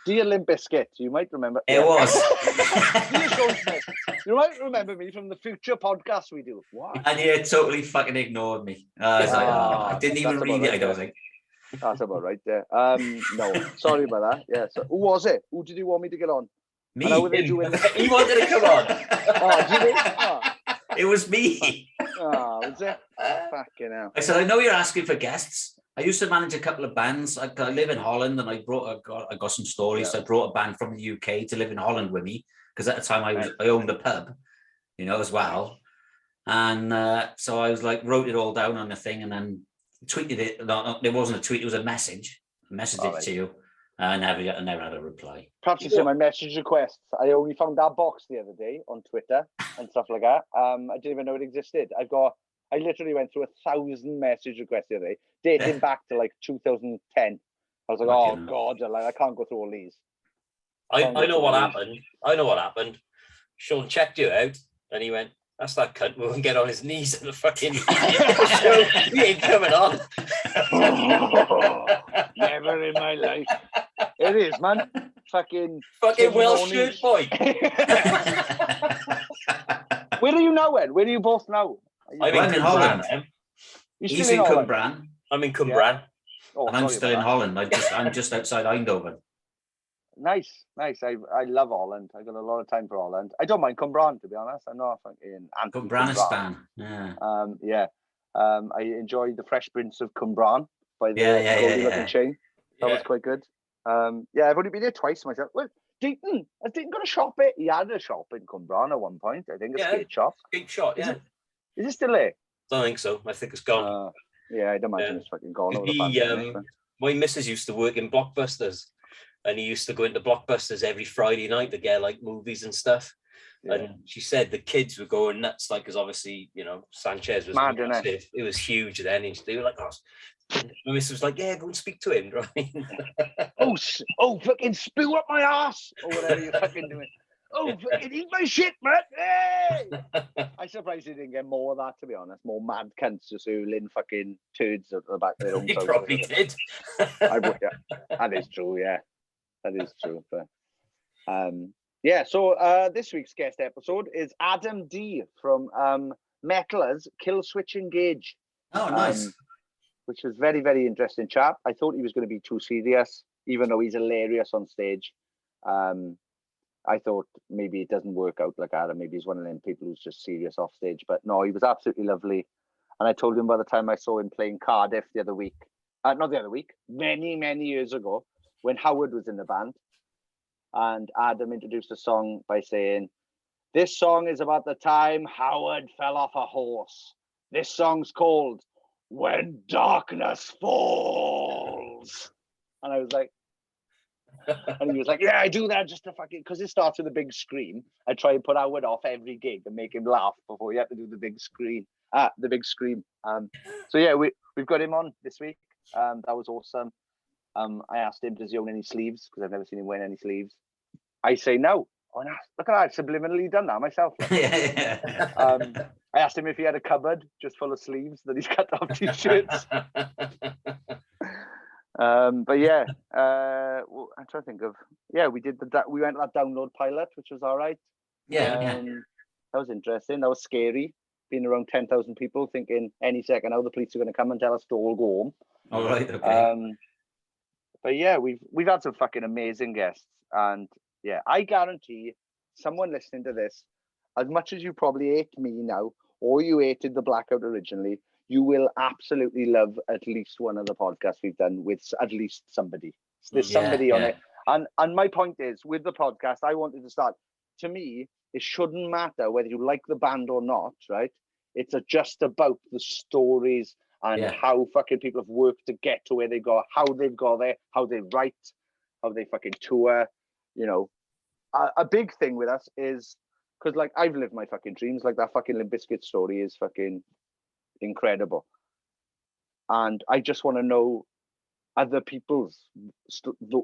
Dear Limp Bizkit, you might remember. It was. Dear Sean Smith, you might remember me from the future podcast we do. What? And you totally fucking ignored me. I was like, I didn't even read it, I don't think. That's about right there. No, sorry about that. Yeah. So who was it? Who did you want me to get on? Me. How were they doing? He wanted to come on. Oh, did he? Oh. It was me. Oh, was it? Fucking hell. I said, I know you're asking for guests. I used to manage a couple of bands. I live in Holland, and I got some stories. Yeah. So I brought a band from the UK to live in Holland with me because at the time I owned a pub, as well. And so I was like, wrote it all down on the thing, and then tweeted it. No, it wasn't a tweet; it was a message. I messaged it to you. I never had a reply. Perhaps you see my message requests. I only found that box the other day on Twitter and stuff like that. I didn't even know it existed. I literally went through 1,000 message requests the other day, dating back to like 2010. I was like, oh God, I can't go through all these. I know what happened. I know what happened. Sean checked you out and he went, that's that cunt. We won't get on his knees in the fucking show. He ain't coming on. Never in my life. It is, man. Fucking Welsh shirt boy. Where are you now, Ed? Where are you both now? I'm in Holland. He's in Cwmbran. I'm in Cwmbran. Yeah. Oh, and I'm still in Holland. I'm just outside Eindhoven. Nice. I love Holland. I got a lot of time for Holland. I don't mind Cwmbran, to be honest. I'm not fucking Cwmbranistan. Yeah. I enjoyed the Fresh Prince of Cwmbran by the Golden Looking Chain. That was quite good. I've only been there twice myself. Well, Dayton. Has Dayton got a shop? He had a shop in Cwmbran at one point. I think a skate shop. Skate shop, yeah. Is it still there? Don't think so. I think it's gone. I'd imagine it's fucking gone over the pandemic. My missus used to work in Blockbusters, and he used to go into Blockbusters every Friday night to get like movies and stuff. Yeah. And she said the kids were going nuts, like, because obviously, Sanchez was massive. It was huge then. And they were like, my missus was like, yeah, go and speak to him, right? oh, fucking spew up my ass, or whatever you're fucking doing. Oh, fucking eat my shit, man. Hey! I'm surprised he didn't get more of that, to be honest. More mad cunts just hurling fucking turds at the back of their own. He probably did. That is true, yeah. That is true. But, so this week's guest episode is Adam D from Metalers Kill Switch Engage. Oh, nice. Which was very, very interesting chap. I thought he was going to be too serious, even though he's hilarious on stage. I thought maybe it doesn't work out like Adam. Maybe he's one of them people who's just serious off stage. But no, he was absolutely lovely. And I told him by the time I saw him playing Cardiff many, many years ago, when Howard was in the band. And Adam introduced the song by saying, this song is about the time Howard fell off a horse. This song's called When Darkness Falls. And I was like, and he was like, yeah, I do that just to fucking, because it starts with a big scream. I try and put Howard off every gig and make him laugh before you have to do the big scream. So yeah, we've got him on this week. That was awesome. I asked him, does he own any sleeves? Because I've never seen him wear any sleeves. I say no. Oh, no. Look at that, I've subliminally done that myself. I asked him if he had a cupboard just full of sleeves that he's cut off t-shirts. But yeah, I'm trying to think of. Yeah, we did we went to that download pilot, which was all right. Yeah. That was interesting. That was scary. Being around 10,000 people, thinking any second now the police are going to come and tell us to all go home. All right. Okay. But yeah, we've had some fucking amazing guests, and yeah, I guarantee someone listening to this, as much as you probably hate me now, or you hated the Blackout originally, you will absolutely love at least one of the podcasts we've done with at least somebody. There's somebody on it. And my point is, with the podcast, I wanted to start, to me, it shouldn't matter whether you like the band or not, right? It's just about the stories and how fucking people have worked to get to where they got, how they've got there, how they write, how they fucking tour, A big thing with us is, because like I've lived my fucking dreams, like that fucking Limp Bizkit story is fucking incredible. And I just want to know other people's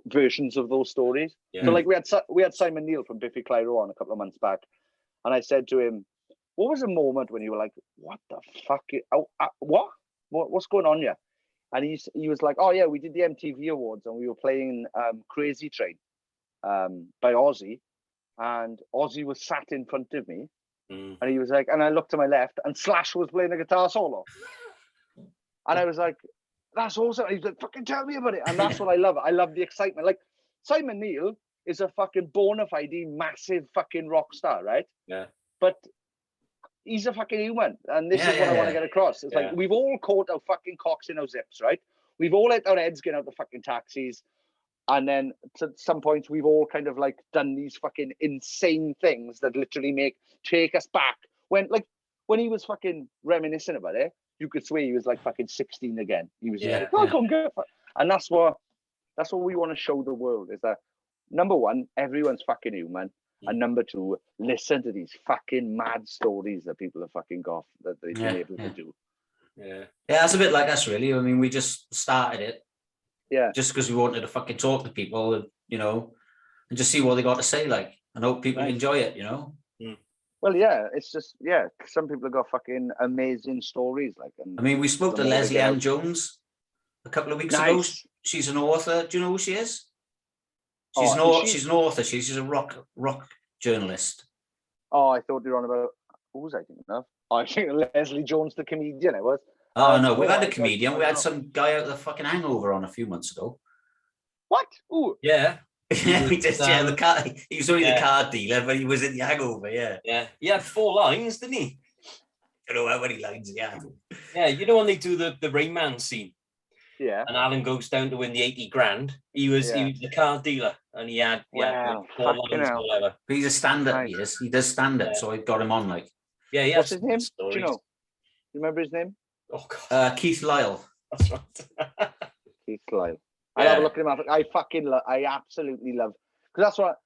versions of those stories. Yeah. So like we had Simon Neil from Biffy Clyro on a couple of months back, and I said to him, what was the moment when you were like, what the fuck? What's going on here? And he was like, oh yeah, we did the MTV Awards and we were playing Crazy Train by Ozzy, and Ozzy was sat in front of me, and he was like, and I looked to my left and Slash was playing a guitar solo, and I was like, that's awesome. And he's like, fucking tell me about it. And that's what I love. I love the excitement. Like, Simon Neil is a fucking bona fide massive fucking rock star, right? Yeah. But he's a fucking human, and this is what I want to get across. It's like, we've all caught our fucking cocks in our zips, right? We've all let our heads get out the fucking taxis, and then to some points we've all kind of like done these fucking insane things that literally take us back. When he was fucking reminiscing about it, you could swear he was like fucking 16 again. He was just like, and that's what we want to show the world, is that number one, everyone's fucking human. And number two, listen to these fucking mad stories that people have fucking got that they've been able to do. Yeah, that's a bit like us, really. I mean, we just started it, just because we wanted to fucking talk to people, and, you know, and just see what they got to say, like, and hope people enjoy it, you know. Well, it's just some people have got fucking amazing stories, like. And I mean, we spoke to Leslie Ann Jones a couple of weeks ago. She's an author. Do you know who she is? She's an author. She's a rock journalist. Oh, I thought you were on about, who was I thinking of? Oh, I think Leslie Jones, the comedian, it was. Oh, no, we had a comedian. We had some guy out of the fucking Hangover on a few months ago. What? Ooh. Yeah. Yeah, we just, the car. He was only the car dealer, but he was in the Hangover, Yeah, he had 4 lines, didn't he? I don't know how many lines he had. Yeah, you know when they do the Rain Man scene? Yeah. And Alan goes down to win the 80 grand. He was the car dealer, and he had 4 lines or whatever. But he's a stand-up, he is. He does stand-up, so I got him on, like. Yeah, he What's his name? Stories. Do you know? You remember his name? Oh, God. Keith Lyle. That's right. Keith Lyle. I'll have a look at him after. I absolutely love, because that's what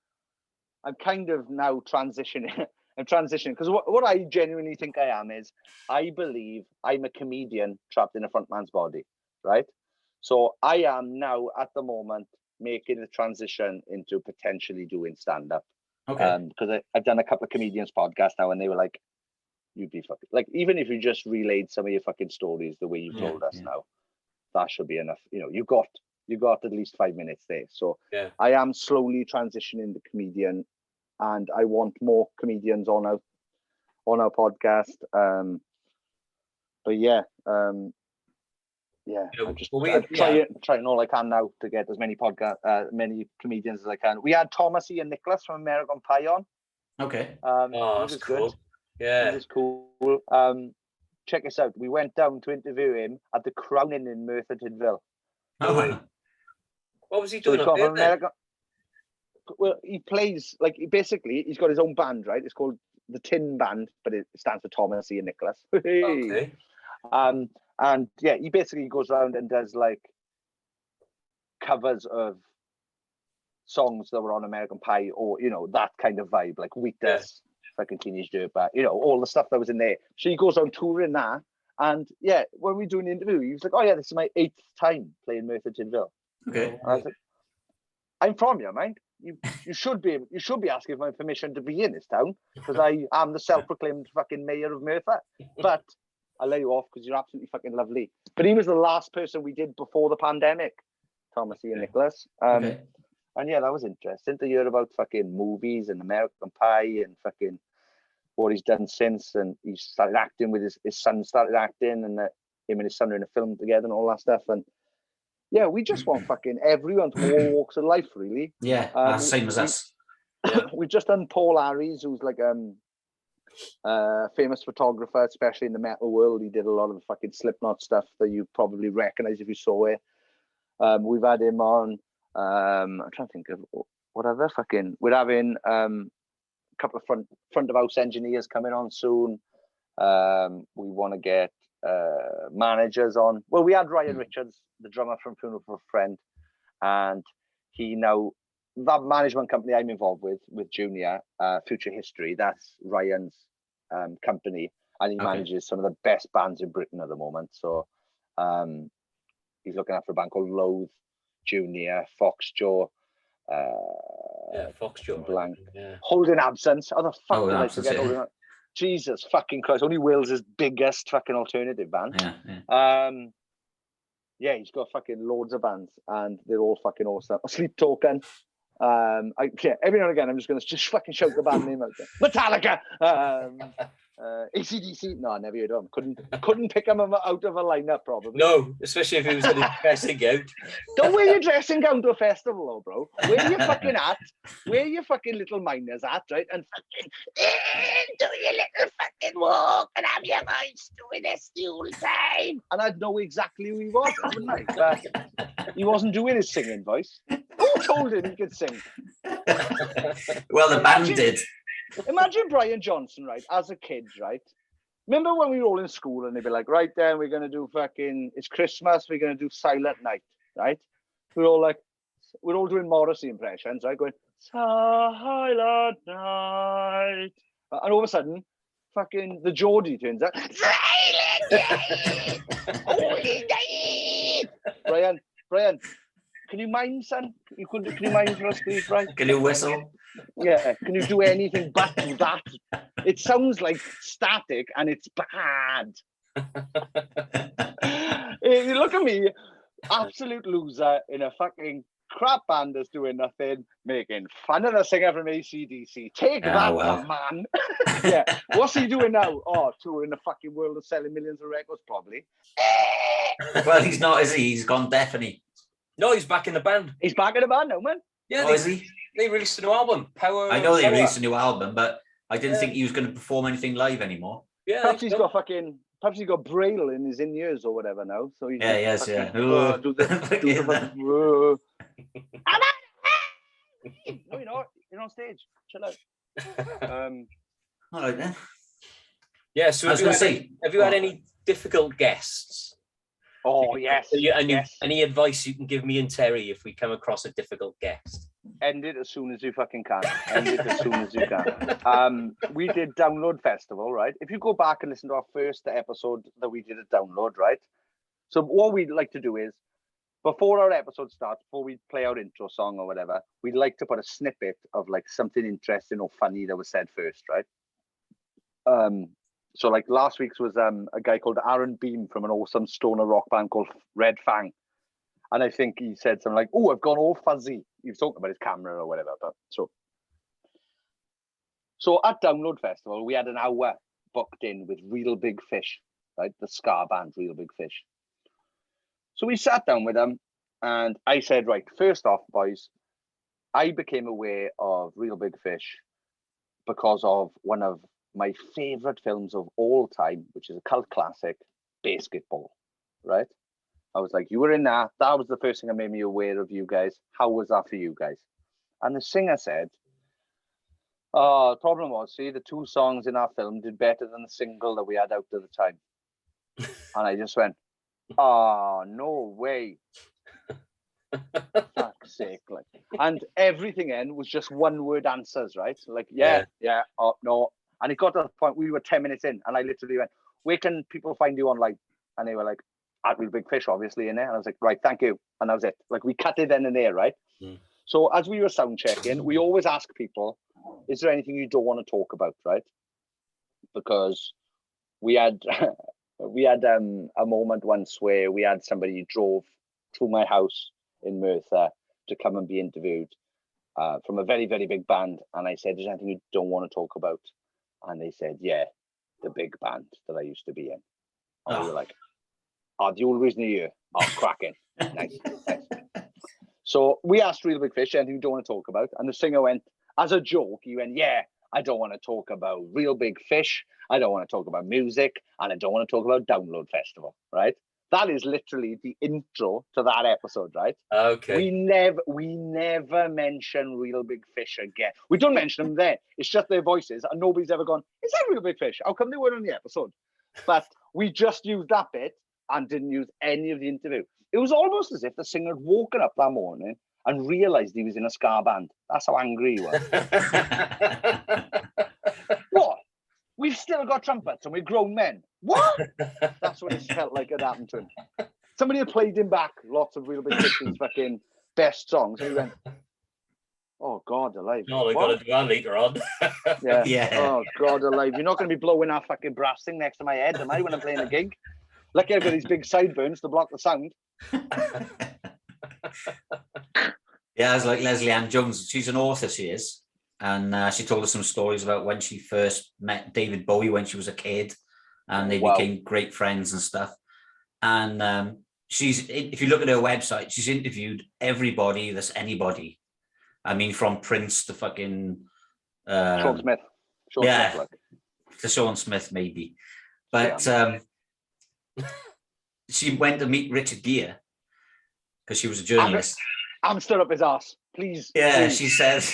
I'm kind of now transitioning. I'm transitioning because what I genuinely think I am is, I believe I'm a comedian trapped in a front man's body, right? So I am now at the moment making the transition into potentially doing stand-up. Okay. Because I've done a couple of comedians podcasts now, and they were like, you'd be fucking, like, even if you just relayed some of your fucking stories the way you told us now, that should be enough. You know, you got at least 5 minutes there. So I am slowly transitioning to comedian, and I want more comedians on our podcast. I'm trying all I can now to get as many many comedians as I can. We had Thomas and Nicholas from American Pie on. Okay. That's cool. Good. Yeah, it was cool. Check us out. We went down to interview him at the Crown Inn in Merthyr Tydfil. What was he doing up there? Well, he plays, like, he's got his own band, right? It's called the Tin Band, but it stands for Thomas and Nicholas. Okay. And he basically goes around and does like covers of songs that were on American Pie, or, you know, that kind of vibe, like Wheatus, fucking Teenage Dirtbag, you know, all the stuff that was in there. So he goes on touring that, and when we do an interview, he was like, "Oh yeah, this is my 8th time playing Merthyr Tydfil." Okay. And I was like, "I'm from here, mate. You should be asking my permission to be in this town, because I am the self-proclaimed fucking mayor of Merthyr." But I'll let you off because you're absolutely fucking lovely. But he was the last person we did before the pandemic, Thomas and Nicholas. And that was interesting to hear about fucking movies and American Pie and fucking what he's done since. And he started acting with his son, started acting, and him and his son are in a film together and all that stuff. And we just want fucking everyone from all walks of life, really. Yeah, same as us. We've just done Paul Harries, who's like famous photographer, especially in the metal world. He did a lot of the fucking Slipknot stuff that you probably recognize if you saw it. We've had him on. I'm trying to think of what other fucking. We're having a couple of front of house engineers coming on soon. We want to get managers on. Well, we had Ryan Richards, the drummer from Funeral for a Friend, and he now, that management company I'm involved with Junior, Future History, that's Ryan's company, and he manages some of the best bands in Britain at the moment. So he's looking after a band called Loathe, Junior, Foxjaw, Foxjaw, blank, Holding Absence. How the fuck did I forget Holding Absence? Jesus fucking Christ. Only Wales's biggest fucking alternative band. Yeah, he's got fucking loads of bands and they're all fucking awesome. Sleep Token. Every now and again, I'm just going to just fucking shout the band name out there. Metallica. AC/DC. No, I never heard of them. Couldn't pick them out of a lineup, probably. No, especially if he was in his dressing gown. Don't wear your dressing gown to a festival, though, bro. Where you fucking at? Where your fucking little miners at, right? And fucking do your little fucking walk and have your voice doing this the whole time. And I'd know exactly who he was, wouldn't I? But he wasn't doing his singing voice. Who told him he could sing? Well, the band did. Imagine Brian Johnson, right, as a kid, right? Remember when we were all in school and they'd be like, right then, we're going to do it's Christmas, we're going to do Silent Night, right? We're all doing Morrissey impressions, right? Going, Silent Night. And all of a sudden, fucking the Geordie turns out, Silent Night! Holy night! Brian, can you mime, son? Can you mime for us, please, Brian? Can you whistle? Yeah, can you do anything but that? It sounds like static and it's bad. You look at me, absolute loser in a fucking crap band that's doing nothing, making fun of the singer from AC/DC. Take that, man. Yeah, what's he doing now? Oh, touring the fucking world of selling millions of records, probably. Well, he's not, is he? He's gone deaf, and he. No, he's back in the band. He's back in the band now, man. Yeah, is he? They released a new album, Power. I know they released a new album, but I didn't think he was going to perform anything live anymore. Yeah, perhaps he's got Braille in his in-ears or whatever now. So he's yeah. No, you're not. You're on stage. Chill out. All right then. Yeah, so have you had any difficult guests? Oh, yes. Any advice you can give me and Terry if we come across a difficult guest? End it as soon as you fucking can. End it as soon as you can. We did Download Festival, right? If you go back and listen to our first episode that we did at Download, right? So what we'd like to do is, before our episode starts, before we play our intro song or whatever, we'd like to put a snippet of like something interesting or funny that was said first, right? So like last week's was a guy called Aaron Beam from an awesome stoner rock band called Red Fang. And I think he said something like, oh, I've gone all fuzzy. He was talking about his camera or whatever. But so at Download Festival, we had an hour booked in with Real Big Fish, right? The ska band, Real Big Fish. So we sat down with them and I said, right, first off, boys, I became aware of Real Big Fish because of one of my favorite films of all time, which is a cult classic, Basketball, right? I was like, you were in that. That was the first thing that made me aware of you guys. How was that for you guys? And the singer said, the problem was, see, the two songs in our film did better than the single that we had out at the time. And I just went, oh, no way. Fuck's sake. Like, and everything in was just one word answers, right? Like, yeah, oh, no. And it got to the point, we were 10 minutes in, and I literally went, where can people find you online? And they were like, at Real Big Fish, obviously, in there. And I was like, right, thank you. And that was it. Like, we cut it then and there, right? Mm. So as we were sound checking, we always ask people, is there anything you don't want to talk about, right? Because we had a moment once where we had somebody drove to my house in Merthyr to come and be interviewed from a very, very big band. And I said, is there anything you don't want to talk about? And they said, yeah, the big band that I used to be in. And we were like, the old reason you're here. Oh, cracking. Nice. So we asked Real Big Fish, anything you don't want to talk about? And the singer went, as a joke, he went, yeah, I don't want to talk about Real Big Fish. I don't want to talk about music. And I don't want to talk about Download Festival, right? That is literally the intro to that episode, right? Okay. We never mention Real Big Fish again. We don't mention them there. It's just their voices, and nobody's ever gone, is that Real Big Fish? How come they weren't on the episode? But we just used that bit and didn't use any of the interview. It was almost as if the singer had woken up that morning and realised he was in a ska band. That's how angry he was. What? We've still got trumpets and we're grown men. What? That's what it felt like it happened to him. Somebody had played him back lots of Real Big Fish's fucking best songs, and he went, Oh, God alive. No, they got to do that later on. Yeah. Yeah. Oh, God alive. You're not going to be blowing that fucking brass thing next to my head, am I, when I'm playing a gig? Lucky I've got these big sideburns to block the sound. Yeah, I was like Leslie Ann Jones. She's an author, she is. And she told us some stories about when she first met David Bowie when she was a kid. And they became great friends and stuff. And if you look at her website, she's interviewed everybody that's anybody. I mean, from Prince to fucking... Sean Smith. Smith, to Sean Smith, maybe. But she went to meet Richard Gere because she was a journalist. I'm stood up his ass, please. Yeah, please. she says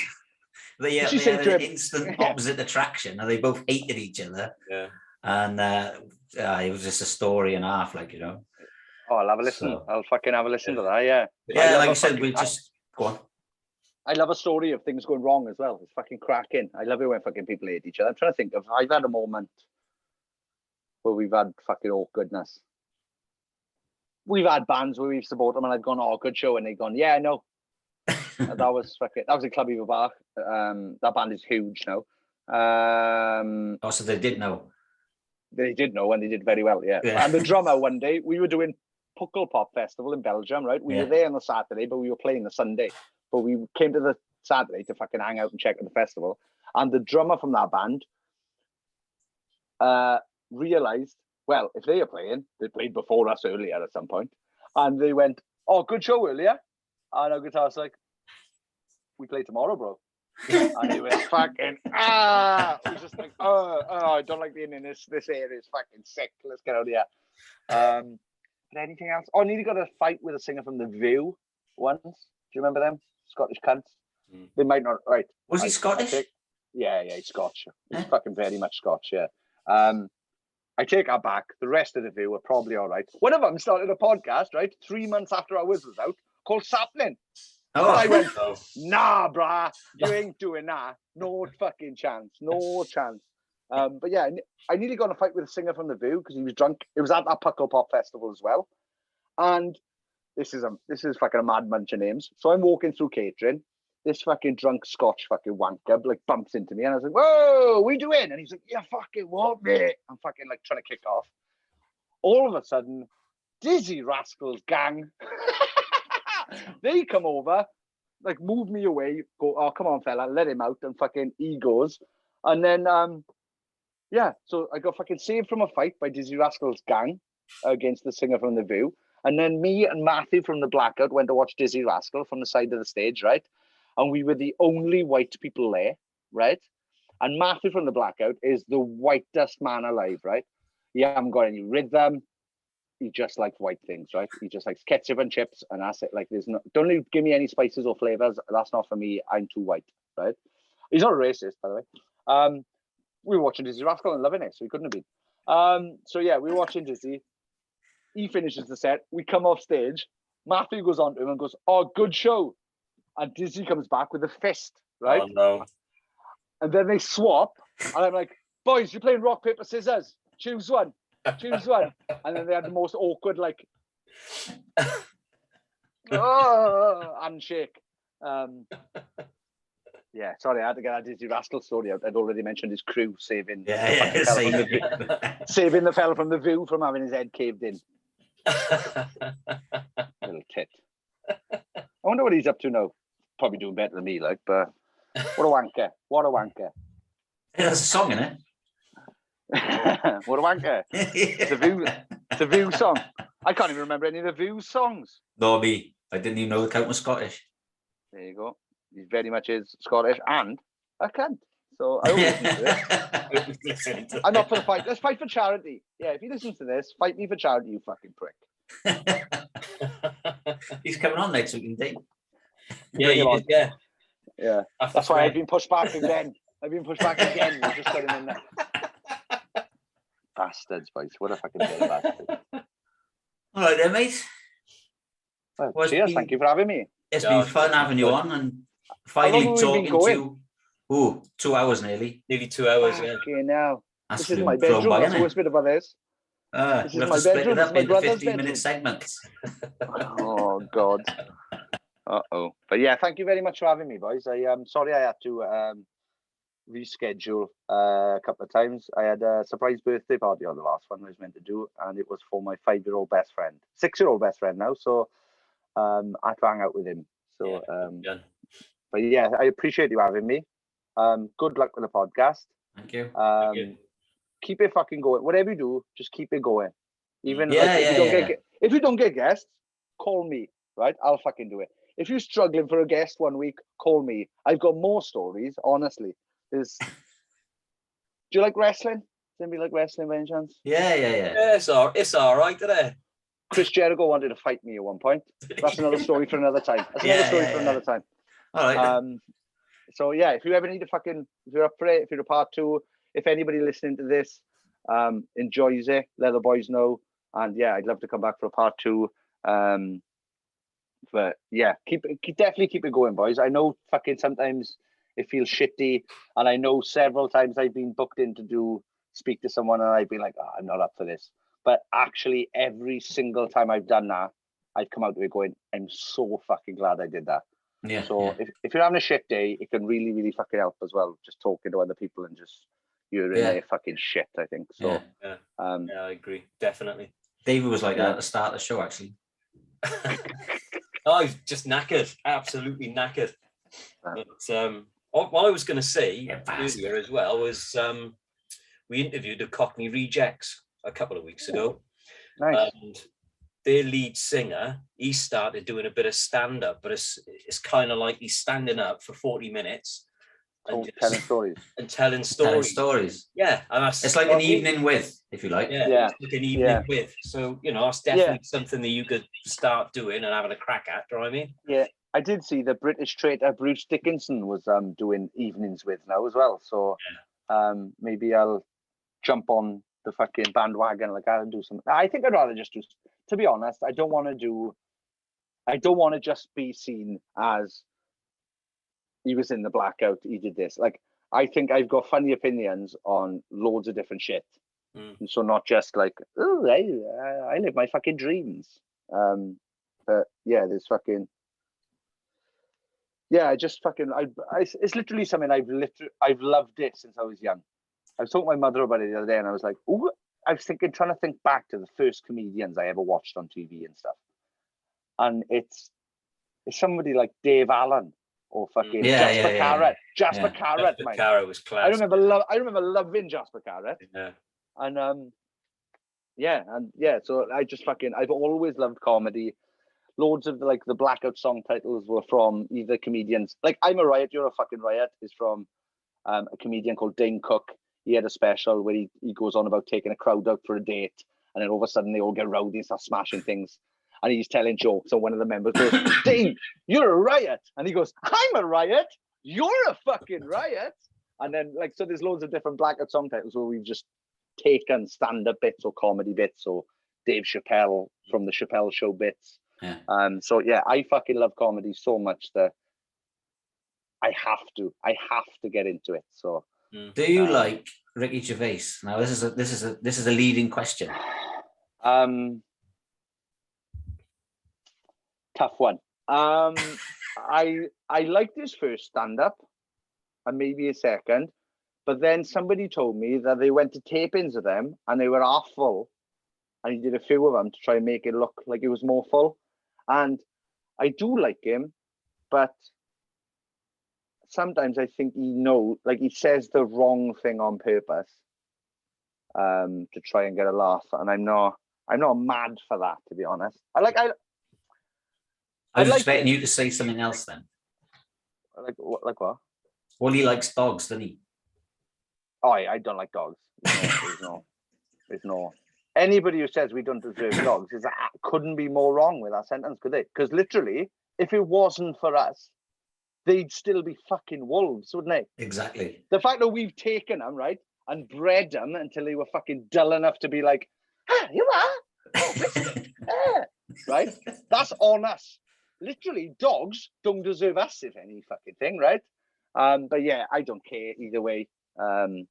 they had an him, instant opposite attraction, and they both hated each other. Yeah. And it was just a story and a half, like, you know. Oh, I'll have a listen. So, I'll fucking have a listen to that, yeah. Yeah, like I said, we'll just go on. I love a story of things going wrong as well. It's fucking cracking. I love it when fucking people hate each other. I'm trying to think of, I've had a moment where we've had fucking awkwardness. We've had bands where we've supported them and I've gone, oh, good show. And they've gone, yeah, no. That was in Club Eva Bach. That band is huge now. So they did know. They did know and they did very well, yeah. And the drummer one day, we were doing Pukkelpop Festival in Belgium, right? We were there on the Saturday, but we were playing the Sunday. But we came to the Saturday to fucking hang out and check out the festival. And the drummer from that band realised, well, if they are playing, they played before us earlier at some point. And they went, oh, good show earlier. And our guitarist's like, we play tomorrow, bro. And he was fucking, he was just like, I don't like being in this area. It's fucking sick. Let's get out of here. But anything else? Oh, I nearly got a fight with a singer from The View once. Do you remember them? Scottish cunts. They might not, right. Was he Scottish? Yeah, he's Scotch. He's fucking very much Scotch, yeah. I take that back. The rest of The View are probably all right. One of them started a podcast, right? 3 months after ours was out, called Sappenin. Oh. And I went, nah, brah, you ain't doing that. No fucking chance. No chance. But yeah, I nearly got in a fight with a singer from The View because he was drunk. It was at that Pukkelpop Festival as well. And this is fucking a mad bunch of names. So I'm walking through catering. This fucking drunk Scotch fucking wanker like bumps into me and I was like, whoa, what are you doing? And he's like, yeah, fucking what, mate? I'm fucking like trying to kick off. All of a sudden, Dizzy Rascals gang, they come over, like move me away, go, oh, come on, fella, let him out. And fucking he goes. And then, so I got fucking saved from a fight by Dizzy Rascals gang against the singer from The View. And then me and Matthew from the Blackout went to watch Dizzy Rascal from the side of the stage, right? And we were the only white people there, right? And Matthew from the Blackout is the whitest man alive, right? He hasn't got any rhythm. He just likes white things, right? He just likes ketchup and chips, and that's it. Like, don't give me any spices or flavors. That's not for me. I'm too white, right? He's not a racist, by the way. We were watching Dizzy Rascal and loving it, so he couldn't have been. So yeah, we were watching Dizzy. He finishes the set. We come off stage. Matthew goes on to him and goes, oh, good show. And Dizzy comes back with a fist, right? Oh, no. And then they swap. And I'm like, boys, you're playing rock, paper, scissors. Choose one. Choose one. And then they had the most awkward, like, handshake. Yeah, sorry, I had to get that Dizzy Rascal story out. I'd already mentioned his crew saving saving the fella from The View from having his head caved in. Little tit. I wonder what he's up to now. Probably doing better than me, like, but what a wanker. What a wanker. Yeah, there's a song in it. What a wanker. It's a View song. I can't even remember any of The View songs. No, me. I didn't even know the count was Scottish. There you go. He very much is Scottish and a cunt. So I will listen to this. I'm not for the fight. Let's fight for charity. Yeah, if he listens to this, fight me for charity, you fucking prick. He's coming on next week, indeed. Yeah. That's why I've been pushed back again. We've just got him in there. Bastards, boys. What a fucking bastard. All right then, mate. Well, cheers, thank you for having me. It's been fun having you on and finally talking to you. 2 hours nearly. Nearly 2 hours, Okay, now. That's this is my bedroom. That's the worst bit about this. This is my bedroom. Up into 15-minute segments. Oh, God. But yeah, thank you very much for having me, boys. I'm sorry I had to reschedule a couple of times. I had a surprise birthday party on the last one I was meant to do, and it was for my 5-year-old best friend, 6-year-old best friend now. So I had to hang out with him. So but yeah, I appreciate you having me. Good luck with the podcast. Thank you. Thank you. Keep it fucking going. Whatever you do, just keep it going. Even if you don't get guests, call me, right? I'll fucking do it. If you're struggling for a guest one week, call me. I've got more stories, honestly. Do you like wrestling? Does anybody like wrestling by any chance? Yeah. It's all right, isn't it? Chris Jericho wanted to fight me at one point. That's another story for another time. Another time. All right. So yeah, if you ever need if you're up for it, if you're a part 2, if anybody listening to this enjoys it, let the boys know. And yeah, I'd love to come back for a part 2. But yeah, definitely keep it going, boys. I know fucking sometimes it feels shitty, and I know several times I've been booked in to speak to someone, and I've been like, I'm not up for this. But actually, every single time I've done that, I've come out of it going, I'm so fucking glad I did that. Yeah. So if you're having a shit day, it can really, really fucking help as well. Just talking to other people and just you're in their fucking shit, I think. So yeah, I agree, definitely. David was like that at the start of the show, actually. I was just knackered, absolutely knackered. But what I was going to say earlier as well was we interviewed the Cockney Rejects a couple of weeks ago. Nice. And their lead singer, he started doing a bit of stand-up, but it's kind of like he's standing up for 40 minutes and telling stories. Yeah, and it's like an evening with, if you like. Yeah. It's like an evening with. So that's definitely something that you could start doing and having a crack at. Do you know what I mean? Yeah, I did see the British traitor Bruce Dickinson was doing evenings with now as well. So maybe I'll jump on the fucking bandwagon like that and do something. I think I'd rather just do. To be honest, I don't want to just be seen as he was in the Blackout, he did this. Like, I think I've got funny opinions on loads of different shit. And so not just like, oh, I live my fucking dreams. But yeah, there's fucking, I just fucking, it's literally something I've loved it since I was young. I was talking to my mother about it the other day, and I was like, oh, I was trying to think back to the first comedians I ever watched on TV and stuff. And it's somebody like Dave Allen or fucking Jasper Carrot. Jasper Carrot, Jasper Carrot was class. I remember loving Jasper Carrot. Yeah. And so I just fucking, I've always loved comedy. Loads of the Blackout song titles were from either comedians. Like I'm a Riot, You're a Fucking Riot is from a comedian called Dane Cook. He had a special where he goes on about taking a crowd out for a date, and then all of a sudden they all get rowdy and start smashing things. And he's telling jokes, and one of the members goes, Dane, you're a riot. And he goes, I'm a riot. You're a fucking riot. And then so there's loads of different Blackout song titles where we've just taken stand-up bits or comedy bits or Dave Chappelle from the Chappelle Show bits. Yeah. So yeah, I fucking love comedy so much that I have to get into it. So do you like Ricky Gervais? Now this is a leading question. Tough one. I liked his first stand-up and maybe a second, but then somebody told me that they went to tape-ins of them and they were half full, and he did a few of them to try and make it look like it was more full. And I do like him, but sometimes I think he says the wrong thing on purpose to try and get a laugh, and I'm not mad for that, to be honest. I was expecting you to say something else then. Like what? Well, he likes dogs, doesn't he? Oh, I don't like dogs. There's no. Anybody who says we don't deserve dogs couldn't be more wrong with that sentence, could they? Because literally, if it wasn't for us, they'd still be fucking wolves, wouldn't they? Exactly. The fact that we've taken them, right, and bred them until they were fucking dull enough to be like, you are? Right? That's on us. Literally, dogs don't deserve us, if any fucking thing, right? But yeah, I don't care either way. I'm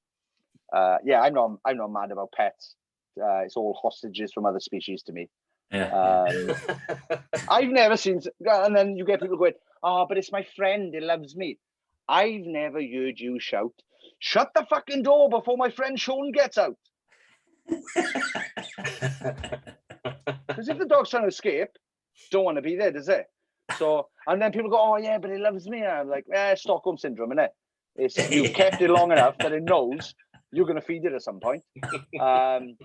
not mad about pets. It's all hostages from other species to me. Yeah. I've never seen, and then you get people going, oh, but it's my friend, he loves me. I've never heard you shout, shut the fucking door before my friend Sean gets out. Because if the dog's trying to escape, don't want to be there, does it? So, and then people go, oh yeah, but he loves me. And I'm like, Stockholm syndrome, innit? You've kept it long enough that it knows you're going to feed it at some point. And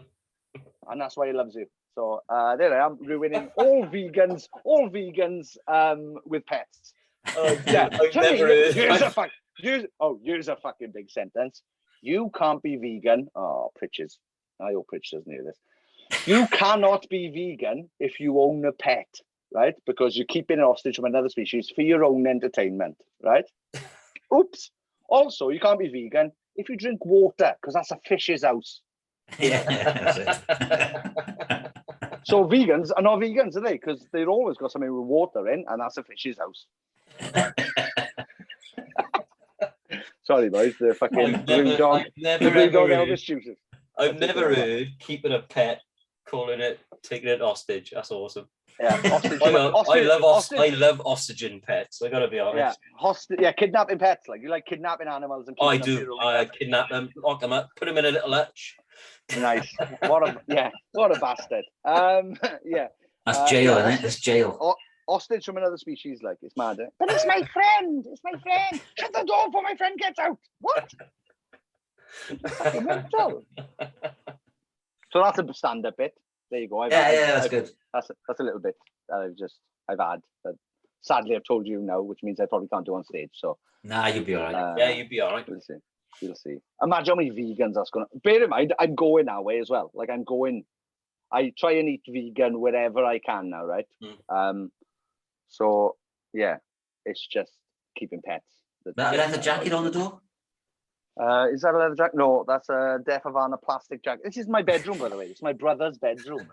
that's why he loves you. So there I am, ruining all vegans with pets. Oh, yeah, I've never heard. Here's a fucking big sentence. You can't be vegan. Oh, Pritches. I hope Pritch doesn't hear this. You cannot be vegan if you own a pet, right? Because you're keeping it hostage from another species for your own entertainment, right? Oops. Also, you can't be vegan if you drink water, because that's a fish's house. Yeah. So vegans are not vegans, are they? Because they've always got something with water in, and that's a fish's house. Sorry, boys. The fucking blue dog Elvis juices. I've never heard keeping a pet, taking it hostage. That's awesome. Yeah, hostage. I love oxygen pets. I gotta be honest. Yeah, kidnapping pets. Like you like kidnapping animals and. I do. I kidnap them, lock them up, put them in a little hutch. Nice. What a bastard. Yeah. That's jail, isn't it? It's jail. Hostage from another species, like it's mad. Eh? But it's my friend. It's my friend. Shut the door before my friend gets out. What? So that's a stand-up bit. There you go. That's good. That's a little bit that I've had. But sadly, I've told you now, which means I probably can't do on stage. So nah, you'll be all right. Yeah, you'll be all right. We'll see. Imagine how many vegans that's gonna. Bear in mind, I'm going that way as well. Like I try and eat vegan wherever I can now, right? So yeah, it's just keeping pets. That leather jacket on the door? Is that a leather jacket? No, that's a Def Havana plastic jacket. This is my bedroom, by the way. It's my brother's bedroom.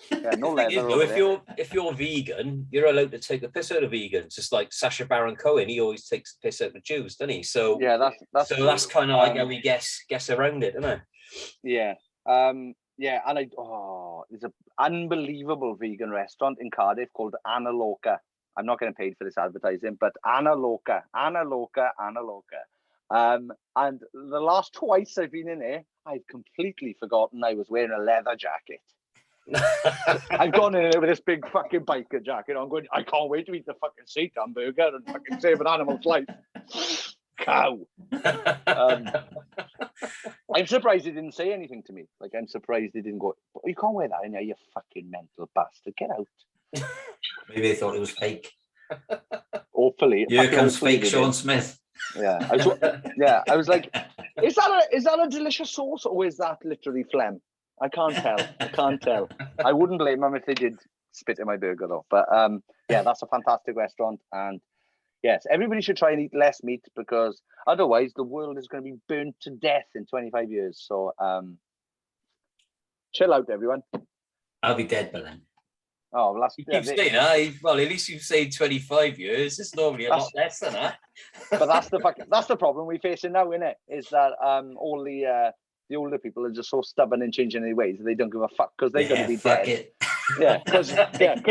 Yeah, no leather. If you're vegan, you're allowed to take the piss out of vegans. Just like Sacha Baron Cohen, he always takes the piss out of Jews, doesn't he? So yeah, that's kind of like how we guess around it, isn't it? Yeah. Yeah, and there's an unbelievable vegan restaurant in Cardiff called Anna Loca. I'm not getting paid for this advertising, but Anna Loca. And the last twice I've been in there, I've completely forgotten I was wearing a leather jacket. I've gone in there with this big fucking biker jacket. I'm going, I can't wait to eat the fucking seitan burger and fucking save an animal's life. Cow. I'm surprised he didn't say anything to me. Like, I'm surprised he didn't go, you can't wear that in there, you fucking mental bastard. Get out. Maybe they thought it was fake. Hopefully. Here comes fake Sean Smith. Yeah. I was like, is that a delicious sauce or is that literally phlegm? I can't tell. I wouldn't blame them if they did spit in my burger though. But yeah, that's a fantastic restaurant. And yes, everybody should try and eat less meat because otherwise the world is going to be burnt to death in 25 years. So chill out, everyone. I'll be dead by then. Oh, well, well, at least you've said 25 years. It's normally a lot less than that. But that's the problem we're facing now, isn't it? Is that all the older people are just so stubborn and changing their ways. They don't give a fuck because they're going to be dead. Yeah, because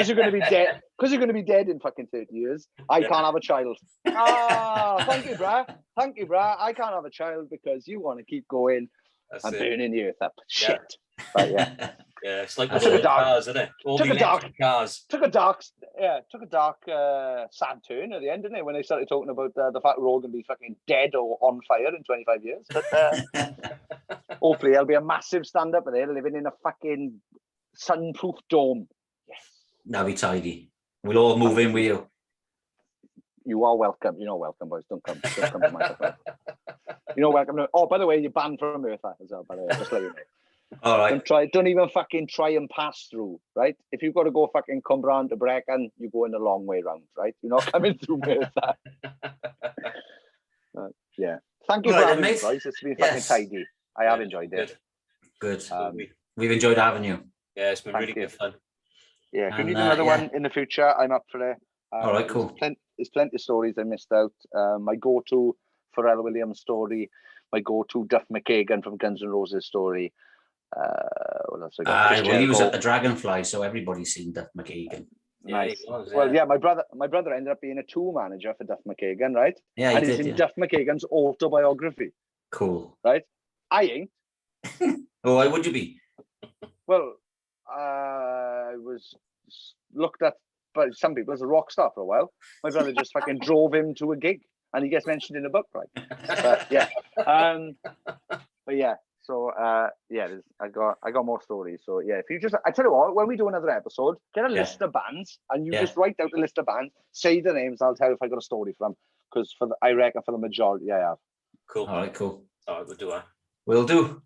you're going to be dead. Because you're going to be dead in fucking 30 years. I can't have a child. Thank you, brah. I can't have a child because you want to keep going and burning the earth up. Shit. But yeah. Yeah, it's like the cars, isn't it? Took a dark sad turn at the end, didn't it? When they started talking about the fact we're all going to be fucking dead or on fire in 25 years. But hopefully there'll be a massive stand-up there living in a fucking sunproof dome. Yes. That'll be tidy. We'll all move in with you. You are welcome. You're not welcome, boys. Don't come to my place. You're not welcome. Oh, by the way, you're banned from Earth as well, by the way. Just let you know. All right. Don't even fucking try and pass through, right? If you've got to go fucking come round to Brecon, you're going a long way round, right? You're not coming through Merthyr. Yeah. Thank you for having me, guys. It's been fucking tidy. I have enjoyed it. Good. We've enjoyed having you. Yeah, it's been really good fun. Yeah, if you need another one in the future, I'm up for it. All right, cool. There's plenty of stories I missed out. My go-to Pharrell Williams story, my go-to Duff McKagan from Guns N' Roses story. What else I got? Well, he was at the Dragonfly, so everybody's seen Duff McKagan. Nice. Yeah, was, Well, yeah, my brother ended up being a tour manager for Duff McKagan, right? Yeah, and he's in Duff McKagan's autobiography. Cool. Right? I ain't. Oh, why would you be? Well, I was looked at by some people as a rock star for a while. My brother just fucking drove him to a gig, and he gets mentioned in the book, right? But yeah, but yeah. So yeah, I got more stories. So yeah, if you just, I tell you what, when we do another episode, get a list of bands, and you just write out a list of bands, say the names. I'll tell you if I got a story for them, because I reckon for the majority, I have. Cool. All right, cool. All right, we'll do that. Will do.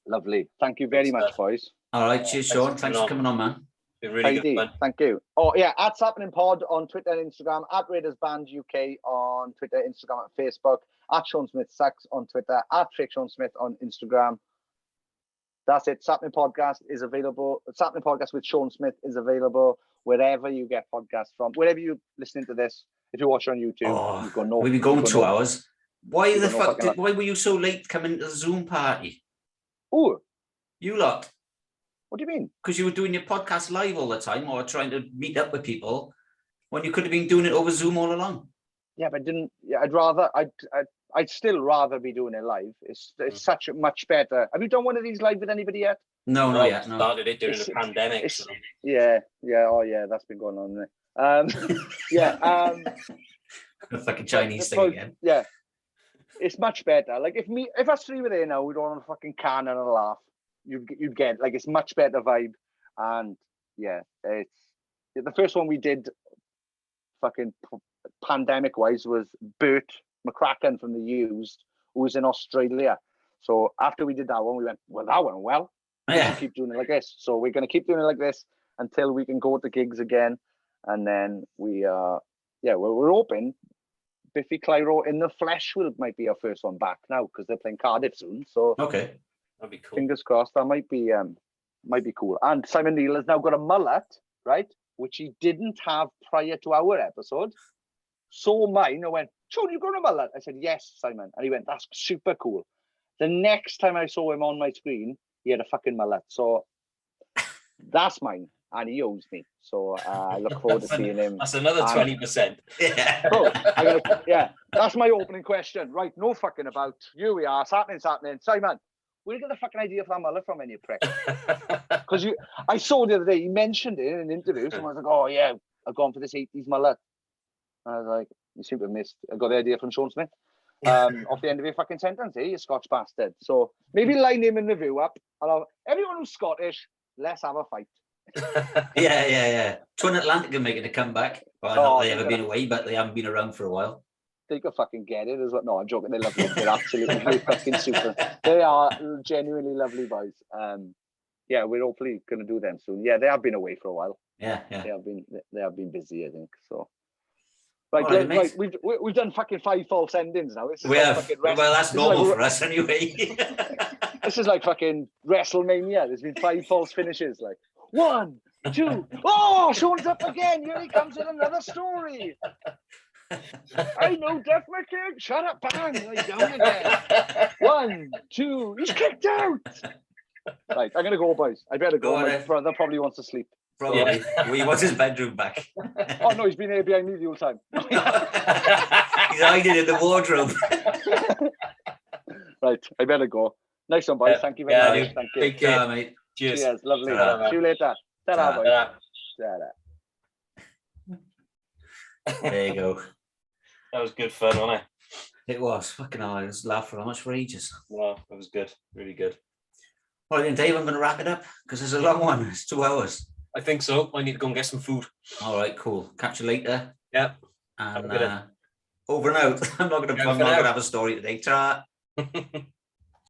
Lovely. Thank you very much, boys. All right, cheers, Sean. Thanks for coming on, man. Been really good fun. Thank you. Oh yeah, at sappenin pod on Twitter and Instagram, at Raiders Band UK on Twitter, Instagram, and Facebook, at Sean Smith Sax on Twitter, at Fake Sean Smith on Instagram. That's it. Sappenin Podcast is available. Sappenin Podcast with Sean Smith is available wherever you get podcasts from. Wherever you're listening to this, if you watch on YouTube, you've got no. We've been going 2 hours. Why the fuck? Why were you so late coming to the Zoom party? Oh, you lot. What do you mean? Because you were doing your podcast live all the time, or trying to meet up with people, when you could have been doing it over Zoom all along. Yeah, but I'd still rather be doing it live. It's such a much better. Have you done one of these live with anybody yet? No, not yet. No. Started it during the pandemic. So. Yeah. Oh, yeah. That's been going on there. Yeah. The fucking Chinese thing again. Yeah. It's much better. Like if us three were there now, we'd all on a fucking can and a laugh. You'd get like, it's much better vibe. And yeah, it's the first one we did fucking pandemic wise was Bert McCracken from the Used, who was in Australia. So after we did that one, we went, well, that went well. Yeah. Keep doing it like this. So we're going to keep doing it like this until we can go to gigs again. And then we're hoping Biffy Clyro in the flesh might be our first one back now, because they're playing Cardiff soon. So okay, that'd be cool. Fingers crossed. That might be cool. And Simon Neil has now got a mullet, right, which he didn't have prior to our episode. Saw mine. I went, Sean, you got a mullet? I said, yes, Simon. And he went, that's super cool. The next time I saw him on my screen, he had a fucking mullet. So that's mine, and he owes me. So I look forward to seeing him. That's another 20%. Yeah. Bro, that's my opening question. Right, no fucking about. Here we are, sappenin. Simon, where did you get the fucking idea for that mullet from, any prick? Because I saw the other day, he mentioned it in an interview. Someone was like, oh yeah, I've gone for this 80s mullet. And I was like, you seem to have missed. I got the idea from Sean Smith. Off the end of your fucking sentence, you Scotch bastard. So maybe line him in the view up. Everyone who's Scottish, let's have a fight. Yeah. Twin Atlantic are making a comeback. Well, not they ever been away, but they haven't been around for a while. They could fucking get it as well. No, I'm joking. They're lovely. They're absolutely fucking super. They are genuinely lovely boys. Yeah, we're hopefully going to do them soon. Yeah, they have been away for a while. Yeah. They have been busy, I think. So. Right, we've done fucking 5 false endings now. We have. Well, that's normal for us anyway. This is like fucking WrestleMania. There's been 5 false finishes. Like 1, 2. Oh, Sean's up again. Here he comes with another story. I know Duff McKagan. Shut up, bang. He's down again. 1, 2. He's kicked out. Right, I'm gonna go, boys. I better go. My brother probably wants to sleep. Probably. He wants his bedroom back. Oh no, he's been here behind me the whole time. He's hiding in the wardrobe. Right, I better go. Nice one, boys. Thank you very much. Thank you. Take care, mate. Cheers. Lovely. See you later. Ta-ra, boys. Ta-ra. There you go. That was good fun, wasn't it? It was. Fucking hell, I was laughing so much for ages. Well, it was good. Really good. Well then, Dave, I'm going to wrap it up because it's a long one. It's 2 hours. I think so. I need to go and get some food. All right, cool. Catch you later. Yeah. And over and out. I'm not going to have a story today. Ta.